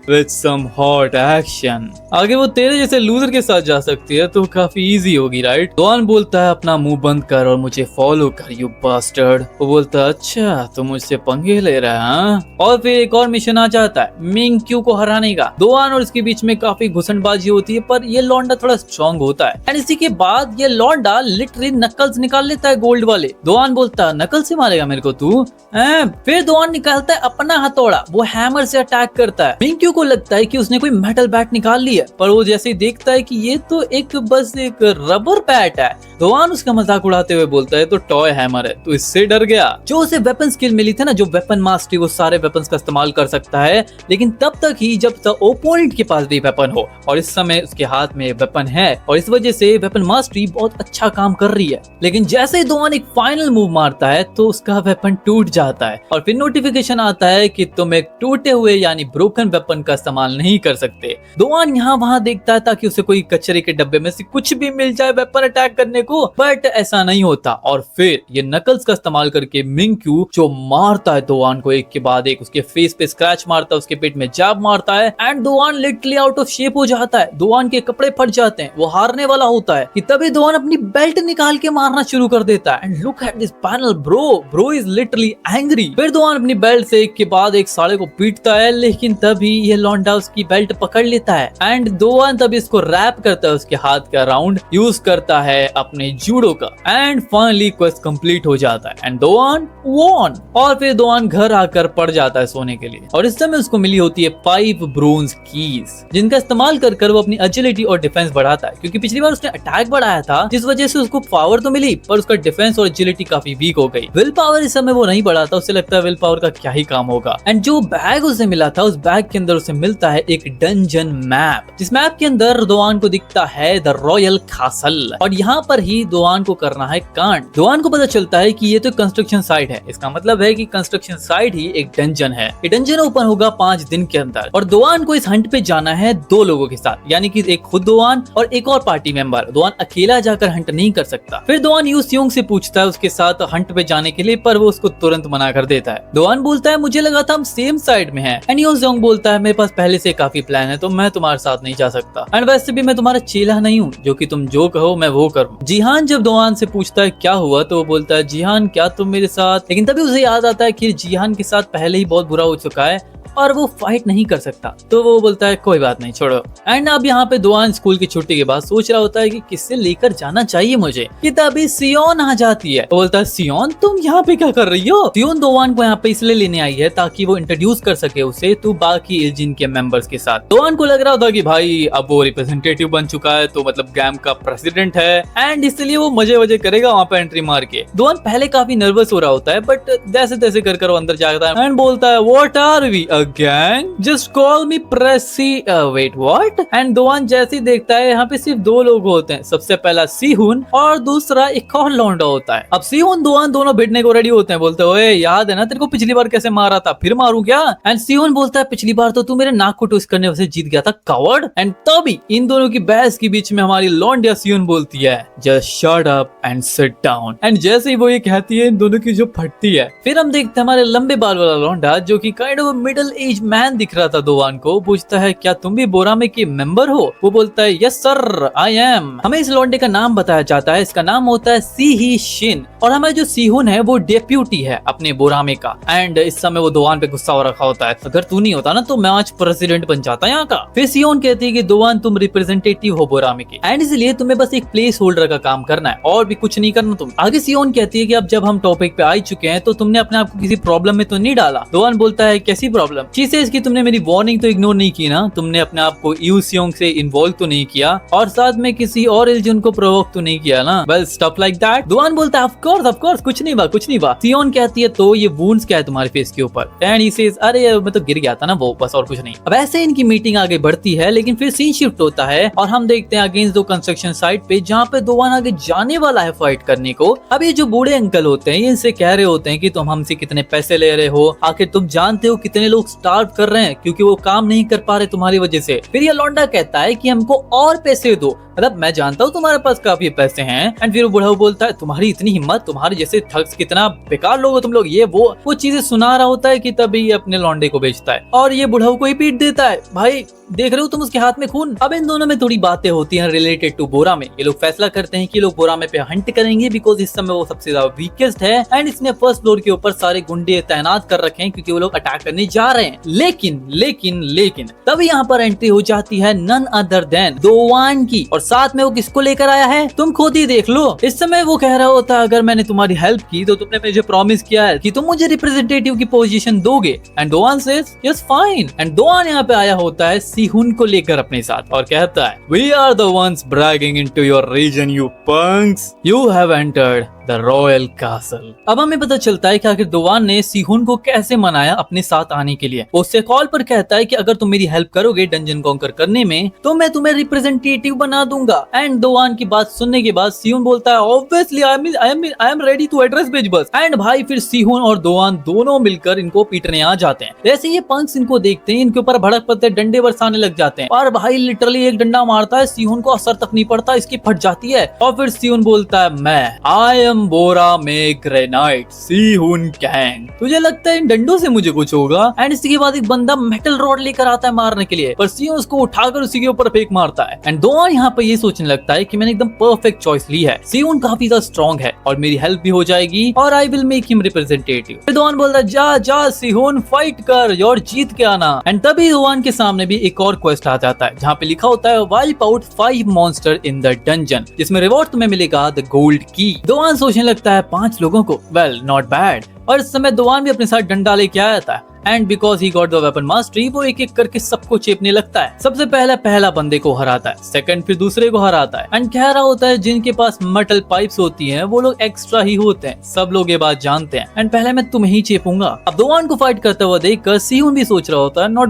with some hot action. आगे वो तेरे जैसे लूजर के साथ जा सकती है तो काफी इजी होगी राइट। दोआन बोलता है अपना मुंह बंद कर और मुझे फॉलो कर यू बास्टर्ड। वो बोलता है अच्छा तो मुझसे पंगे ले रहा है हाँ? और फिर एक और मिशन आ जाता है मिंग क्यू को हराने का। दोआन और इसके बीच में काफी घुसनबाजी होती है पर ये लौंडा थोड़ा स्ट्रॉन्ग होता है। एंड इसी के बाद ये लौंडा लिटरली नकल्स निकाल लेता है गोल्ड वाले। दोआन बोलता है नकल से मारेगा मेरे को तू? फिर दोआन निकालता है अपना हथौड़ा, वो हैमर से अटैक करता है। मिंग क्यू को लगता है कि उसने कोई मेटल बैट निकाल ली है पर वो जैसे ही देखता है कि ये तो बस एक रबर बैट है। दोआन उसका मजाक उड़ाते हुए बोलता है तो टॉय हैमर है, तो इससे डर गया। जो उसे वेपन स्किल मिली थी ना, जो वेपन मास्टरी, वो सारे वेपन्स का इस्तेमाल कर सकता है लेकिन तब तक ही जब तक ओपोनेंट के पास भी वेपन हो। और इस समय उसके हाथ में वेपन है और इस वजह से वेपन मास्टरी बहुत अच्छा काम कर रही है। लेकिन जैसे ही दोआन एक फाइनल मूव मारता है तो उसका वेपन टूट जाता है और फिर नोटिफिकेशन आता है कि तुम एक टूटे हुए यानी ब्रोकन वेपन का इस्तेमाल नहीं कर सकते। दोआन यहाँ वहाँ देखता है ताकि उसे कोई कचरे के डब्बे में से कुछ भी मिल जाए वेपन अटैक करने को, बट ऐसा नहीं होता। और फिर ये नकल्स का इस्तेमाल करके मिंग क्यू जो मारता है दोआन को एक के बाद एक, उसके फेस पे स्क्रैच मारता है, उसके पेट में जैब मारता है and दोआन literally out of shape हो जाता है। दोआन के कपड़े फट जाते हैं, वो हारने वाला होता है कि तभी दोआन अपनी बेल्ट निकाल के मारना शुरू कर देता है। And look at this panel bro is literally angry. फिर दोआन अपनी बेल्ट से एक के बाद एक साले को पीटता है लेकिन तभी ये लौंडा उसकी बेल्ट पकड़ लेता है एंड दोआन तभी इसको रैप करता है उसके हाथ का राउंड यूज करता है अपने जूडो का एंड फाइनली क्वेस्ट कंप्लीट हो जाता है एंड दोआन वॉन। और फिर दोआन घर आकर पड़ जाता है सोने के लिए और इस समय उसको मिली होती है 5 ब्रोंज कीज जिनका इस्तेमाल कर वो अपनी एजिलिटी और डिफेंस बढ़ाता है, क्योंकि पिछली बार उसने अटैक बढ़ाया था जिस वजह से उसको पावर तो मिली पर उसका डिफेंस और एजिलिटी काफी वीक हो गई। विल पावर इस समय वो नहीं बढ़ाता, उससे लगता है विल पावर का क्या ही काम होगा। एंड जो बैग उसे मिला था उस बैग के अंदर उसे मिलता है एक डंजन मैप मैप, जिस मैप के अंदर दोआन को दिखता है द रॉयल कासल, और यहाँ पर ही दोआन को करना है कांड। दोआन को पता चलता है कि ये तो कंस्ट्रक्शन साइट है, इसका मतलब है कि कंस्ट्रक्शन साइट ही एक डंजन है। ये डंजन ओपन होगा 5 दिन के अंदर, और दोआन को इस हंट पे जाना है 2 लोगों के साथ, यानी कि एक खुद दोआन और एक और पार्टी मेंबर। दोआन अकेला जाकर हंट नहीं कर सकता। फिर दोआन यू सियोंग से पूछता है उसके साथ हंट पे जाने के लिए, पर वो उसको तुरंत मना कर देता है। दोआन बोलता है मुझे लगा था हम सेम साइड में हैं। एंड यू सियोंग बोलता है मेरे पास पहले से काफी प्लान है, तो मैं तुम्हारे साथ नहीं जा सकता। एंड वैसे भी मैं तुम्हारा चेला नहीं हूँ जो कि तुम जो कहो मैं वो करूँ। जीहान जब दोआन से पूछता है क्या हुआ, तो वो बोलता है जीहान क्या तुम मेरे साथ, लेकिन तभी उसे याद आता है कि जीहान के साथ पहले ही बहुत बुरा हो चुका है और वो फाइट नहीं कर सकता। तो वो बोलता है कोई बात नहीं, छोड़ो। एंड अब यहाँ पे दोआन स्कूल की छुट्टी के बाद सोच रहा होता है कि किससे लेकर जाना चाहिए मुझे, कि तभी सियोन आ जाती है। वो बोलता है सियोन तुम यहाँ पे क्या कर रही हो। सियोन दोआन को यहाँ पे इसलिए लेने आई है ताकि वो इंट्रोड्यूस कर सके उसे तो बाकी इल्जिन के मेंबर्स के साथ। दोआन को लग रहा था कि भाई अब वो रिप्रेजेंटेटिव बन चुका है, तो मतलब गैंग का प्रेसिडेंट है, एंड इसलिए वो मजे वजे करेगा वहाँ पे एंट्री मार के। दोआन पहले काफी नर्वस हो रहा होता है, बट जैसे तैसे कर वो अंदर जाता है एंड बोलता है what are we gang, just call me Pressy, wait what? And Dowan जैसे ही देखता है यहाँ पे सिर्फ 2 लोग होते हैं, सबसे पहला सीहुन और दूसरा एक और लौंडा होता है। अब सीहुन दोआन दोनों भिड़ने को रेडी होते हैं, बोलते हैं ओए याद है ना तेरे को पिछली बार कैसे मारा था, फिर मारूं क्या? एंड सीहुन बोलता है पिछली बार तो तू मेरे नाक को ट्विस्ट करने से जीत गया था कवर्ड। एंड तभी इन दोनों की बहस के बीच में हमारी लौंडिया सीहुन बोलती है just shut up and sit down. And जैसे ही वो ये कहती है इन दोनों की जो फटती है, फिर हम देखते हैं हमारे लंबे बाल वाला लौंडा जो कि kind of middle age man दिख रहा था दोआन को, पूछता है क्या तुम भी बोरामे के मेंबर हो? वो बोलता है यस सर आई एम। हमें इस लौंडे का नाम बताया जाता है, इसका नाम होता है सी ही शिन, और हमारे जो सीहुन है वो डेप्यूटी है अपने बोरामे का। एंड इस समय वो दोआन पे गुस्सा हो रखा होता है, अगर तू नहीं होता ना तो मैं आज प्रेसिडेंट बन जाता यहाँ का। फिर सीहुन कहती है कि दोआन तुम रिप्रेजेंटेटिव हो बोरामे के, एंड इसलिए तुम्हें बस एक प्लेस होल्डर का काम करना है और भी कुछ नहीं करना तुम। आगे सीहुन कहती है कि अब जब हम टॉपिक पे आ चुके हैं तो तुमने अपने आप को किसी प्रॉब्लम में तो नहीं डाला। दोआन बोलता है कैसी प्रॉब्लम? चीजें इसकी तुमने मेरी वार्निंग तो इग्नोर नहीं की ना, तुमने अपने आप को यू सियोंग से इन्वॉल्व तो नहीं किया और साथ में किसी और इल्जिन को प्रोवोक तो नहीं किया ना, वेल स्टफ लाइक दैट। दोआन बोलता है ऑफ कोर्स कुछ नहीं हुआ कुछ नहीं हुआ। सियोन कहती है तो ये वुंड्स क्या है तुम्हारे फेस के ऊपर? एंड ही सेज अरे मैं तो गिर गया था ना वो, बस और कुछ नहीं। अब ऐसे इनकी मीटिंग आगे बढ़ती है, लेकिन फिर सीन शिफ्ट होता है और हम देखते हैं अगेंस्ट 2 कंस्ट्रक्शन साइट पे जहाँ पे दोआन आगे जाने वाला है फाइट करने को। अब ये जो बूढ़े अंकल होते हैं ये इनसे कह रहे होते हैं कि तुम हमसे कितने पैसे ले रहे हो, आखिर तुम जानते हो कितने लोग स्टार्व कर रहे हैं क्योंकि वो काम नहीं कर पा रहे तुम्हारी वजह से। फिर ये लौंडा कहता है कि हमको और पैसे दो, मतलब मैं जानता हूँ तुम्हारे पास काफी पैसे हैं। एंड फिर वो बुढ़ा बोलता है तुम्हारी इतनी हिम्मत, तुम्हारे जैसे ठग्स कितना बेकार लोग हो तुम लोग, ये वो चीजें सुना रहा होता है कि तभी ये अपने लौंडे को बेचता है और ये बुढ़ा को ही पीट देता है। भाई देख रहे हो तुम उसके हाथ में खून। अब इन दोनों में थोड़ी बातें होती हैं रिलेटेड टू बोरामे। ये लोग फैसला करते हैं कि लोग बोरामे पे हंट करेंगे बिकॉज इस समय वो सबसे ज्यादा वीकेस्ट है एंड इसने फर्स्ट फ्लोर के ऊपर सारे गुंडे तैनात कर रखे हैं क्योंकि वो लोग अटैक करने जा रहे हैं। लेकिन तभी यहाँ पर एंट्री हो जाती है नन अदर देन दोआन की, और साथ में वो किसको लेकर आया है तुम खुद ही देख लो। इस समय वो कह रहा होता है अगर मैंने तुम्हारी हेल्प की तो तुमने मुझे प्रॉमिस किया है कि तुम मुझे रिप्रेजेंटेटिव की पोजीशन दोगे। And दोआन says yes fine. And दोआन यहाँ पे आया होता है सीहुन को लेकर अपने साथ और कहता है we are the ones bragging into your region you punks, you have entered the royal castle. अब हमें पता चलता है कि आखिर दोआन ने सीहुन को कैसे मनाया अपने साथ आने के लिए। वो उससे कॉल पर कहता है कि अगर तुम मेरी हेल्प करोगे डंजन कॉन्कर करने में तो मैं तुम्हें रिप्रेजेंटेटिव बना दूंगा। एंड दोआन की बात सुनने के बाद सीहुन बोलता है obviously I am ready to address bitch bus. And भाई फिर सीहुन और दोआन दोनों मिलकर इनको पीटने आ जाते हैं। जैसे ये पंक्स इनको देखते हैं इनके ऊपर भड़क पड़ते डंडे बरसाने लग जाते हैं और भाई लिटरली एक डंडा मारता है सीहुन को, असर तक नहीं पड़ता, इसकी फट जाती है। और फिर सीहुन बोलता है मैं आई बोरामे ग्रेनाइट सीहुन गैंग, तुझे लगता है इन डंडों से मुझे कुछ होगा? एंड इसके बाद एक बंदा मेटल रॉड लेकर आता है मारने के लिए, पर सीहुन उसको उठाकर उसी के ऊपर फेंक मारता है। एंड दोआन यहाँ पे ये सोचने लगता है कि मैंने एकदम परफेक्ट चॉइस ली है, सीहुन काफी ज्यादा स्ट्रॉन्ग है और मेरी हेल्प भी हो जाएगी और I will make him representative. फिर दोआन बोलता है जा सीहुन फाइट कर और जीत के आना। एंड तभी दोआन के सामने भी एक और क्वेस्ट आ जाता है जहाँ पे लिखा होता है wipe out 5 monster in the dungeon, जिसमें रिवॉर्ड तुम्हें मिलेगा द गोल्ड की। दोआन सोचने लगता है 5 लोगों को, वेल नॉट बैड, और इस समय दोवान भी अपने साथ डंडा लेके आया था and because he got the weapon mastery वो एक एक करके सबको चेपने लगता है। सबसे पहला बंदे को हराता है, सेकंड फिर दूसरे को हराता है एंड कह रहा होता है जिनके पास मेटल पाइप्स होती हैं वो लोग एक्स्ट्रा ही होते हैं, सब लोग ये बात जानते हैं एंड पहले मैं तुम्हें ही चेपूंगा। अब दोवान को फाइट करता हुआ देखकर सिहुन भी सोच रहा होता है नॉट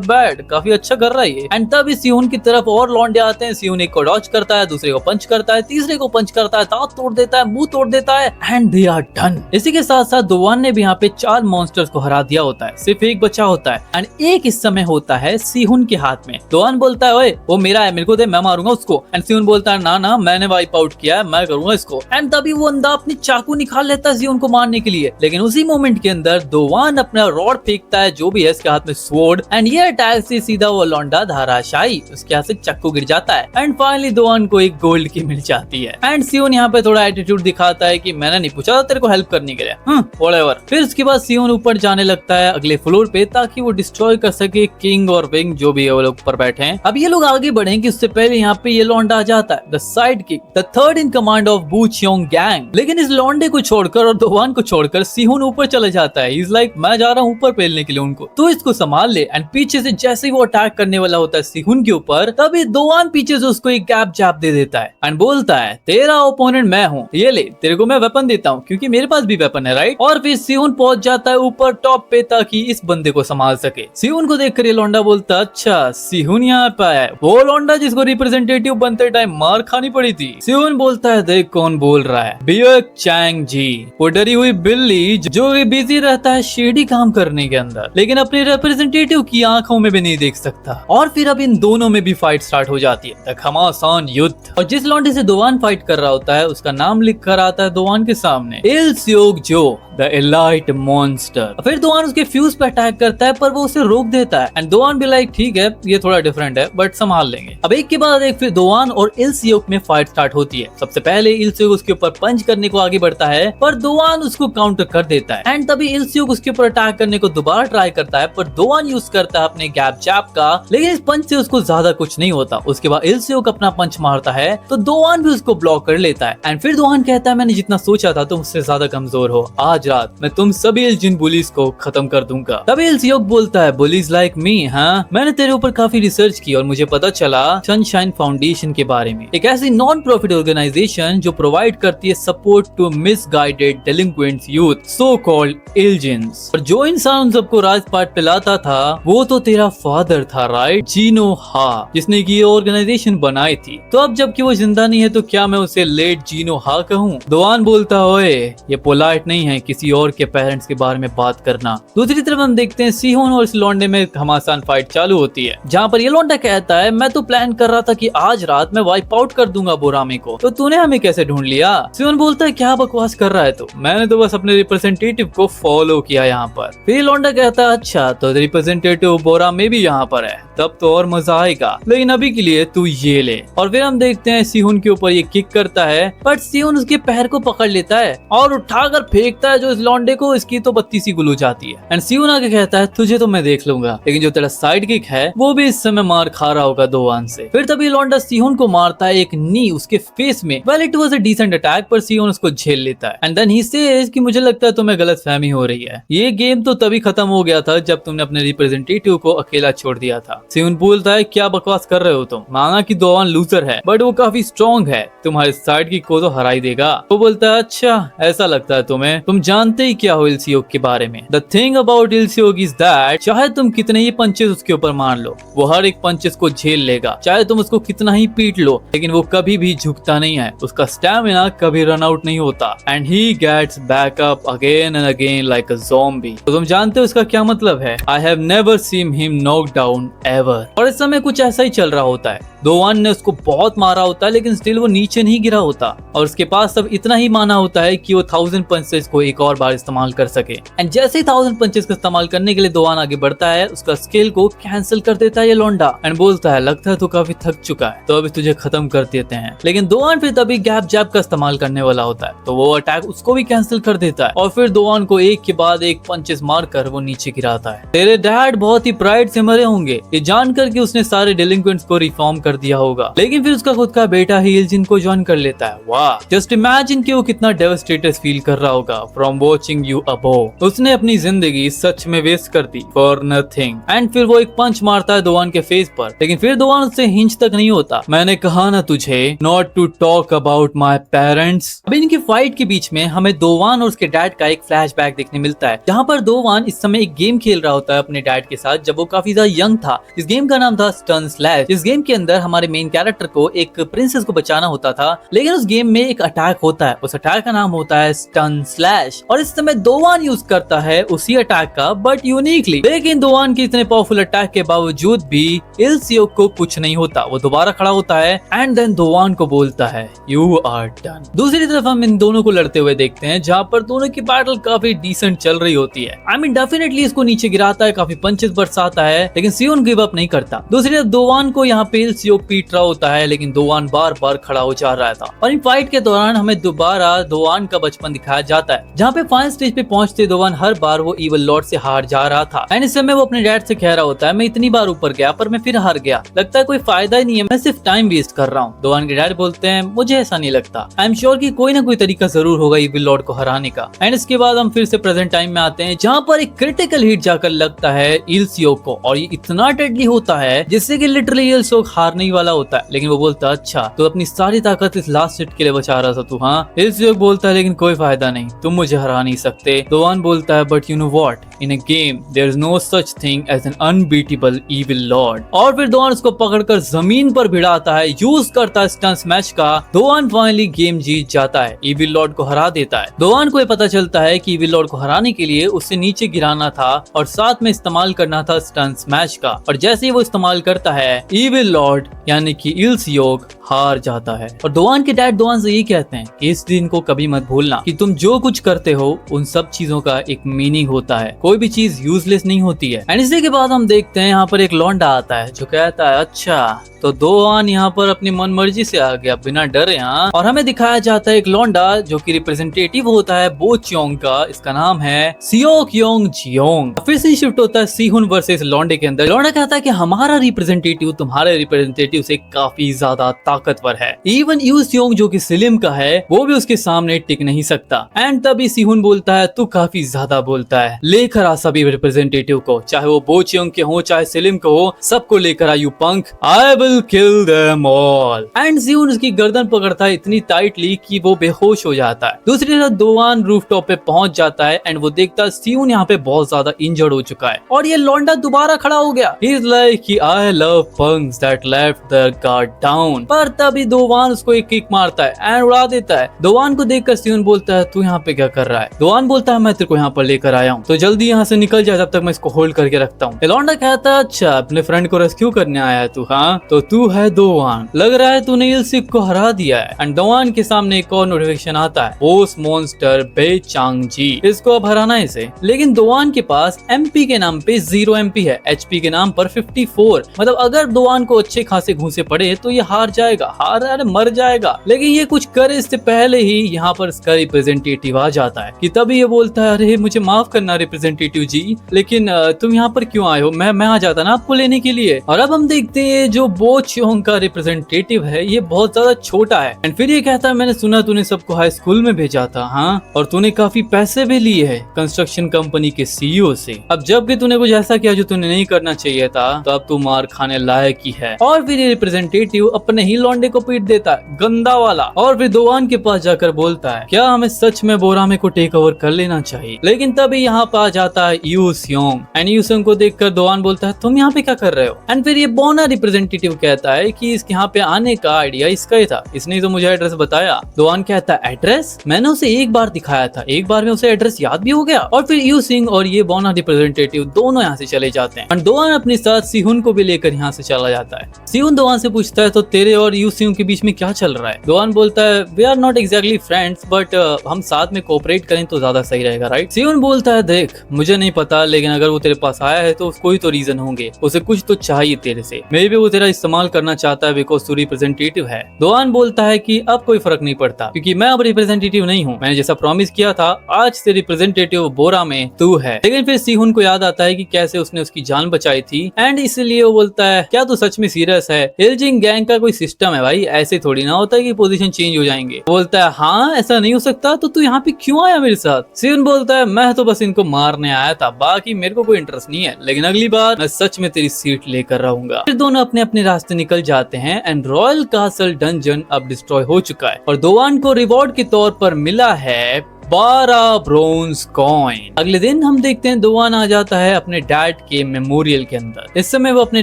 बैड, काफी अच्छा कर रहा है ये। एंड तब इस सिहुन की तरफ और लौंडे आते हैं। सिहुन एक को डॉज करता है, दूसरे को पंच करता है, तीसरे को पंच करता है, दांत तोड़ देता है, मुंह तोड़ देता है एंड दे आर डन। इसी के साथ साथ दोवान ने भी यहाँ पे 4 मॉन्स्टर्स को हरा दिया होता है, सिर्फ एक बचा होता है एंड एक इस समय होता है सिहुन के हाथ में। दोवान बोलता है ओए वो मेरा है, मेरे को दे, मैं मारूंगा उसको। एंड सिहुन बोलता है ना मैंने वाइप आउट किया है, मैं करूंगा इसको। एंड तभी वो अंधा अपनी चाकू निकाल लेता है सिहुन को मारने के लिए, लेकिन उसी मोमेंट के अंदर दोवान अपना रॉड फेंकता है जो भी है इसके हाथ में स्वॉर्ड एंड ये अटैक से सीधा वो लौंडा धाराशायी उसके हाथ से चाकू गिर जाता है एंड फाइनली दोवान को एक गोल्ड की मिल जाती है। एंड सिहुन यहाँ पे थोड़ा एटीट्यूड दिखाता है कि मैंने नहीं पूछा था तेरे को हेल्प करने के लिए, व्हाटएवर। फिर उसके बाद सिहुन ऊपर जाने लगता है अगले फ्लोर पे ताकि वो डिस्ट्रॉय कर सके किंग और विंग जो भी है वो लोग ऊपर बैठे हैं। अब ये लोग आगे बढ़ेंगे उससे पहले यहाँ पे ये लौंडा आ जाता है, the side kick, the third in command of बू चियोंग गैंग। लेकिन इस लौंडे को छोड़कर और दोवान को छोड़कर सिहुन ऊपर चले जाता है। इज लाइक मैं जा रहा हूँ ऊपर पेलने के लिए उनको, तो इसको संभाल ले। एंड पीछे से जैसे ही वो अटैक करने वाला होता है सिहुन के ऊपर, तभी दोवान पीछे से उसको एक गैप जैप दे देता है एंड बोलता है तेरा ओपोनेंट मैं हूँ, ये ले तेरे को मैं वेपन देता हूँ क्योंकि मेरे पास भी वेपन है, राइट। और फिर सिहुन पहुंच जाता है ऊपर टॉप पे ताकि इस बंदे को संभाल सके। सिहुन को देखकर ये लौंडा बोलता अच्छा सिहुन यहाँ पे है, वो लौंडा जिसको रिप्रेजेंटेटिव बनते टाइम मार खानी पड़ी थी। सिहुन बोलता है देख कौन बोल रहा है, बियोक चैंग जी, वो डरी हुई बिल्ली जो बिजी रहता है शेडी काम करने के अंदर लेकिन अपने रिप्रेजेंटेटिव की आंखों में भी नहीं देख सकता। और फिर अब इन दोनों में भी फाइट स्टार्ट हो जाती है, घमासान युद्ध। और जिस लौंडे से दोवान फाइट कर रहा होता है उसका नाम लिख कर आता है दोवान के सामने, इल सियोग जो द एलाइट मॉन्स्टर। फिर दोवान उसके फ्यूज पे अटैक करता है पर वो उसे रोक देता है एंड दोवान भी लाइक ठीक है ये थोड़ा डिफरेंट है बट संभाल लेंगे। अब एक के बाद एक फिर दोवान और इलसियोक में फाइट स्टार्ट होती है। सबसे पहले इलसियोक उसके ऊपर पंच करने को आगे बढ़ता है पर दोवान उसको काउंटर कर देता है एंड तभी इलसियोक उसके ऊपर अटैक करने को दोबारा ट्राई करता है पर दोवान यूज करता है अपने गैप जैप का, लेकिन इस पंच से उसको ज्यादा कुछ नहीं होता। उसके बाद इलसियोक अपना पंच मारता है तो दोवान भी उसको ब्लॉक कर लेता है एंड फिर दोवान कहता है मैंने जितना सोचा था तुम उससे ज्यादा कमजोर हो, आज रात मैं तुम सभी इल्जिन बुलीज को खत्म कर दूंगा। तभी इलसियोक बोलता है बुलीज लाइक मी, हाँ मैंने तेरे ऊपर काफी रिसर्च की और मुझे पता चला सनशाइन फाउंडेशन के बारे में, एक ऐसी नॉन प्रॉफिट ऑर्गेनाइजेशन जो प्रोवाइड करती है support to misguided delinquents youth, so called Iljins. और जो इंसान उन सबको राजपाट पिलाता था वो तो तेरा फादर था, राइट, जीनो हा, जिसने की ये ऑर्गेनाइजेशन बनाई थी। तो अब जबकि वो जिंदा नहीं है तो क्या मैं उसे लेट जीनो हा कहूँ? दोवान बोलता ओए ये पोलाइट नहीं है किसी और के पेरेंट्स के बारे में बात करना। दूसरी तरफ हम देखते हैं सिहुन और इस लौंडे में घमासान फाइट चालू होती है जहाँ पर ये लौंडा कहता है मैं तो प्लान कर रहा था कि आज रात मैं वाइप आउट कर दूंगा बोरामे को, तो तूने हमें कैसे ढूंढ लिया? सिहुन बोलता है क्या बकवास कर रहा है तू, मैंने तो बस अपने रिप्रेजेंटेटिव को फॉलो किया यहाँ पर। फिर लौंडा कहता है अच्छा तो रिप्रेजेंटेटिव बोरामे भी यहाँ पर है, तब तो और मजा आएगा, लेकिन अभी के लिए तू ये ले। और फिर हम देखते हैं सिहुन के ऊपर ये किक करता है बट सिहुन उसके पैर को पकड़ लेता है और उठाकर फेंकता है जो इस लौंडे को, इसकी तो बत्ती सी गुल हो जाती है। एंड सिहुन आगे कहता है तुझे तो मैं देख लूंगा, लेकिन जो तेरा साइड किक है वो भी इस समय मार खा रहा होगा दोवान से। फिर तभी लौंडा सिहुन को मारता है एक नी उसके फेस में। Well it was a decent attack पर सिहुन उसको झेल लेता है एंड देन ही सेज कि मुझे लगता है तुम्हें गलतफहमी हो रही है, ये गेम तो तभी खत्म हो गया था जब तुमने अपने रिप्रेजेंटेटिव को अकेला छोड़ दिया था। सिहुन बोलता है क्या बकवास कर रहे हो तुम, माना कि दोवान लूजर है बट वो काफी स्ट्रॉन्ग है, तुम्हारे साइड की को तो हरा ही देगा। वो बोलता है अच्छा ऐसा लगता है तुम्हें, तुम जानते ही क्या हो इलसियोक के बारे में। The thing about Ilseok is that चाहे तुम कितने ही पंचेस उसके ऊपर मार लो वो हर एक पंचेस को झेल लेगा, चाहे तुम उसको कितना ही पीट लो लेकिन वो कभी भी झुकता नहीं है, उसका स्टैमिना कभी रन आउट नहीं होता and he gets back up again and again like a zombie. तो तुम जानते हो इसका क्या मतलब है? I have never seen him knock down ever. और इस समय कुछ ऐसा ही चल रहा होता है, दोवान ने उसको बहुत मारा होता है लेकिन स्टिल वो नीचे नहीं गिरा होता और उसके पास सब इतना ही माना होता है कि वो 1000 पंचेस को एक और बार इस्तेमाल कर सके। एंड जैसे ही 1000 पंचेस का इस्तेमाल करने के लिए दोवान आगे बढ़ता है उसका स्किल को कैंसिल कर देता है ये लौंडा एंड बोलता है लगता है तो काफी थक चुका है तो अभी तुझे खत्म कर देते हैं। लेकिन दोवान फिर तभी गैप जैप का इस्तेमाल करने वाला होता है तो वो अटैक उसको भी कैंसिल कर देता है और फिर दोवान को एक के बाद एक पंचेस मारकर वो नीचे गिराता है। तेरे डैड बहुत ही प्राइड से मरे होंगे ये जानकर कि उसने सारे डेलिंक्वेंट्स को रिफॉर्म कर कर दिया होगा, लेकिन फिर उसका खुद का बेटा ही इल्जिन को ज्वाइन कर लेता है। वाह, जस्ट इमेजिन कि वो कितना डेवास्टेटेड फील कर रहा होगा फ्रॉम वॉचिंग यू अबोव। उसने अपनी जिंदगी सच में वेस्ट कर दी फॉर नथिंग। एंड फिर वो एक पंच मारता है दोवान के फेस पर, लेकिन फिर दोवान उससे हिंच तक नहीं होता। मैंने कहा ना तुझे not to talk about my parents. अभी इनकी फाइट के बीच में हमें दोवान और उसके डैड का एक फ्लैशबैक देखने मिलता है, जहाँ पर दोवान इस समय एक गेम खेल रहा होता है अपने डैड के साथ जब वो काफी ज्यादा यंग था। इस गेम का नाम था स्टन स्लैश। इस गेम के अंदर हमारे मेन कैरेक्टर को एक प्रिंसेस को बचाना होता था, लेकिन उस गेम में एक अटैक होता है। उस अटैक का नाम होता है स्टन स्लैश, और इस समय दोवान यूज करता है उसी अटैक का बट यूनिकली। लेकिन दोवान के इतने पावरफुल अटैक के बावजूद भी इल्सियोक को कुछ नहीं होता। वो दोबारा खड़ा होता है एंड देन दोवान को बोलता है यू आर डन। दूसरी तरफ हम इन दोनों को लड़ते हुए देखते हैं, जहाँ पर दोनों की बैटल काफी डिसेंट चल रही होती है। आई मीन डेफिनेटली इसको नीचे गिराता है, काफी पंचेस बरसाता है, लेकिन सियोन गिव अप नहीं करता। दूसरी तरफ दोवान को यहाँ पे इल्सियोक पीट रहा होता है, लेकिन दोवान बार बार खड़ा हो जा रहा था। और इन फाइट के दौरान हमें दोबारा दोवान का बचपन दिखाया जाता है, जहाँ पे फाइनल स्टेज पे पहुंचते दोवान हर बार वो इवल लॉर्ड से हार जा रहा था। एंड इस समय वो अपने डैड से कह रहा होता है मैं इतनी बार ऊपर गया पर मैं फिर हार गया, लगता है कोई फायदा ही नहीं है, मैं सिर्फ टाइम वेस्ट कर रहा हूँ। दोवान के डैड बोलते हैं मुझे ऐसा नहीं लगता, आई एम श्योर कि कोई ना कोई तरीका जरूर होगा इविल लॉर्ड को हराने का। एंड इसके बाद हम फिर से प्रेजेंट टाइम में आते हैं, जहाँ पर एक क्रिटिकल हिट जाकर लगता है इल्सियोक को, और ये इतना डेडली होता है जिससे कि लिटरली इल्सियोक हारने ही वाला होता है। लेकिन वो बोलता है अच्छा तो अपनी सारी ताकत इस लास्ट हिट के लिए बचा रहा था तू, हाँ? इल्सियोक बोलता है लेकिन कोई फायदा नहीं, तुम मुझे हरा नहीं सकते। दोवान बोलता है but you know what, in a game there is no such thing as an unbeatable evil lord. और फिर दोवान उसको पकड़कर जमीन पर भिड़ाता है, यूज करता है स्टन स्मैश का। दोवान फाइनली गेम जीत जाता है, इविल लॉर्ड को हरा देता है। दोवान को ये पता चलता है कि इविल लॉर्ड को हराने के लिए उसे नीचे गिराना था और साथ में इस्तेमाल करना था स्टन स्मैश का। और जैसे ही वो इस्तेमाल करता है इविल लॉर्ड यानी कि इल्सियोक हार जाता है। और दोवान के डैड दोवान से ये कहते हैं कि इस दिन को कभी मत भूलना कि तुम जो कुछ करते हो उन सब चीजों का एक मीनिंग होता है, कोई भी चीज यूजलेस नहीं होती है। एंड इसी के बाद हम देखते हैं यहाँ पर एक लौंडा आता है जो कहता है अच्छा तो दोवान यहाँ पर अपनी मन मर्जी से आ गया बिना डरे, हाँ? और हमें दिखाया जाता है एक लौंडा जो कि रिप्रेजेंटेटिव होता है बोच्योंग का, इसका नाम है सियोक्योंग जियोंग। फिर से शिफ्ट होता है सीहुन वर्सेस लौंडे के अंदर। लौंडा कहता है कि हमारा रिप्रेजेंटेटिव तुम्हारे रिप्रेजेंटेटिव से काफी ज्यादा ताकतवर है, इवन यूसियोंग जो कि सिलिम का है वो भी उसके सामने टिक नहीं सकता। एंड तभी सीहुन बोलता है तू काफी ज्यादा बोलता है, लेकर आ सभी रिप्रेजेंटेटिव को, चाहे वो बोच्योंग के हो चाहे सिलिम के हो, सबको लेकर आ you punk, I will kill them all। And Sehun उसकी गर्दन पकड़ता है इतनी टाइटली कि वो बेहोश हो जाता है। दूसरी तरफ दोवान रूफटॉप पे पहुंच जाता है एंड वो देखता है सीहुन यहाँ पे बहुत ज्यादा इंजर्ड हो चुका है और ये लौंडा दोबारा खड़ा हो गया। He is like कि I love punks that left their guard down। पर तभी दोवान उसको एक किक मारता है एंड उड़ा देता है। दोवान को देखकर सीहुन बोलता है तू यहाँ पे क्या कर रहा है? दोवान बोलता है मैं तेरे को यहाँ पर लेकर आया हूँ, तो जल्दी यहाँ से निकल जाए, जब तक मैं इसको होल्ड करके रखता हूँ। लौंडा कहता है अच्छा अपने फ्रेंड को रेस्क्यू करने आया है तू, हाँ? तो तू है दोवान, लग रहा है तूने इल्सियोक को हरा दिया है। एंड दोवान के सामने एक और नोटिफिकेशन आता है, बोस मॉन्स्टर बेचांगजी, इसको अब हराना है इसे। लेकिन दोवान के पास एमपी के नाम पे 0 एमपी है, एचपी के नाम पर 54। मतलब अगर दोवान को अच्छे खासे घूंसे पड़े तो ये हार जाएगा, मर जाएगा। लेकिन ये कुछ करे इससे पहले ही यहाँ पर इसका रिप्रेजेंटेटिव आ जाता है कि तभी ये बोलता है अरे मुझे माफ करना रिप्रेजेंटेटिव जी, लेकिन तुम यहाँ पर क्यों आए हो? मैं आ जाता ना आपको लेने के लिए। और अब हम देखते हैं जो बोच्योंग का रिप्रेजेंटेटिव है ये बहुत ज्यादा छोटा है। एंड फिर ये कहता है मैंने सुना तूने सबको हाई स्कूल में भेजा था, हाँ? और तूने काफी पैसे भी लिए है कंस्ट्रक्शन कंपनी के सीईओ से। अब जब कि तूने कुछ ऐसा किया जो तूने नहीं करना चाहिए था तो अब तू मार खाने लायक ही है। और फिर ये रिप्रेजेंटेटिव अपने ही लौंडे को पीट देता है, गंदा वाला। और फिर दोवान के पास जाकर बोलता है क्या हमें सच में बोरामे को टेक ओवर कर लेना चाहिए? लेकिन तभी यहाँ पर आ जाता है यूसियोंग एंड यूसियोंग को देखकर दोवान बोलता है तुम यहाँ पे क्या कर रहे हो? एंड फिर ये बोना रिप्रेजेंटेटिव कहता है कि इसके यहाँ पे आने का आइडिया इसका ही था, इसने तो मुझे एड्रेस बताया। दोवान कहता है एड्रेस? मैंने उसे एक बार दिखाया था, एक बार में उसे एड्रेस याद भी हो गया। और फिर यूसिंग और ये बोना रिप्रेजेंटेटिव दोनों यहाँ से चले जाते हैं। दोवान अपने साथ सीहुन को भी लेकर यहाँ से चला जाता है। सीहुन दोवान से पूछता है तो तेरे और और यू सियोंग के बीच में क्या चल रहा है। दोवान बोलता है we are not exactly friends but हम साथ में कोऑपरेट करें तो ज्यादा सही रहेगा, राइट। सियोन बोलता है देख मुझे नहीं पता, लेकिन अगर वो तेरे पास आया है तो कोई तो रीजन होंगे, उसे कुछ तो चाहिए तेरे से, मे बी वो तेरा इस्तेमाल करना चाहता है बिकॉज तू रिप्रेजेंटेटिव है। दोवान बोलता है कि अब कोई फर्क नहीं पड़ता क्योंकि मैं अब रिप्रेजेंटेटिव नहीं हूँ, मैंने जैसा प्रॉमिस किया था आज से रिप्रेजेंटेटिव बोरा में तू है। लेकिन फिर सिहुन को याद आता है कि कैसे उसने उसकी जान बचाई थी एंड इसलिए वो बोलता है क्या तू सच में सीरियस है, इल्जिंग गैंग का कोई सिस्टम है भाई, ऐसे थोड़ी ना होता है कि पोजीशन चेंज हो जाएंगे। बोलता है हाँ ऐसा नहीं हो सकता, तो तू यहाँ पे क्यों आया मेरे साथ। सिहुन बोलता है मैं तो बस इनको मारने आया था, बाकी मेरे को कोई इंटरेस्ट नहीं है, लेकिन अगली बार मैं सच में तेरी सीट लेकर रहूंगा। फिर दोनों अपने अपने रास्ते निकल जाते हैं एंड रॉयल कासल डंजन अब डिस्ट्रॉय हो चुका है और दोवान को रिवॉर्ड के तौर पर मिला है 12 ब्रोंज कॉइन। अगले दिन हम देखते हैं दोवान आ जाता है अपने डैड के मेमोरियल के अंदर। इस समय वो अपने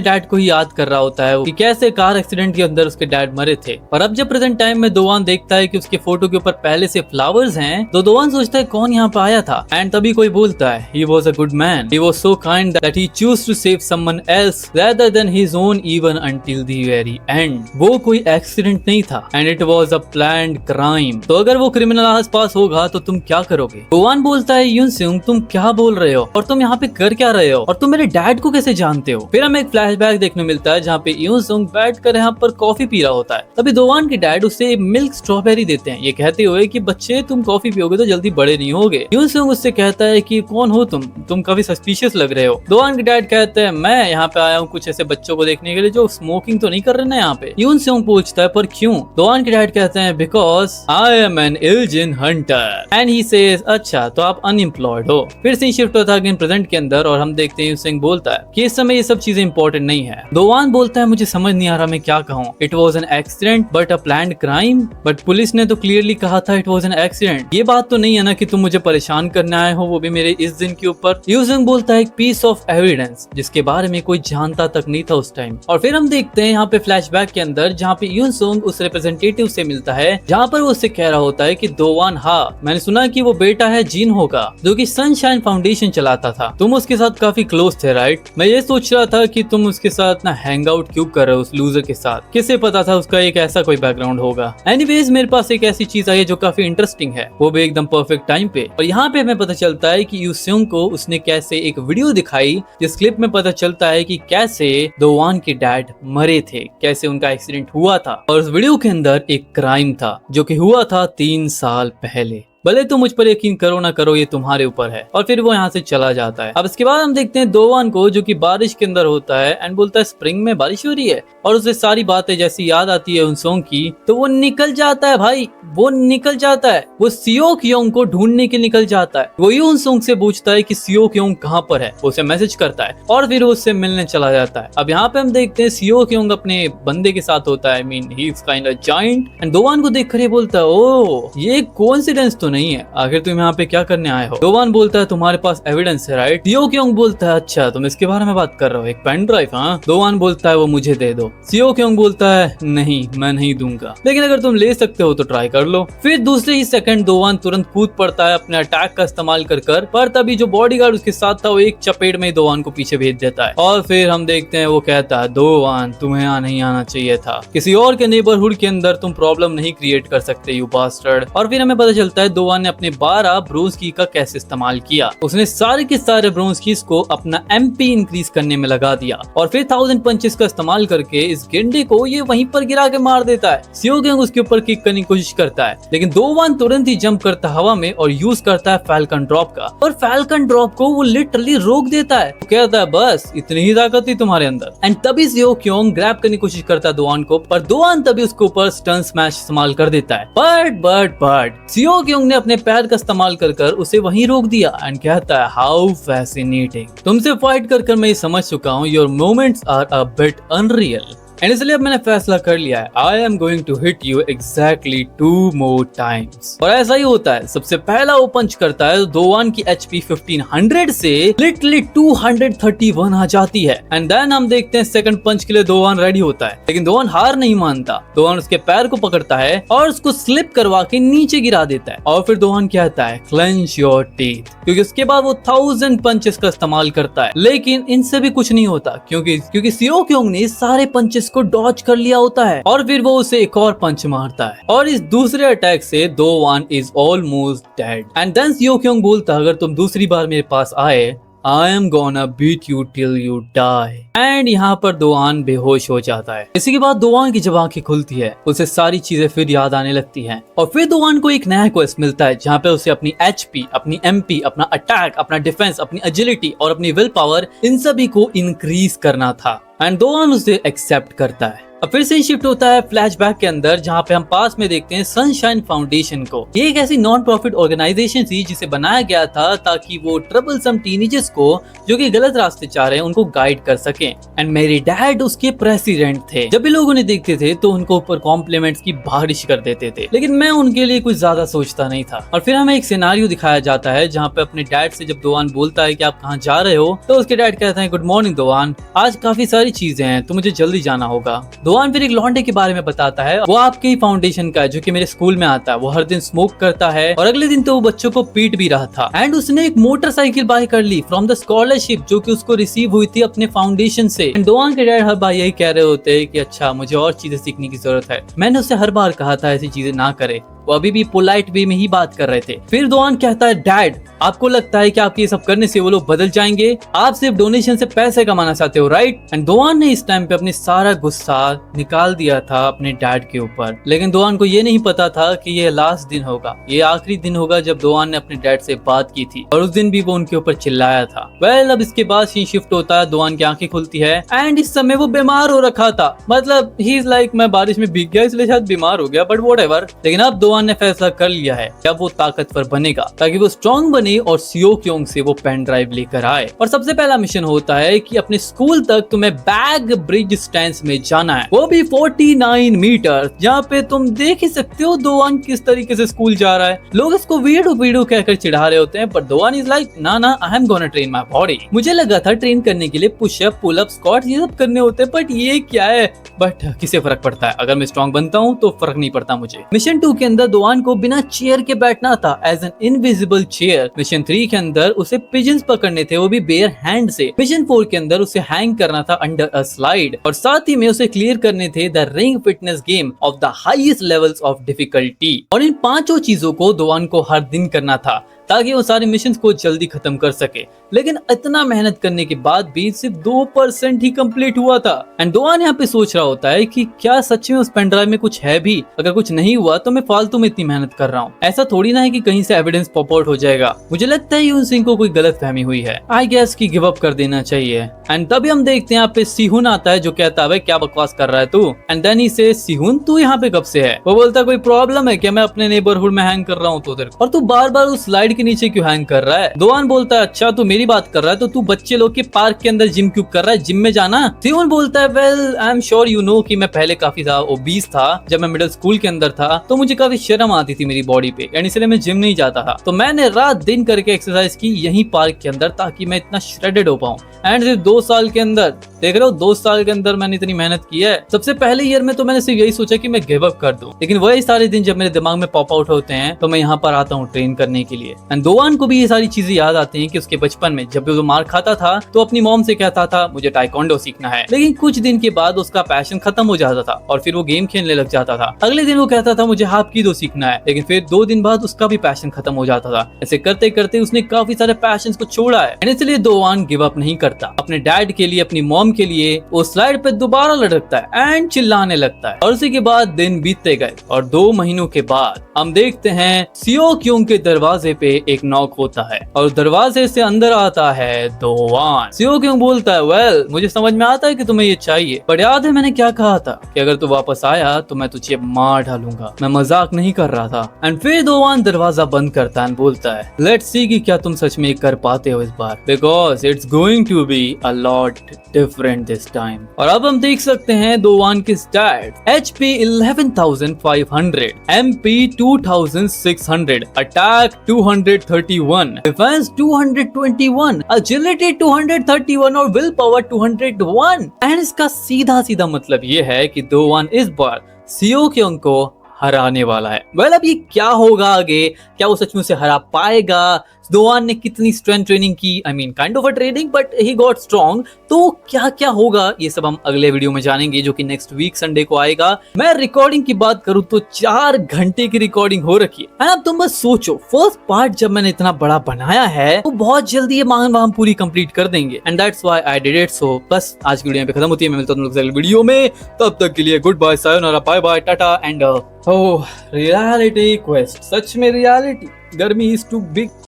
डैड को ही याद कर रहा होता है कि कैसे कार एक्सीडेंट के अंदर उसके डैड मरे थे। और अब जब प्रेजेंट टाइम में दोवान देखता है कि उसके फोटो के ऊपर पहले से फ्लावर्स हैं, तो दोवान सोचता है कौन यहाँ पे आया था एंड तभी कोई बोलता है he was a good man, he was so kind that he choose to save someone else rather than his own even until the very end. वो कोई एक्सीडेंट नहीं था and it was a planned crime. तो अगर वो criminal आस पास होगा तो तुम क्या करोगे। दोवान बोलता है यून सियोंग तुम क्या बोल रहे हो और तुम यहाँ पे कर क्या रहे हो और तुम मेरे डैड को कैसे जानते हो। फिर हमें एक फ्लैशबैक देखने मिलता है जहाँ पे यून सियोंग बैठकर यहाँ पर कॉफी पी रहा होता है। तभी दोवान के डैड उसे मिल्क स्ट्रॉबेरी देते हैं, ये कहते हुए कि बच्चे तुम कॉफी पियोगे तो जल्दी बड़े नहीं होगे। यून सियोंग उससे कहता है कि कौन हो तुम काफी सस्पिशियस लग रहे हो। दोवान के डैड कहते हैं मैं यहाँ पे आया हूँ कुछ ऐसे बच्चों को देखने के लिए जो स्मोकिंग तो नहीं कर रहे ना यहाँ पे। यून सियोंग पूछता है पर क्यों। दोवान के डैड कहते हैं because I am an Iljin hunter and he से अच्छा तो आप अनएम्प्लॉयड हो। फिर सीन शिफ्ट होता है प्रेजेंट के अंदर और हम देखते हैं सिंह बोलता है कि इस समय ये सब चीजें इंपॉर्टेंट नहीं है। दोवान बोलता है मुझे समझ नहीं आ रहा मैं क्या कहूँ, it was an accident but a planned crime, but police ने तो क्लियरली कहा था इट वॉज एन एक्सीडेंट। ये बात तो नहीं है ना कि तुम मुझे परेशान करने आए हो, वो भी मेरे इस दिन के ऊपर। यूजिंग बोलता है एक पीस ऑफ एविडेंस जिसके बारे में कोई जानता तक नहीं था उस टाइम। और फिर हम देखते हैं यहाँ पे फ्लैशबैक के अंदर जहाँ पे यून सोंग उस रिप्रेजेंटेटिव से मिलता है जहाँ पर वो उससे कह रहा होता है कि दोवान हाँ मैंने सुना कि वो बेटा है जीन होगा जो कि सनशाइन फाउंडेशन चलाता था, तुम उसके साथ काफी क्लोज थे राइट। मैं ये सोच रहा था कि तुम उसके साथ ना हैंग आउट क्यों कर रहे हो उस लूजर के साथ, किसे पता था उसका एक ऐसा कोई बैकग्राउंड होगा। एनीवेज मेरे पास एक ऐसी चीज आई है जो काफी इंटरेस्टिंग है, वो भी एकदम परफेक्ट टाइम पे। और यहाँ पे हमें पता चलता है कि यूसियोंग को उसने कैसे एक वीडियो दिखाई जिस क्लिप में पता चलता है कि कैसे दोवान के डैड मरे थे, कैसे उनका एक्सीडेंट हुआ था और उस वीडियो के अंदर एक क्राइम था जो कि हुआ था 3 साल पहले। भले तुम मुझ पर यकीन करो ना करो ये तुम्हारे ऊपर है। और फिर वो यहाँ से चला जाता है। अब इसके बाद हम देखते हैं दोवान को जो कि बारिश के अंदर होता है एंड बोलता है स्प्रिंग में बारिश हो रही है और उसे सारी बातें जैसी याद आती है उन सॉन्ग की, तो वो निकल जाता है भाई, वो निकल जाता है, वो सियो क्योंग को ढूंढने के निकल जाता है। वो उन सॉन्ग से पूछता है कि सियो क्योंग कहाँ पर है, उसे मैसेज करता है और फिर वो उससे मिलने चला जाता है। अब यहाँ पे हम देखते हैं सियो क्योंग अपने बंदे के साथ होता है, I mean he is kind of giant and Dowan को देख कर ये बोलता है ओ ये कोइंसिडेंस तो नहीं है, आखिर तुम यहाँ पे क्या करने आए हो। दोवान बोलता है तुम्हारे पास एविडेंस है राइट। सियो क्योंग बोलता है अच्छा तुम इसके बारे में बात कर रहे हो, एक पेन ड्राइव। हाँ दोवान बोलता है वो मुझे दे दो। सियो क्योंग बोलता है नहीं मैं नहीं दूंगा, लेकिन अगर तुम ले सकते हो तो ट्राई कर लो। फिर दूसरे ही सेकंड दोवान तुरंत कूद पड़ता है अपने अटैक का इस्तेमाल कर पर तभी जो बॉडीगार्ड उसके साथ था वो एक चपेट में ही दोवान को पीछे भेज देता है। और फिर हम देखते हैं वो कहता है दोवान तुम्हें यहाँ नहीं आना चाहिए था, किसी और के नेबरहुड के अंदर तुम प्रॉब्लम नहीं क्रिएट कर सकते यू बास्टर्ड। और फिर हमें पता चलता है दोवान ने अपने 12 ब्रोंज की का कैसे इस्तेमाल किया। उसने सारे के सारे ब्रोंज कीज को अपना एमपी इंक्रीज करने में लगा दिया और फिर 1000 पंचेस का इस्तेमाल करके इस गेंडे को ये वहीं पर गिरा के मार देता है। सियो क्योंग उसके ऊपर किक करने की कोशिश करता है लेकिन दोवान तुरंत ही जंप करता है हवा में और यूज करता है फैल्कन ड्रॉप का, और फैल्कन ड्रॉप को वो लिटरली रोक देता है। वो कहता है बस इतनी ही ताकत थी तुम्हारे अंदर। एंड तभी सियो क्योंग ग्रैब करने की कोशिश करता है दोवान को, पर दोवान तभी उसके ऊपर स्टन स्मैश इस्तेमाल कर देता है। बट सियो क्योंग ने अपने पैर का इस्तेमाल कर उसे वहीं रोक दिया एंड कहता है हाउ फैसिनेटिंग, तुमसे फाइट कर मैं ये समझ चुका हूँ your moments are a bit unreal and इसलिए अब मैंने फैसला कर लिया है I am going to hit you exactly 2 more times. और ऐसा ही होता है, सबसे पहला वो पंच करता है दोवान की एचपी 1500 से लिटरली 231 आ जाती है। एंड देन हम देखते हैं सेकंड पंच के लिए दोवान रेडी होता है, लेकिन दोवान हार नहीं मानता। दोवान उसके पैर को पकड़ता है और उसको स्लिप करवा के नीचे गिरा देता है और फिर दोवान कहता है क्लेंच योर टीथ, क्योंकि उसके बाद वो 1000 पंचेस का इस्तेमाल करता है। लेकिन इनसे भी कुछ नहीं होता क्योंकि सियो क्योंग ने सारे पंचेस को डॉज कर लिया होता है और फिर वो उसे एक और पंच मारता है और इस दूसरे अटैक से Dowan is almost dead. And then Seo Kyung बोलता अगर तुम दूसरी बार मेरे पास आए I am gonna beat you till you die। And यहाँ पर दोआन बेहोश हो जाता है। इसी के बाद दोआन की जब आंखें खुलती है उसे सारी चीजें फिर याद आने लगती हैं और फिर दोआन को एक नया क्वेस्ट मिलता है जहाँ पे उसे अपनी HP, अपनी MP, अपना अटैक, अपना डिफेंस, अपनी एजिलिटी और अपनी विल पावर इन सभी को इंक्रीज करना था एंड दोआन उसे एक्सेप्ट करता है। अब फिर से शिफ्ट होता है फ्लैशबैक के अंदर जहाँ पे हम पास में देखते हैं सनशाइन फाउंडेशन को। ये एक ऐसी नॉन प्रॉफिट ऑर्गेनाइजेशन थी जिसे बनाया गया था ताकि वो ट्रबलसम टीनेजर्स को जो कि गलत रास्ते चाह रहे हैं उनको गाइड कर सकें एंड मेरे डैड उसके प्रेसिडेंट थे। जब भी लोग उन्हें देखते थे तो उनको ऊपर कॉम्प्लीमेंट्स की बारिश कर देते थे लेकिन मैं उनके लिए कुछ ज्यादा सोचता नहीं था। और फिर हमें एक सिनारियो दिखाया जाता है जहाँ पे अपने डैड से जब दोआन बोलता है कि आप कहाँ जा रहे हो तो उसके डैड कहते हैं गुड मॉर्निंग दोआन, आज काफी सारी चीजें हैं तो मुझे जल्दी जाना होगा। दोआन फिर एक लौंडे के बारे में बताता है, वो आपके ही फाउंडेशन का है जो कि मेरे स्कूल में आता है। वो हर दिन स्मोक करता है और अगले दिन तो वो बच्चों को पीट भी रहा था एंड उसने एक मोटरसाइकिल बाय कर ली फ्रॉम द स्कॉलरशिप जो कि उसको रिसीव हुई थी अपने फाउंडेशन से। दोआन के डैड हर बार यही कह रहे होते हैं कि अच्छा मुझे और चीजें सीखने की जरूरत है। मैंने उससे हर बार कहा था ऐसी चीजें ना करे, वो अभी भी पोलाइट वे में ही बात कर रहे थे। फिर दोआन कहता है डैड आपको लगता है कि आपके ये सब करने से वो लोग बदल जाएंगे, आप सिर्फ डोनेशन से पैसे कमाना चाहते हो राइट। एंड दोआन ने इस टाइम पे अपनी सारा गुस्सा निकाल दिया था अपने डैड के ऊपर, लेकिन दोआन को ये नहीं पता था कि ये लास्ट दिन होगा, ये आखिरी दिन होगा जब दोआन ने अपने डैड से बात की थी और उस दिन भी वो उनके ऊपर चिल्लाया था। वेल अब इसके बाद सीन शिफ्ट होता है, दोआन की आंखें खुलती है एंड इस समय वो बीमार हो रखा था, मतलब ही इज लाइक मैं बारिश में भीग गया इसलिए शायद बीमार हो गया बट व्हाटएवर। लेकिन अब दोआन ने फैसला कर लिया है जब वो ताकतवर बनेगा ताकि वो स्ट्रॉन्ग बने और सियो क्योंग से वो पेन ड्राइव लेकर आए। और सबसे पहला मिशन होता है कि अपने स्कूल तक तुम्हें बैग ब्रिज स्टैंड में जाना है, वो भी 49 मीटर, जहाँ पे तुम देख ही सकते हो दोआन किस तरीके से स्कूल जा रहा है। लोग इसको वीडियो कहकर चिढ़ा रहे होते हैं पर दोआन इज लाइक ना ना I am gonna train my body. मुझे लगा था ट्रेन करने के लिए पुशअप, पुल अप, स्क्वाट ये सब करने होते हैं बट ये क्या है, बट किसे फर्क पड़ता है, अगर मैं स्ट्रॉन्ग बनता हूँ तो फर्क नहीं पड़ता मुझे। मिशन 2 के अंदर दोआन को बिना चेयर के बैठना था as an invisible chair. Mission 3 के अंदर उसे पिजन्स पकड़ने थे वो भी बेयर हैंड से। मिशन 4 के अंदर उसे हैंग करना था अंडर अ स्लाइड और साथ ही में उसे क्लियर करने थे the ring fitness game of the highest levels of difficulty. और इन पांचों चीजों को दोआन को हर दिन करना था ताकि वो सारे मिशंस को जल्दी खत्म कर सके। लेकिन इतना मेहनत करने के बाद भी सिर्फ 2% ही कंप्लीट हुआ था एंड दोआन यहाँ पे सोच रहा होता है कि क्या सच में उस पेन ड्राइव में कुछ है भी, अगर कुछ नहीं हुआ तो मैं फालतू में इतनी मेहनत कर रहा हूँ, ऐसा थोड़ी ना है कि कहीं से एविडेंस पॉप आउट हो जाएगा। मुझे लगता है यून सिंह को कोई गलत फहमी हुई है, आई गेस कि गिव अप कर देना चाहिए। एंड तभी हम देखते हैं यहाँ पे सिहुन आता है जो कहता है क्या बकवास कर रहा है तू, एंड देन ही से सिहुन तू यहाँ पे कब से है। वो बोलता है कोई प्रॉब्लम है क्या, मैं अपने नेबरहुड में हैंग कर रहा हूँ तो और तू बार बार उस स्लाइड के नीचे क्यों हैंग कर रहा है। दोआन बोलता है अच्छा तू मेरी बात कर रहा है तो तू बच्चे लोग के पार्क के अंदर जिम क्यों कर रहा है, जिम में जाना। सिहुन बोलता है well I am sure you know कि मैं पहले काफी ओबीस था, जब मैं मिडिल स्कूल के अंदर था तो मुझे काफी शर्म आती थी मेरी बॉडी पे यानी इसलिए मैं जिम नहीं जाता था, तो मैंने रात दिन करके एक्सरसाइज की यही पार्क के अंदर ताकि मैं इतना श्रेडेड हो पाऊं। एंड सिर्फ 2 साल के अंदर देख रहे हो 2 साल के अंदर मैंने इतनी मेहनत की है। सबसे पहले ईयर में तो मैंने सिर्फ यही सोचा कि मैं गिव अप कर दूं, लेकिन वही सारे दिन जब मेरे दिमाग में पॉप आउट होते हैं तो मैं यहाँ पर आता हूँ ट्रेन करने के लिए। एंड दोआन को भी ये सारी चीजें याद आती हैं कि उसके बचपन में जब भी वो मार खाता था तो अपनी मॉम से कहता था मुझे टाइकोंडो सीखना है, लेकिन कुछ दिन के बाद उसका पैशन खत्म हो जाता था और फिर वो गेम खेलने लग जाता था। अगले दिन वो कहता था मुझे हाप्किडो सीखना है, लेकिन फिर 2 दिन बाद उसका भी पैशन खत्म हो जाता था। ऐसे करते करते उसने काफी सारे पैशन को छोड़ा है, इसलिए दोआन गिव अप नहीं करता। अपने डैड के लिए, अपनी मॉम के लिए वो स्लाइड पे दोबारा लटकता है एंड चिल्लाने लगता है। और उसी के बाद दिन बीतते गए और 2 महीनों के बाद हम देखते हैं सियो क्योंग के दरवाजे पे एक नॉक होता है और दरवाजे से अंदर आता है दोआन। सियो क्योंग बोलता है वेल मुझे समझ में आता है कि तुम्हें ये चाहिए, पर याद है मैंने क्या कहा था कि अगर तू वापस आया तो मैं तुझे मार डालूंगा, मैं मजाक नहीं कर रहा था। एंड फिर दोआन दरवाजा बंद करता है, बोलता है लेट्स सी कि क्या तुम सच में कर पाते हो इस बार, because it's going to be a lot different this time. और अब हम देख सकते हैं दोआन की stats, HP 11,500, MP 2,600, attack 231, defence 221, agility 231 और विल पावर 201। एंड इसका सीधा सीधा मतलब ये है कि दोआन इस बार सियो क्योंग को हराने वाला है। वेल अब ये क्या होगा आगे, क्या वो सच में उसे हरा पाएगा, दोवान ने कितनी स्ट्रेंथ ट्रेनिंग की, I mean kind of a training but he got strong, तो क्या क्या होगा ये सब हम अगले वीडियो में जानेंगे जो कि नेक्स्ट वीक संडे को आएगा। मैं रिकॉर्डिंग की बात करूं तो 4 घंटे की रिकॉर्डिंग हो रखी है। अब तुम बस सोचो, फर्स्ट पार्ट जब मैंने इतना बड़ा बनाया है तो बहुत जल्दी ये मांग हम पूरी कंप्लीट कर देंगे and that's why I did it. So बस आज की वीडियो यहाँ पे खत्म होती है, मैं मिलता हूं अगले वीडियो में, तब तक के लिए good bye, sayonara, bye bye, tata and oh reality quest, सच में रियलिटी, गर्मी इज टू बिग।